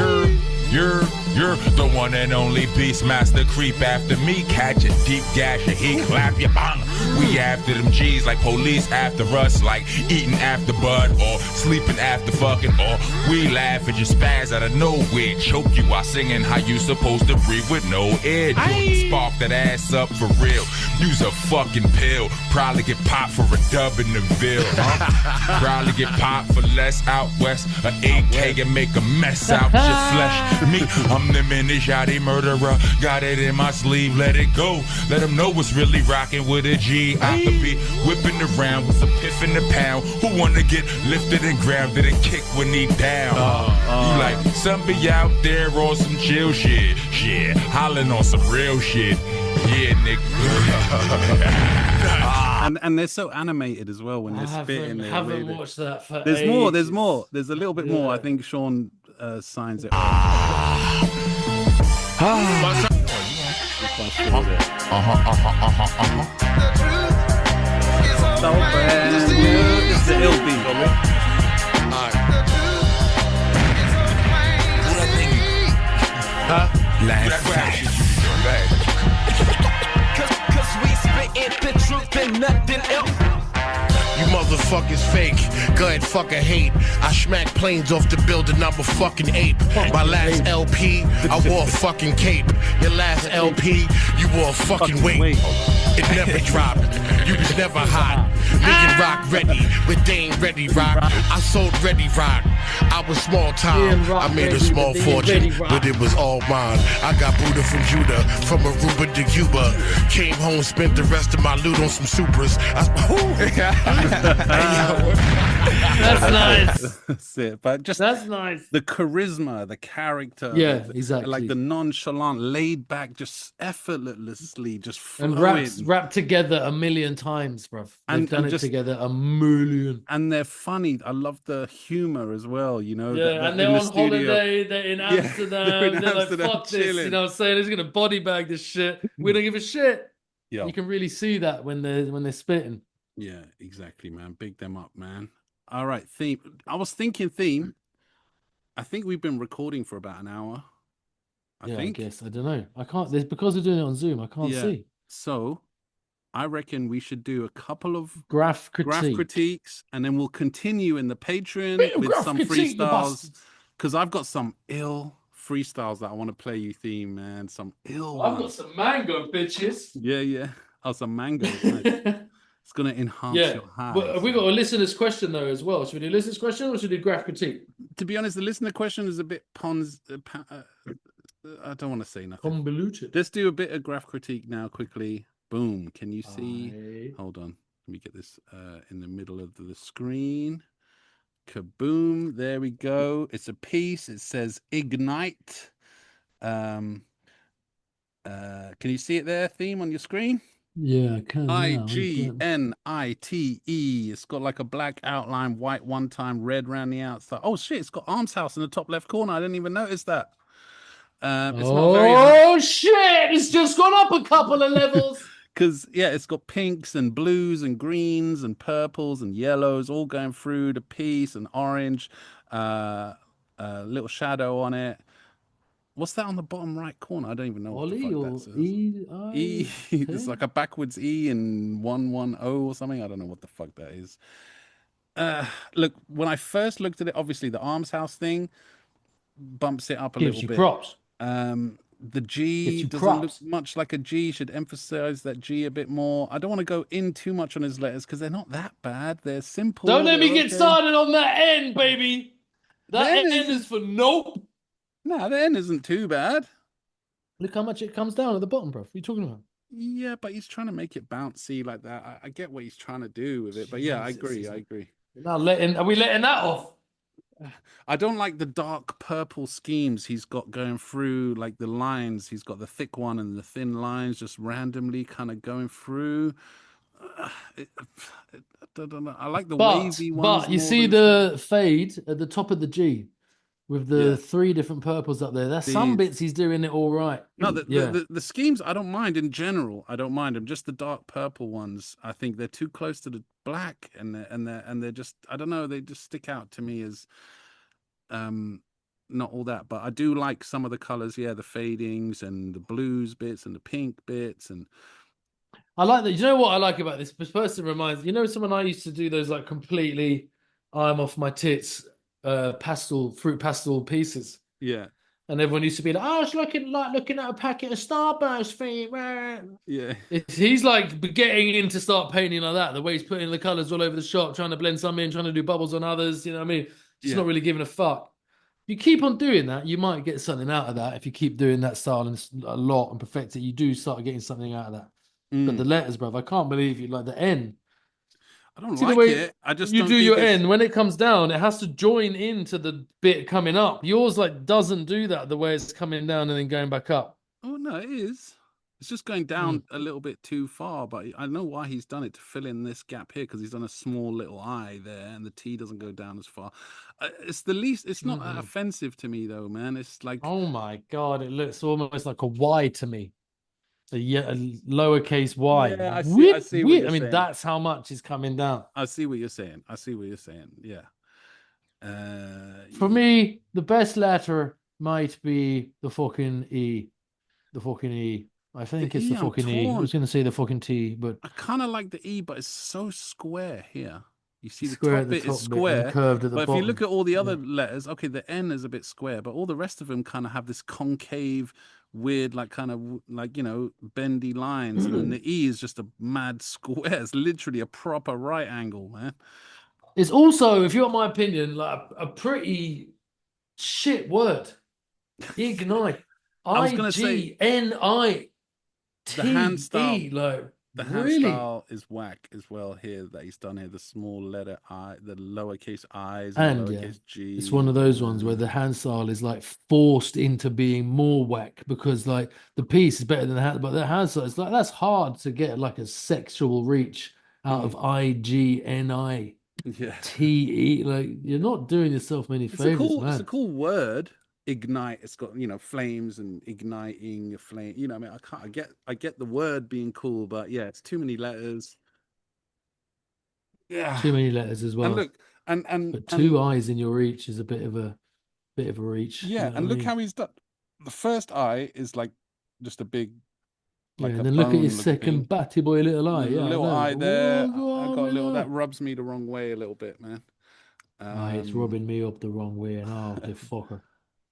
You're the one and only Beastmaster. Creep after me, catch a deep gash, and he clap your bang. We after them G's like police after us, like eating after bud or sleeping after fucking, or we laugh at your spaz out of nowhere, choke you while singing how you supposed to breathe with no air. Spark that ass up for real. Use a fucking pill. Probably get popped for a dub in the Ville. Probably get popped for less out west. An AK and make a mess out your flesh. Me, I'm the mini shotty murderer. Got it in my sleeve, let it go. Let them know what's really rocking with a G. I could be whipping around with a piff in the pound. Who wanna get lifted and grabbed it and kick when he down? You like, some be out there on some chill shit. Shit, hollering on some real shit. Yeah, nigga. And they're so animated as well when they're spitting. I haven't watched that for There's ages. more. There's more. There's a little bit more. I think Sean signs it. So brand new. It's the ill beat. Cause we spittin' the truth and nothing else. You motherfuckers fake, go ahead fucking hate. I smack planes off the building, I'm a fucking ape. My last LP, I wore a fucking cape. Your last LP, you wore a fucking weight. It never dropped, you was never hot. Nigga rock ready, but they ain't ready rock. I sold ready rock, I was small time. I made a small fortune, but it was all mine. I got Buddha from Judah, from Aruba to Cuba. Came home, spent the rest of my loot on some Supras. That's nice. That's it. But just that's nice. The charisma, the character. Yeah, exactly. Like the nonchalant, laid back, just effortlessly, just flowing. And rapped together a million times, bruv. They've done it together a million. And they're funny. I love the humor as well, you know. Yeah, and they're on holiday, they're in Amsterdam, they're like, fuck this, you know what I'm saying? They're gonna body bag this shit. We don't give a shit. Yeah. You can really see that when they're spitting. Yeah, exactly, man. Big them up, man. All right, theme. I was thinking theme. I think we've been recording for about an hour. I guess. I don't know. I can't. Because we're doing it on Zoom, I can't see. So I reckon we should do a couple of Graff critiques, and then we'll continue in the Patreon with some freestyles. Because I've got some ill freestyles that I want to play you, theme, man. Some ill. I've got some mango, bitches. Yeah. Oh, some mango. Nice. It's going to enhance your high. But we got a listener's question, though, as well. Should we do listener's question or should we do Graff Critique? To be honest, the listener question is a bit I don't want to say nothing. Convoluted. Let's do a bit of Graff Critique now, quickly. Boom. Can you see? Hold on. Let me get this in the middle of the screen. Kaboom. There we go. It's a piece. It says Ignite. Can you see it there, theme, on your screen? Yeah, I can. Ignite. It's got like a black outline, white one time, red around the outside. Oh shit! It's got Arms House in the top left corner. I didn't even notice that. Shit! It's just gone up a couple of levels. Because it's got pinks and blues and greens and purples and yellows all going through the piece, and orange, little shadow on it. What's that on the bottom right corner? I don't even know what the fuck that says. E. It's like a backwards E and 110 or something. I don't know what the fuck that is. Look, when I first looked at it, obviously the Arms House thing bumps it up a little bit. Props. The G doesn't look much like a G. Should emphasize that G a bit more. I don't want to go in too much on his letters because they're not that bad. They're simple. Don't let me get started on that N, baby. That N is for nope. No, the N isn't too bad. Look how much it comes down at the bottom, bro. What are you talking about? Yeah, but he's trying to make it bouncy like that. I get what he's trying to do with it, but yeah, I agree. Now are we letting that off? I don't like the dark purple schemes he's got going through, like the lines. He's got the thick one and the thin lines just randomly kind of going through. I don't know. I like the wavy ones. But you see the fade at the top of the G with the three different purples up there. There's some bits he's doing it all right. No, the schemes I don't mind in general. I don't mind them. Just the dark purple ones, I think they're too close to the black, and they're just, I don't know, they just stick out to me as not all that. But I do like some of the colors, the fadings and the blues bits and the pink bits, and I like that. You know what I like about this? This person reminds, someone I used to do those like completely I'm off my tits fruit pastel pieces. Yeah. And everyone used to be like, "Oh, it's looking at a packet of Starburst feet." Yeah. He's like getting in to start painting like that. The way he's putting the colors all over the shop, trying to blend some in, trying to do bubbles on others. You know what I mean? Just not really giving a fuck. you keep on doing that, you might get something out of that. If you keep doing that style and a lot and perfect it, you do start getting something out of that. But the letters, bruv, I can't believe you like the N. I don't See like the way it. I just you don't do think your it's... N when it comes down, it has to join into the bit coming up. Yours like doesn't do that the way it's coming down and then going back up. Oh no, it is. It's just going down a little bit too far, but I know why he's done it, to fill in this gap here, because he's done a small little I there, and the T doesn't go down as far. It's the least. It's not that offensive to me though, man. It's like, oh my god, it looks almost like a Y to me. A lowercase y. Yeah, I see what you're I mean, saying. that's how much is coming down. I see what you're saying. Yeah. For me, the best letter might be the fucking E. The fucking E. I think it's the fucking E. I was going to say the fucking T, but I kind of like the E, but it's so square here. You see, the square top bit is bit square, and curved at the but bottom. if you look at all the other letters, okay, the N is a bit square, but all the rest of them kind of have this concave, weird, like kind of like, you know, bendy lines, and then the E is just a mad square. It's literally a proper right angle, man. It's also, if you want my opinion, like a pretty shit word. Ignite. I was gonna say IGNITE. the hand style, like the hand really? style is whack as well here that he's done here. The small letter I, the lowercase I's And the lowercase G. It's one of those ones where the hand style is like forced into being more whack because like the piece is better than the hand, but the hand style is like that's hard to get like a sexual reach out of IGNITE. Like you're not doing yourself many favors, man. It's a cool word. Ignite. It's got, you know, flames and igniting a flame. You know, I mean, I get the word being cool, but yeah, it's too many letters. Yeah, too many letters as well. And look, and but two I's in your reach is a bit of a reach. Yeah, you know and look I mean? how he's done. The first I is like just a big. Like and then look at his second batty boy little eye. Yeah, little eye there. I got a little that rubs me the wrong way a little bit, man. It's rubbing me up the wrong way, and the fucker.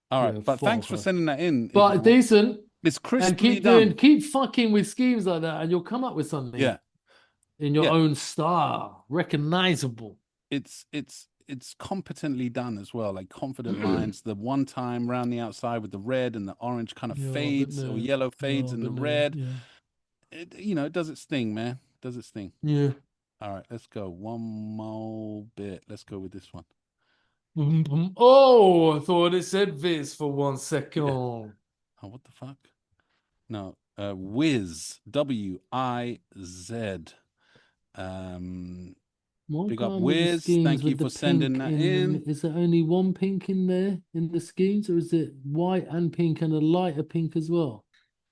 All right, but thanks for sending that in. But decent. It's crisply and done. Keep fucking with schemes like that, and you'll come up with something. Yeah, in your own style, recognizable. It's competently done as well, like confident lines. The one time round the outside with the red and the orange kind of fades or yellow fades in the red. Yeah. It does its thing, man. Does its thing. Yeah. All right, let's go. One more bit. Let's go with this one. Oh, I thought it said Viz for 1 second. Yeah. Oh, what the fuck? No, Wiz. WIZ. Big up Wiz. Thank you for sending that in. Is there only one pink in there in the schemes, or is it white and pink and a lighter pink as well?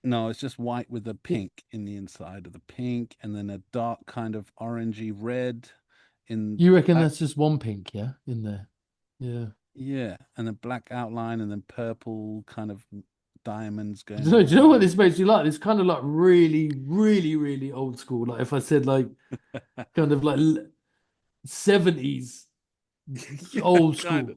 No, it's just white with a pink in the inside of the pink, and then a dark kind of orangey red. You reckon that's just one pink, yeah, in there? Yeah. Yeah, and a black outline, and then purple kind of diamonds going. Do you know what this makes you like? It's kind of like really, really, really old school. Like if I said like kind of like 70s old school.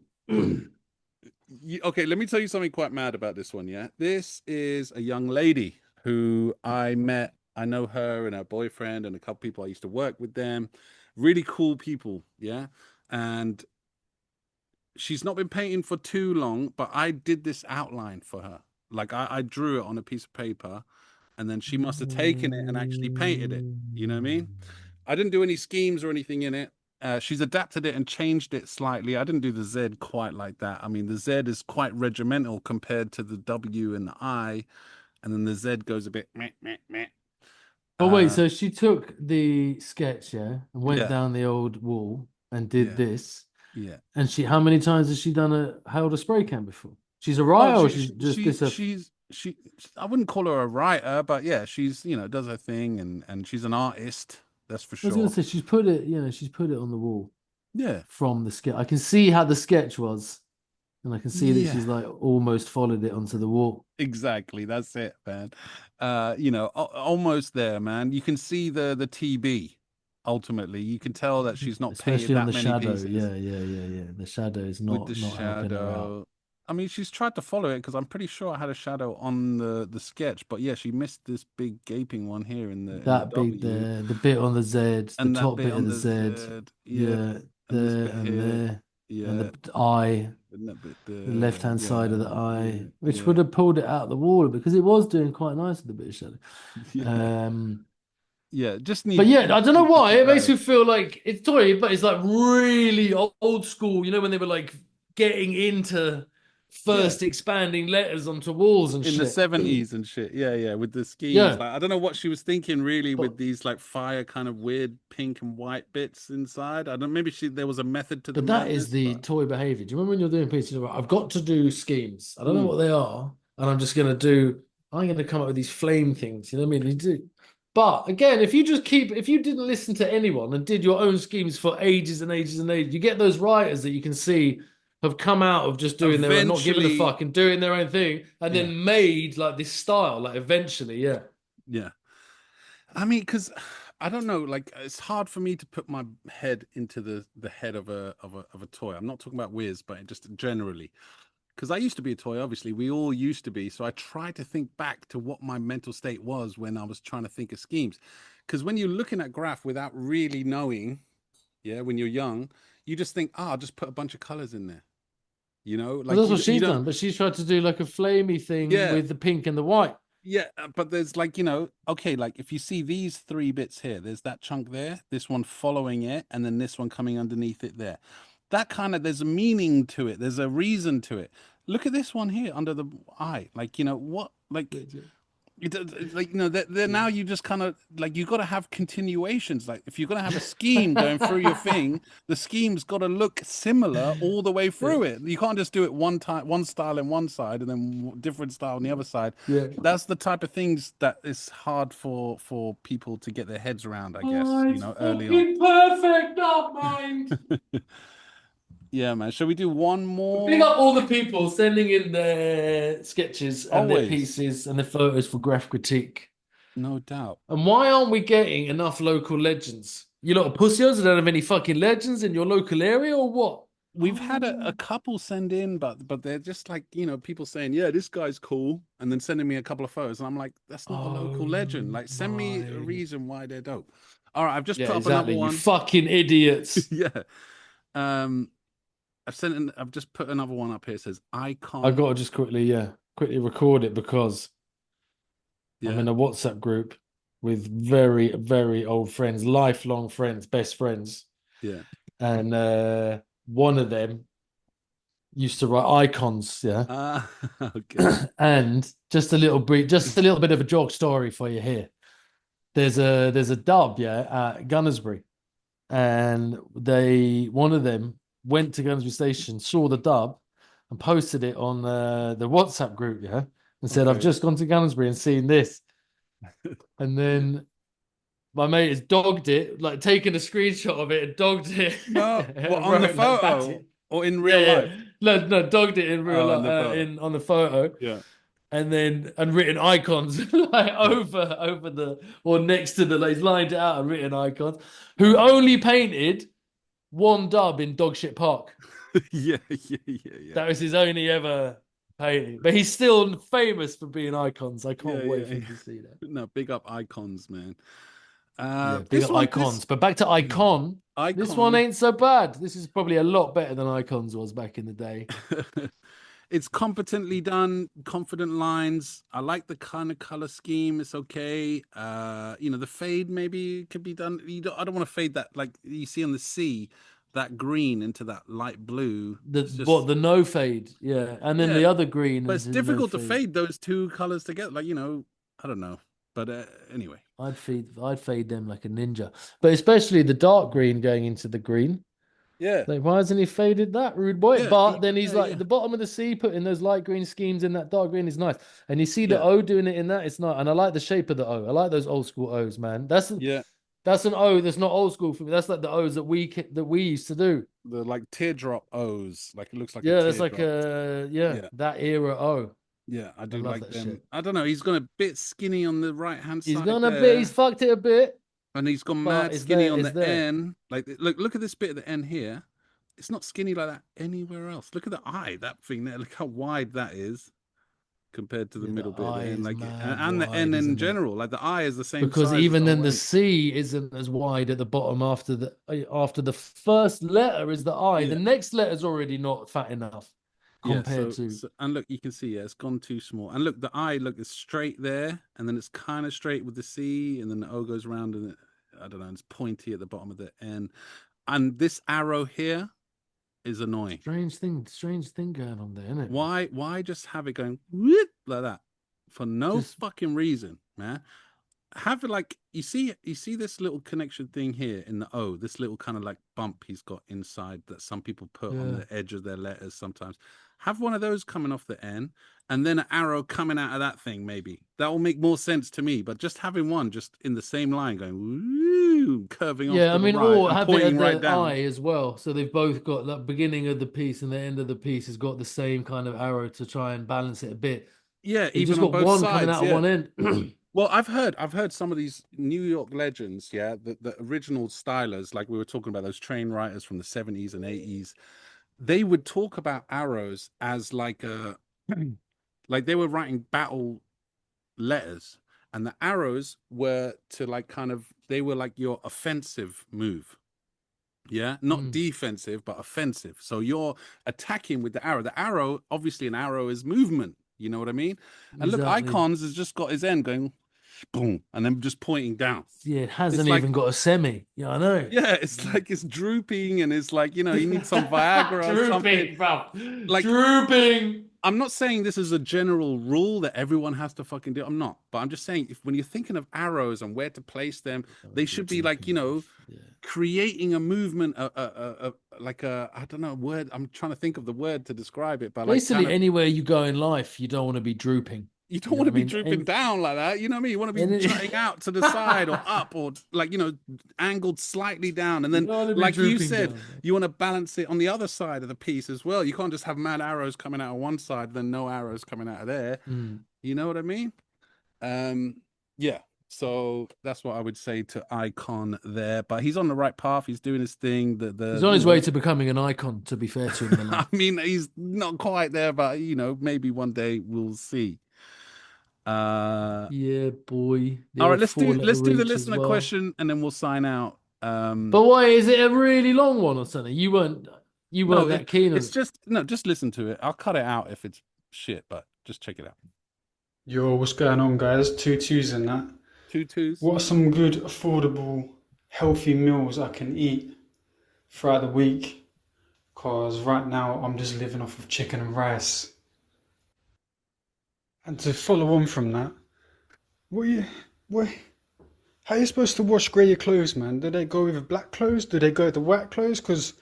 Okay, let me tell you something quite mad about this one. Yeah, this is a young lady who I met. I know her and her boyfriend and a couple people I used to work with them. Really cool people. Yeah, and she's not been painting for too long, but I did this outline for her. Like I drew it on a piece of paper, and then she must have taken it and actually painted it. You know what I mean? I didn't do any schemes or anything in it. She's adapted it and changed it slightly. I didn't do the Z quite like that. I mean, the Z is quite regimental compared to the W and the I, and then the Z goes a bit meh, meh, meh. Oh, wait, so she took the sketch, and went down the old wall and did this. Yeah. And how many times has she held a spray can before? She's a writer, or she's just I wouldn't call her a writer, but yeah, she's, does her thing, and she's an artist. That's for sure. I was going to say she's put it on the wall. Yeah. From the sketch, I can see how the sketch was, and I can see that she's like almost followed it onto the wall. Exactly, that's it, man. Almost there, man. You can see the TB. Ultimately, you can tell that she's not especially on the shadow. Pieces. Yeah. The shadow is not with the not shadow. I mean, she's tried to follow it because I'm pretty sure I had a shadow on the sketch, but yeah, she missed this big gaping one here in the big there, the bit on the Z, the top bit of the Z, yeah, there and there. and the eye, the left-hand side of the eye, which would have pulled it out of the water because it was doing quite nice with a bit of shadow. Just need. But yeah, I don't know why it makes me feel like it's toy, but it's like really old school. You know, when they were like getting into first expanding letters onto walls and in shit. the 70s and shit. Yeah, with the schemes. Like, I don't know what she was thinking really with these like fire kind of weird pink and white bits inside. I don't. Maybe there was a method to the. But that is the toy behavior. Do you remember when you're doing pieces? I've got to do schemes. I don't know what they are, and I'm going to come up with these flame things. You know what I mean? You do. But again, if you didn't listen to anyone and did your own schemes for ages and ages and ages, you get those writers that you can see have come out of just doing their own, not giving a fuck and doing their own thing, and then made like this style, like eventually, yeah. I mean, because I don't know, like it's hard for me to put my head into the head of a toy. I'm not talking about Wiz, but just generally. Because I used to be a toy, obviously. We all used to be. So I try to think back to what my mental state was when I was trying to think of schemes. Because when you're looking at Graff without really knowing, when you're young, you just think, I'll just put a bunch of colors in there. You know? Like that's what she's done. But she's tried to do like a flamey thing with the pink and the white. Yeah, but there's like, okay, like if you see these 3 bits here, there's that chunk there, this one following it, and then this one coming underneath it there. That kind of, there's a meaning to it. There's a reason to it. Look at this one here under the eye. Like, what, like, now you just kind of, like, you got to have continuations. Like, if you're going to have a scheme going through your thing, the scheme's got to look similar all the way through it. You can't just do it one style in one side and then different style on the other side. Yeah. That's the type of things that is hard for people to get their heads around, I guess, early on. Perfect, not mind. Yeah, man. Shall we do one more? Big up all the people sending in their sketches and their pieces and their photos for Graff Critique. No doubt. And why aren't we getting enough local legends? You lot of pussios that don't have any fucking legends in your local area or what? We've had a couple send in, but they're just like, people saying, yeah, this guy's cool. And then sending me a couple of photos. And I'm like, that's not a local legend. Like, send me a reason why they're dope. All right, I've just put up another one. You fucking idiots. I've just put another one up here. It says icon. I got to just quickly record it because I'm in a WhatsApp group with very, very old friends, lifelong friends, best friends. Yeah. And one of them used to write icons. Yeah. Okay. And just a little bit of a jog story for you here. There's a dub, at Gunnersbury, and one of them went to Gunnersbury Station, saw the dub, and posted it on the WhatsApp group, and said, I've just gone to Gunnersbury and seen this. And then my mate has dogged it, like taken a screenshot of it and dogged it. No, on the photo or in real life? No, dogged it in real life, on the photo. Yeah. And written icons like over the or next to the, like, he's lined it out and written icons. Who only painted one dub in Dogshit Park. Yeah. That was his only ever painting. But he's still famous for being icons. I can't wait for you to see that. No, big up icons, man. Big up icons. But back to Icon. This one ain't so bad. This is probably a lot better than Icons was back in the day. It's competently done, confident lines. I like the kind of color scheme. It's okay. The fade maybe could be done. I don't want to fade that, like you see on the sea, that green into that light blue. The no fade, and then the other green. But it's difficult to fade those two colors together. Like, I don't know. But anyway, I'd fade them like a ninja. But especially the dark green going into the green. Yeah. Like, why hasn't he faded that, rude boy? Yeah, but then he's the bottom of the sea, putting those light green schemes in that dark green is nice. And you see the O doing it in that, it's nice. And I like the shape of the O. I like those old school O's, man. That's an O that's not old school for me. That's like the O's that we used to do. The like teardrop O's. Like, it looks like that's like that era O. Yeah, I do like them. Shit. I don't know. He's gone a bit skinny on the right hand side. He's fucked it a bit. And he's gone mad skinny on the end. Like, look at this bit at the end here. It's not skinny like that anywhere else. Look at the eye, that thing there. Look how wide that is. compared to the Yeah, middle the bit, eye and is like mad and the wide, N in isn't it? general. Like the eye is the same Because size even as then the N. C isn't as wide at the bottom after the first letter is the I. Yeah. The next letter's already not fat enough compared to. So, and look, you can see, it's gone too small. And look, the I is straight there, and then it's kind of straight with the C, and then the O goes round, and I don't know, it's pointy at the bottom of the N. And this arrow here is annoying. Strange thing going on there, isn't it? Why just have it going whoop, like that for no fucking reason, man? Have it like you see this little connection thing here in the O, this little kind of like bump he's got inside that some people put on the edge of their letters sometimes. Have one of those coming off the N, and then an arrow coming out of that thing. Maybe that will make more sense to me. But just having one just in the same line going woo, curving off. Yeah, I mean, or have it at right the I as well. So they've both got the beginning of the piece and the end of the piece has got the same kind of arrow to try and balance it a bit. Yeah, you even just on got both one sides, coming out of one end. Well, I've heard some of these New York legends, the original stylers, like we were talking about, those train writers from the 70s and 80s, they would talk about arrows as like like they were writing battle letters, and the arrows were to like kind of, they were like your offensive move. Yeah, not defensive, but offensive. So you're attacking with the arrow. The arrow, obviously, an arrow is movement. You know what I mean? And look, Icons has just got his end going, boom, and then just pointing down. Yeah, it hasn't even got a semi. Yeah, I know. Yeah, it's like it's drooping, and it's like, you know, you need some Viagra or something. Bro. Like drooping. I'm not saying this is a general rule that everyone has to fucking do. I'm not, but I'm just saying, if when you're thinking of arrows and where to place them, they should be like, you know, creating a movement, like a, I don't know, word. I'm trying to think of the word to describe it, but Basically, like anywhere you go in life, you don't want to be drooping. You don't want to be drooping down like that. You know what I mean? You want to be jutting out to the side or up, or like, you know, angled slightly down. And then, like you said, you want to balance it on the other side of the piece as well. You can't just have mad arrows coming out of one side, then no arrows coming out of there. You know what I mean? Yeah. So that's what I would say to Icon there. But he's on the right path. He's doing his thing. He's on his way to becoming an icon, to be fair to him. I mean, he's not quite there, but, you know, maybe one day we'll see. Yeah, boy. All right, let's do the listener question, and then we'll sign out. But why is it a really long one or something? You weren't that keen on it. It's just just listen to it. I'll cut it out if it's shit, but just check it out. Yo, what's going on, guys? 2 2s in that. 2 2s. What are some good, affordable, healthy meals I can eat throughout the week? Because right now I'm just living off of chicken and rice. And to follow on from that, how are you supposed to wash grey clothes, man? Do they go with black clothes? Do they go with the white clothes? Because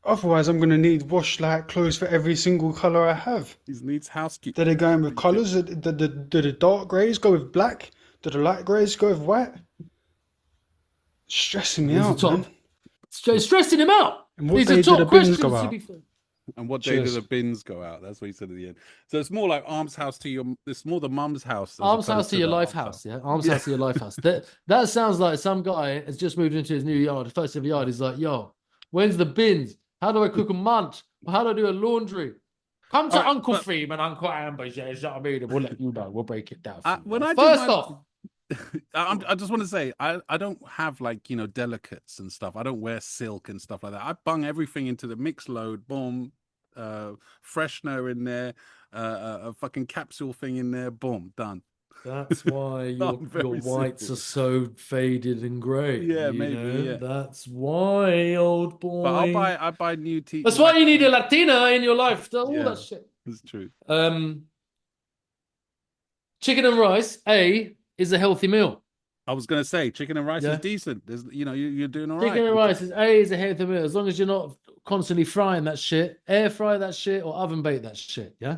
otherwise I'm going to need wash like clothes for every single colour I have. He needs housekeeping. Do they go in with colours? Do the dark greys go with black? Do the light greys go with white? Stressing me out, man. Stressing him out. And what day do the bins go out? And what day do the bins go out? That's what he said at the end. So it's more like Arms House to your. It's more the mum's house. Arms House to your life house. Yeah, Arms House to your life house. That sounds like some guy has just moved into his new yard, first ever yard. He's like, yo, when's the bins? How do I cook a munch? How do I do a laundry? Come to Uncle Freem and Uncle Amber's. Yeah, you know what I mean? We'll let you know. We'll break it down. I just want to say, I don't have like, you know, delicates and stuff. I don't wear silk and stuff like that. I bung everything into the mix load. Boom. Freshener in there, a fucking capsule thing in there, boom, done. That's why your whites are so faded and grey. Yeah, maybe. Yeah. That's why, old boy. But I buy new tea. That's why you need a Latina in your life. All that shit. It's true. Chicken and rice, is a healthy meal. I was going to say chicken and rice is decent. There's, you know, you're doing all right. Chicken and rice is a healthy meal as long as you're not constantly frying that shit, air fry that shit, or oven bake that shit. Yeah.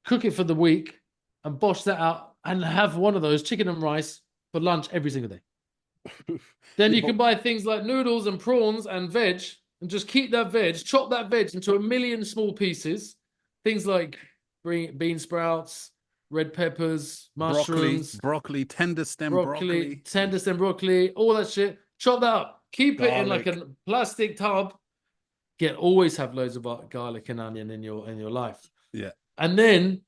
Cook it for the week and bosh that out and have one of those chicken and rice for lunch every single day. Then you can buy things like noodles and prawns and veg and just keep that veg, chop that veg into 1,000,000 small pieces. Things like bean sprouts, red peppers, mushrooms, broccoli, tender stem broccoli, all that shit. Chop that up. Keep it in like a plastic tub. Always have loads of garlic and onion in your life. Yeah. And then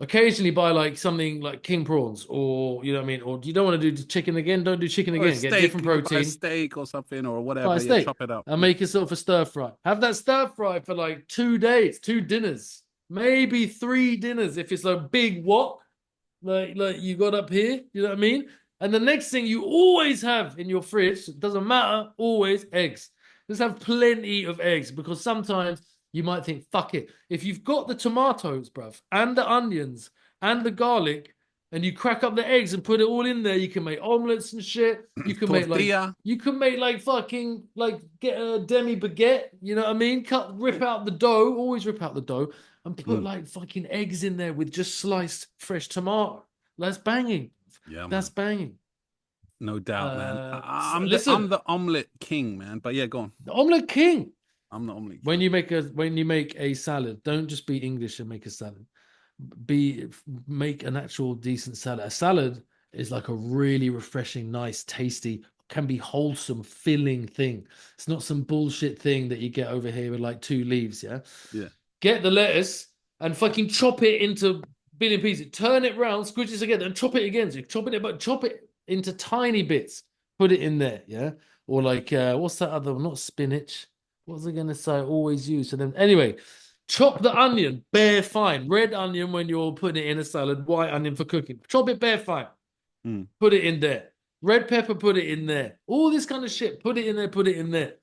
Occasionally buy like something like king prawns, or you know what I mean, or you don't want to do chicken again, don't do chicken again. Get different protein. A steak or something or whatever. Buy a steak, chop it up and make yourself a stir fry. Have that stir fry for like 2 days, 2 dinners, maybe 3 dinners if it's a big wok like you got up here. You know what I mean? And the next thing you always have in your fridge, it doesn't matter, always eggs. Just have plenty of eggs, because sometimes you might think, fuck it. If you've got the tomatoes, bruv, and the onions and the garlic, and you crack up the eggs and put it all in there, you can make omelets and shit. You can make like fucking like get a demi baguette. You know what I mean? Rip out the dough. Always rip out the dough and put like fucking eggs in there with just sliced fresh tomato. That's banging. Yeah, that's banging. No doubt, man. I'm the omelet king, man. But yeah, go on. The omelet king. I'm the omelet king. When you make a salad, don't just be English and make a salad. Make an actual decent salad. A salad is like a really refreshing, nice, tasty, can be wholesome, filling thing. It's not some bullshit thing that you get over here with like 2 leaves. Yeah. Get the lettuce and fucking chop it into billion pieces. Turn it round, squish it together, and chop it again. So you're chopping it, but chop it into tiny bits. Put it in there. Yeah. Or like what's that other one? Not spinach. What was I gonna say? Always use. So then anyway. Chop the onion bare fine. Red onion when you're putting it in a salad. White onion for cooking. Chop it bare fine. Put it in there. Red pepper, put it in there. All this kind of shit. Put it in there. Put it in there.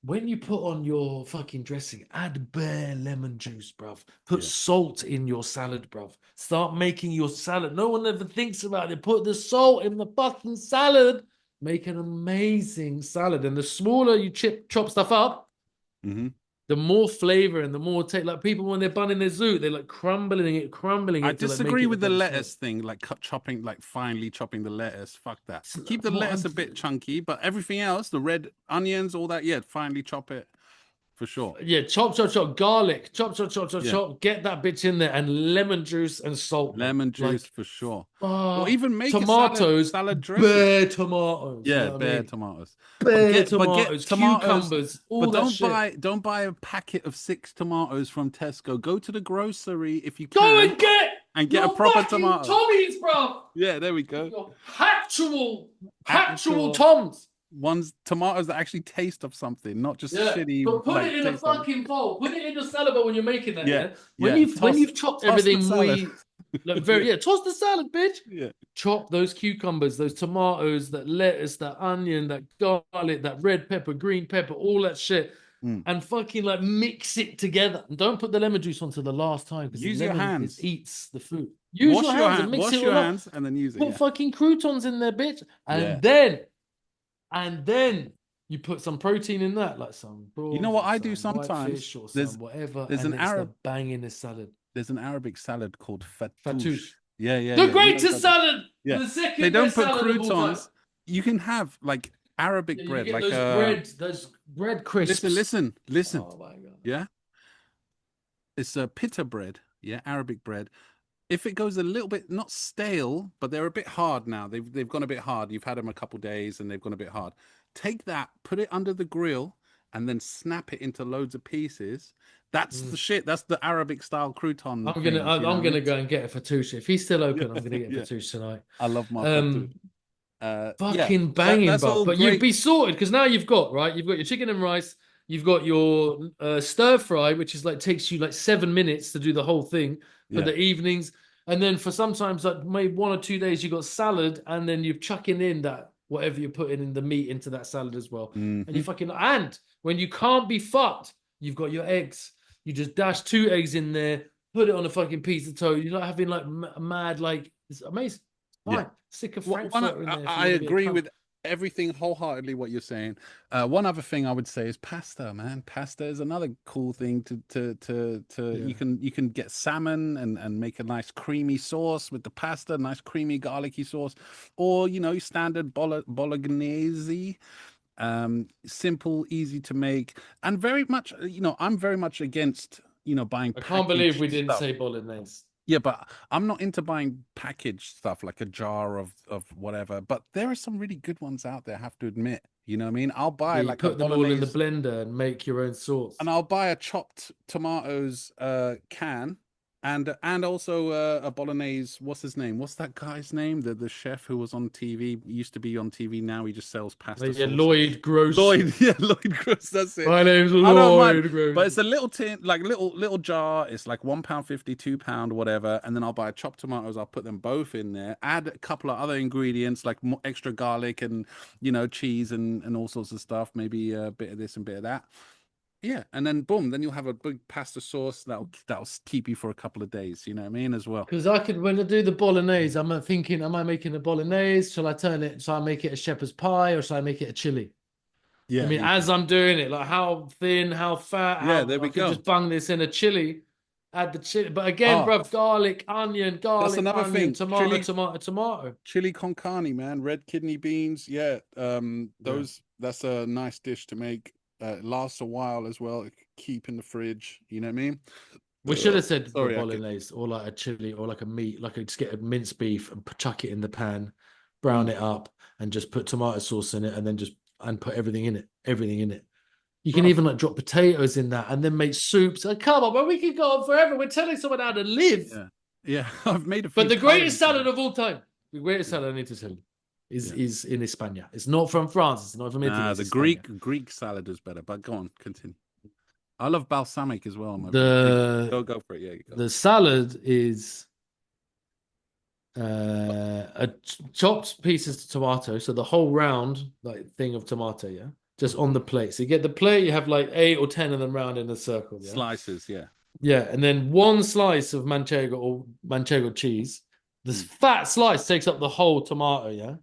When you put on your fucking dressing, add bare lemon juice, bruv. Put salt in your salad, bruv. Start making your salad. No one ever thinks about it. Put the salt in the fucking salad. Make an amazing salad. And the smaller you chop stuff up, the more flavor and the more take. Like people when they're bunning their zoot, they're like crumbling it. I disagree with the lettuce thing, like finely chopping the lettuce. Fuck that. Keep the lettuce a bit chunky, but everything else, the red onions, all that, finely chop it for sure. Yeah, chop, garlic, chop. Get that bitch in there, and lemon juice and salt. Lemon juice for sure. Or even make tomatoes, salad dressing. Bare tomatoes. Yeah, bare tomatoes. Bare tomatoes, cucumbers. Don't buy a packet of 6 tomatoes from Tesco. Go to the grocery if you can. Go and get a proper tomato. Tommies, bro. Yeah, there we go. Your actual toms. Ones tomatoes that actually taste of something, not just shitty. But put it in a fucking bowl. Put it in the salad bowl when you're making that. When you've chopped everything, toss the salad, bitch. Yeah. Chop those cucumbers, those tomatoes, that lettuce, that onion, that garlic, that red pepper, green pepper, all that shit, and fucking like mix it together. And don't put the lemon juice on to the last time, because use your hands. It eats the food. Wash your hands and mix it all up. And then use it. Put fucking croutons in there, bitch, and then you put some protein in that, like some prawns. You know what I do sometimes? There's an Arab bang in this salad. There's an Arabic salad called fattoush. Yeah. The greatest salad. Yeah. The second they don't put salad croutons. You can have like Arabic bread, like those bread crisps. Listen. Oh my god. Yeah. It's a pita bread. Yeah, Arabic bread. If it goes a little bit, not stale, but they're a bit hard now. They've gone a bit hard. You've had them a couple days and they've gone a bit hard. Take that, put it under the grill, and then snap it into loads of pieces. That's the shit. That's the Arabic style crouton. I'm gonna go and get a fattoush. If he's still open, I'm gonna get fattoush tonight. I love my fattoush. Fucking banging, but you'd be sorted, because now you've got your chicken and rice. You've got your stir fry, which is like takes you like 7 minutes to do the whole thing for the evenings. And then for sometimes like maybe 1 or 2 days, you got salad, and then you're chucking in that whatever you're putting in the meat into that salad as well. And you and when you can't be fucked, you've got your eggs. You just dash 2 eggs in there, put it on a fucking piece of toast. You're not having like mad, like it's amazing. Fine. Yeah. Stick a Frankfurter in there. I agree with everything wholeheartedly what you're saying. One other thing I would say is pasta, man. Pasta is another cool thing you can get salmon and make a nice creamy sauce with the pasta, nice creamy garlicky sauce, or standard bolognese. Simple, easy to make, and very much I'm very much against buying. I can't believe we didn't say bolognese. Yeah, but I'm not into buying packaged stuff like a jar of whatever. But there are some really good ones out there, I have to admit. You know what I mean? I'll buy put them all in the blender and make your own sauce. And I'll buy a chopped tomatoes can And also a bolognese. What's his name? What's that guy's name? The chef who was on TV, used to be on TV. Now he just sells pasta. Yeah, sauces. Lloyd Gross. Lloyd Gross. That's it. My name's I don't mind, Lloyd Gross. but it's a little tin, like little jar. It's like £1.50, £2, whatever. And then I'll buy chopped tomatoes. I'll put them both in there. Add a couple of other ingredients like extra garlic and cheese and all sorts of stuff. Maybe a bit of this and bit of that. Yeah, and then boom, then you'll have a big pasta sauce that'll keep you for a couple of days. You know what I mean, as well. Because when I do the bolognese, I'm thinking, am I making a bolognese? Shall I make it a shepherd's pie, or shall I make it a chili? Yeah, I mean, as I'm doing it, like how thin, how fat. Yeah, there we go. Just bung this in a chili, add the chili. But again, bruv, garlic, onion, That's another thing. Tomato. Chili con carne, man. Red kidney beans. Yeah, that's a nice dish to make. It lasts a while as well. Keep in the fridge. You know what I mean? We should have said bolognese or like a chili or like a meat. Like just get a minced beef and chuck it in the pan, brown it up, and just put tomato sauce in it, and then put everything in it. You can even like drop potatoes in that, and then make soups. Come on, but we could go on forever. We're telling someone how to live. Yeah. I've made a few. But the greatest salad of all time, the greatest salad I need to tell you, is in España. It's not from France. It's not from Italy. The Greek salad is better. But go on, continue. I love balsamic as well. Go for it. Yeah, the salad is a chopped pieces of tomato, so the whole round thing of tomato, just on the plate. So you get the plate, you have like 8 or 10 of them round in a circle. Slices, and then one slice of manchego cheese. This fat slice takes up the whole tomato,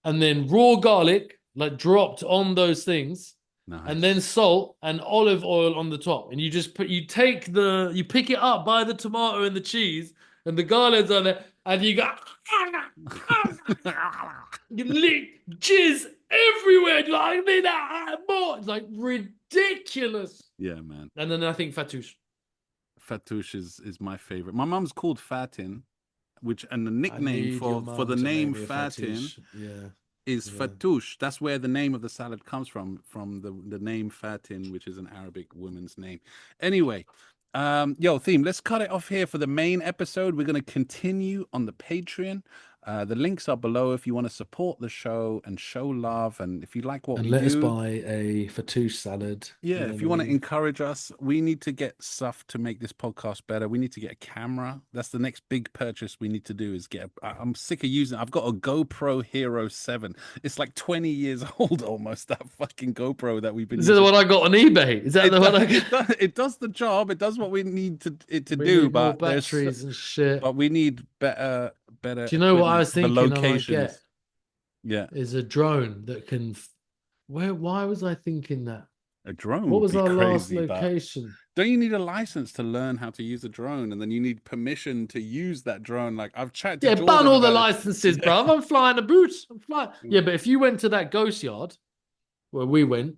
and then raw garlic like dropped on those things. Nice. And then salt and olive oil on the top, and you pick it up by the tomato and the cheese and the garlic's on it, and you go you lick jizz everywhere. You're like, I need that more. It's like ridiculous. Yeah, man. And then I think fattoush. Fattoush is my favorite. My mum's called Fatin, and the nickname for the name Fatin is fattoush. That's where the name of the salad comes from the name Fatin, which is an Arabic woman's name. Anyway, Theme, let's cut it off here for the main episode. We're going to continue on the Patreon. The links are below if you want to support the show and show love, and if you like what we do. Let us buy a fattoush salad. Yeah, if you want to encourage us, we need to get stuff to make this podcast better. We need to get a camera. That's the next big purchase we need to do. I'm sick of using. I've got a GoPro Hero 7. It's like 20 years old almost. That fucking GoPro that we've been. Is that the one I got on eBay? Is that the one I got? It does the job. It does what we need it to do. But batteries and shit. But we need better. Do you know what I was thinking? Locations. Is a drone that can. Why was I thinking that? A drone. What was our last location? Don't you need a license to learn how to use a drone, and then you need permission to use that drone? Like I've chatted. Yeah, ban all the licenses, bro. I'm flying a boot. I'm flying. Yeah, but if you went to that ghost yard where we went.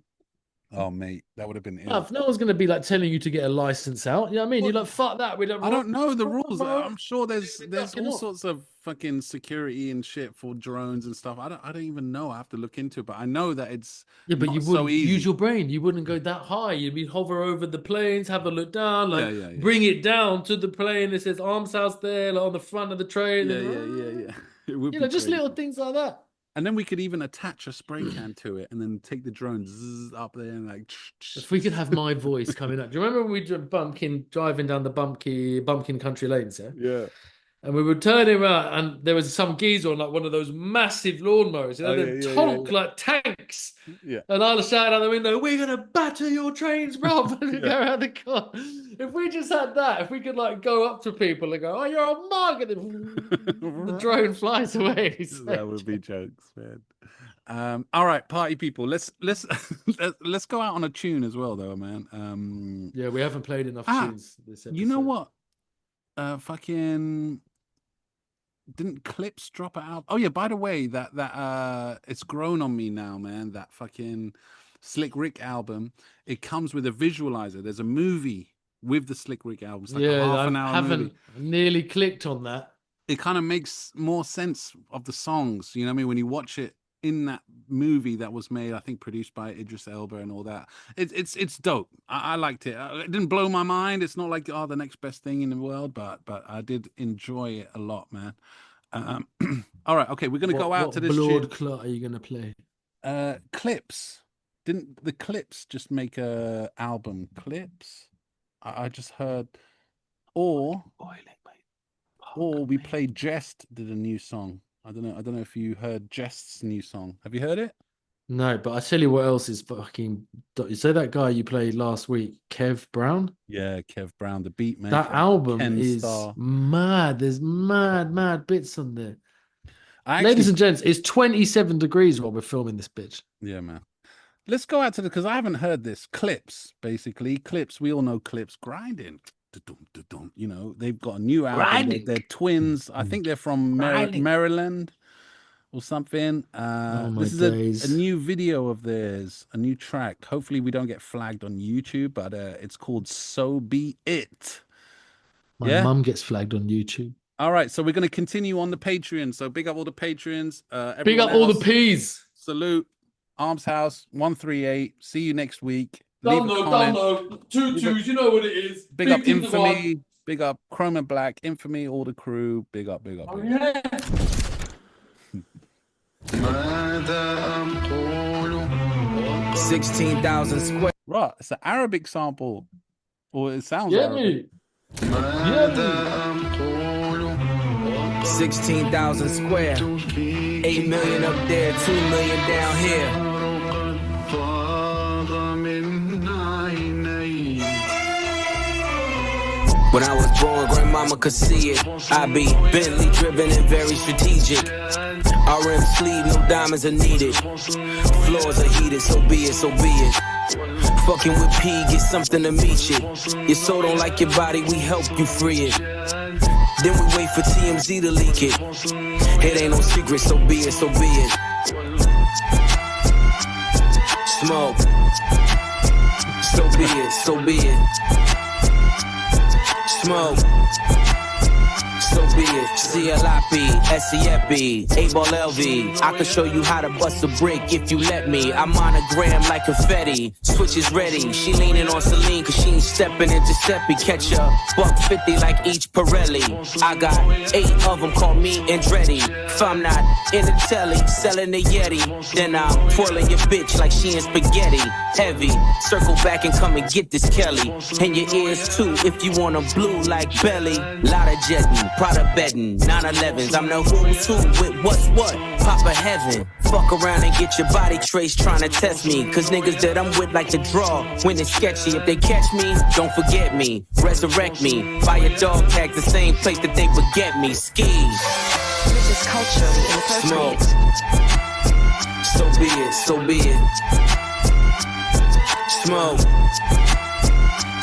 Oh, mate, that would have been ill. No one's going to be like telling you to get a license out. You know what I mean? You're like, fuck that. I don't know the rules. I'm sure there's all sorts of fucking security and shit for drones and stuff. I don't even know. I have to look into it, but I know that it's but you wouldn't use your brain. You wouldn't go that high. You'd be hover over the planes, have a look down, bring it down to the plane. It says arms house there, like on the front of the train. Yeah. It would be just little things like that. And then we could even attach a spray can to it and then take the drone up there and like. If we could have my voice coming up. Do you remember when we were driving down the bumpkin country lanes? Yeah. And we were turning around and there was some geezer on like one of those massive lawnmowers. They talk like tanks. Yeah. And I'll shout out the window, "We're going to batter your trains, bro." And go around the car. If we just had that, if we could like go up to people and go, "Oh, you're a mug," and then the drone flies away. That would be jokes, man. All right, party people. Let's go out on a tune as well, though, man. Yeah, we haven't played enough tunes this episode. You know what? Didn't Clips drop it out? Oh yeah, by the way, that it's grown on me now, man. That fucking Slick Rick album. It comes with a visualizer. There's a movie with the Slick Rick album. It's like a half an hour movie. Nearly clicked on that. It kind of makes more sense of the songs, you know what I mean? When you watch it in that movie that was made, I think produced by Idris Elba and all that. It's dope. I liked it. It didn't blow my mind. It's not like the next best thing in the world, but I did enjoy it a lot, man. All right, okay, we're gonna go out to this. What Blood Clot are you gonna play? Clips. Didn't the Clips just make a album? Clips? I just heard. Or we played Jest did a new song. I don't know if you heard Jest's new song. Have you heard it? No, but I tell you what else is fucking. You say that guy you played last week, Kev Brown? Yeah, Kev Brown, the beat man. That album is mad. There's mad bits on there. Ladies and gents, it's 27 degrees while we're filming this bitch. Yeah, man. Let's go out to because I haven't heard this. Clips, basically. Clips, we all know Clips. Grinding. You know, they've got a new album. They're twins. I think they're from Maryland or something. This is a new video of theirs, a new track. Hopefully we don't get flagged on YouTube, but it's called So Be It. My mum gets flagged on YouTube. All right, so we're going to continue on the Patreon. So big up all the Patreons. Big up all the P's. Salute. Arms House 138. See you next week. Download. 2 2s, you know what it is. Big up Infamy. Big up Chrome and Black. Infamy, all the crew. Big up. Oh, yeah. 16,000 square. Right, it's an Arabic sample. Or it sounds Arabic. 16,000 square. 8 million up there, 2 million down here. When I was born, grandmama could see it. I be Bentley driven and very strategic. RM sleeve, no diamonds are needed. Floors are heated, so be it, so be it. Fucking with P, get something to meet you. Your soul don't like your body, we help you free it. Then we wait for TMZ to leak it. It ain't no secret, so be it, so be it. Smoke. So be it, so be it. Smoke. So be it. CLIP, SEFB, A-Ball LV. I can show you how to bust a brick if you let me. I monogram like confetti. Switch is ready. She leaning on Celine cause she ain't stepping in Giuseppe. Catch a $150 like each Pirelli. I got 8 of them, call me Andretti. If I'm not in the telly, selling the Yeti, then I'm twirling your bitch like she in spaghetti. Heavy, circle back and come and get this Kelly. And your ears too if you want a blue like Belly. Lot of jetting, Prada betting, 911s. I'm the who's who with what's what. Papa heaven. Fuck around and get your body traced trying to test me. Cause niggas that I'm with like to draw when it's sketchy. If they catch me, don't forget me. Resurrect me. Buy a dog tag the same place that they would get me. Ski. Religious culture inappropriate. So be it, so be it. Smoke.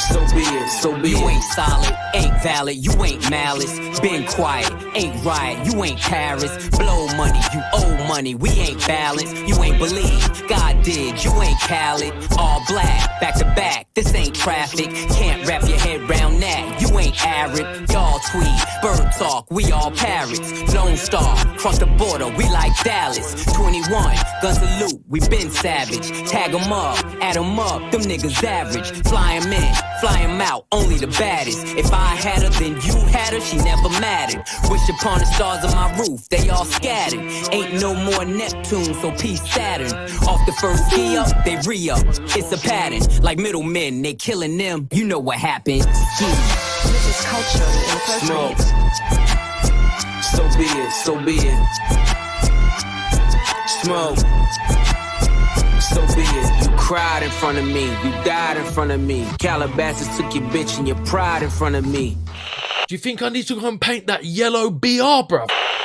So be it, so be it. You ain't solid, ain't valid, you ain't malice. Been quiet, ain't riot, you ain't Paris. Blow money, you owe money, we ain't balanced. You ain't believe, God did, you ain't Khaled. All black, back to back, this ain't traffic. Can't wrap your head round that, you ain't Arab. Y'all tweet, bird talk, we all parrots. Lone Star, cross the border, we like Dallas. 21, gun salute, we been savage. Tag 'em up, add 'em up, them niggas average. Fly 'em in, fly 'em out, only the baddest. If I had her, then you had her, she never mattered. Wish upon the stars of my roof, they all scattered. Ain't no more Neptune, so peace Saturn. Off the first ski up, they re-up. It's a pattern, like middlemen, they killing them. You know what happened. Religious culture inappropriate. So be it, so be it. Smoke. So be it. You cried in front of me. You died in front of me. Calabasas took your bitch and your pride in front of me. Do you think I need to go and paint that yellow BR, bruv?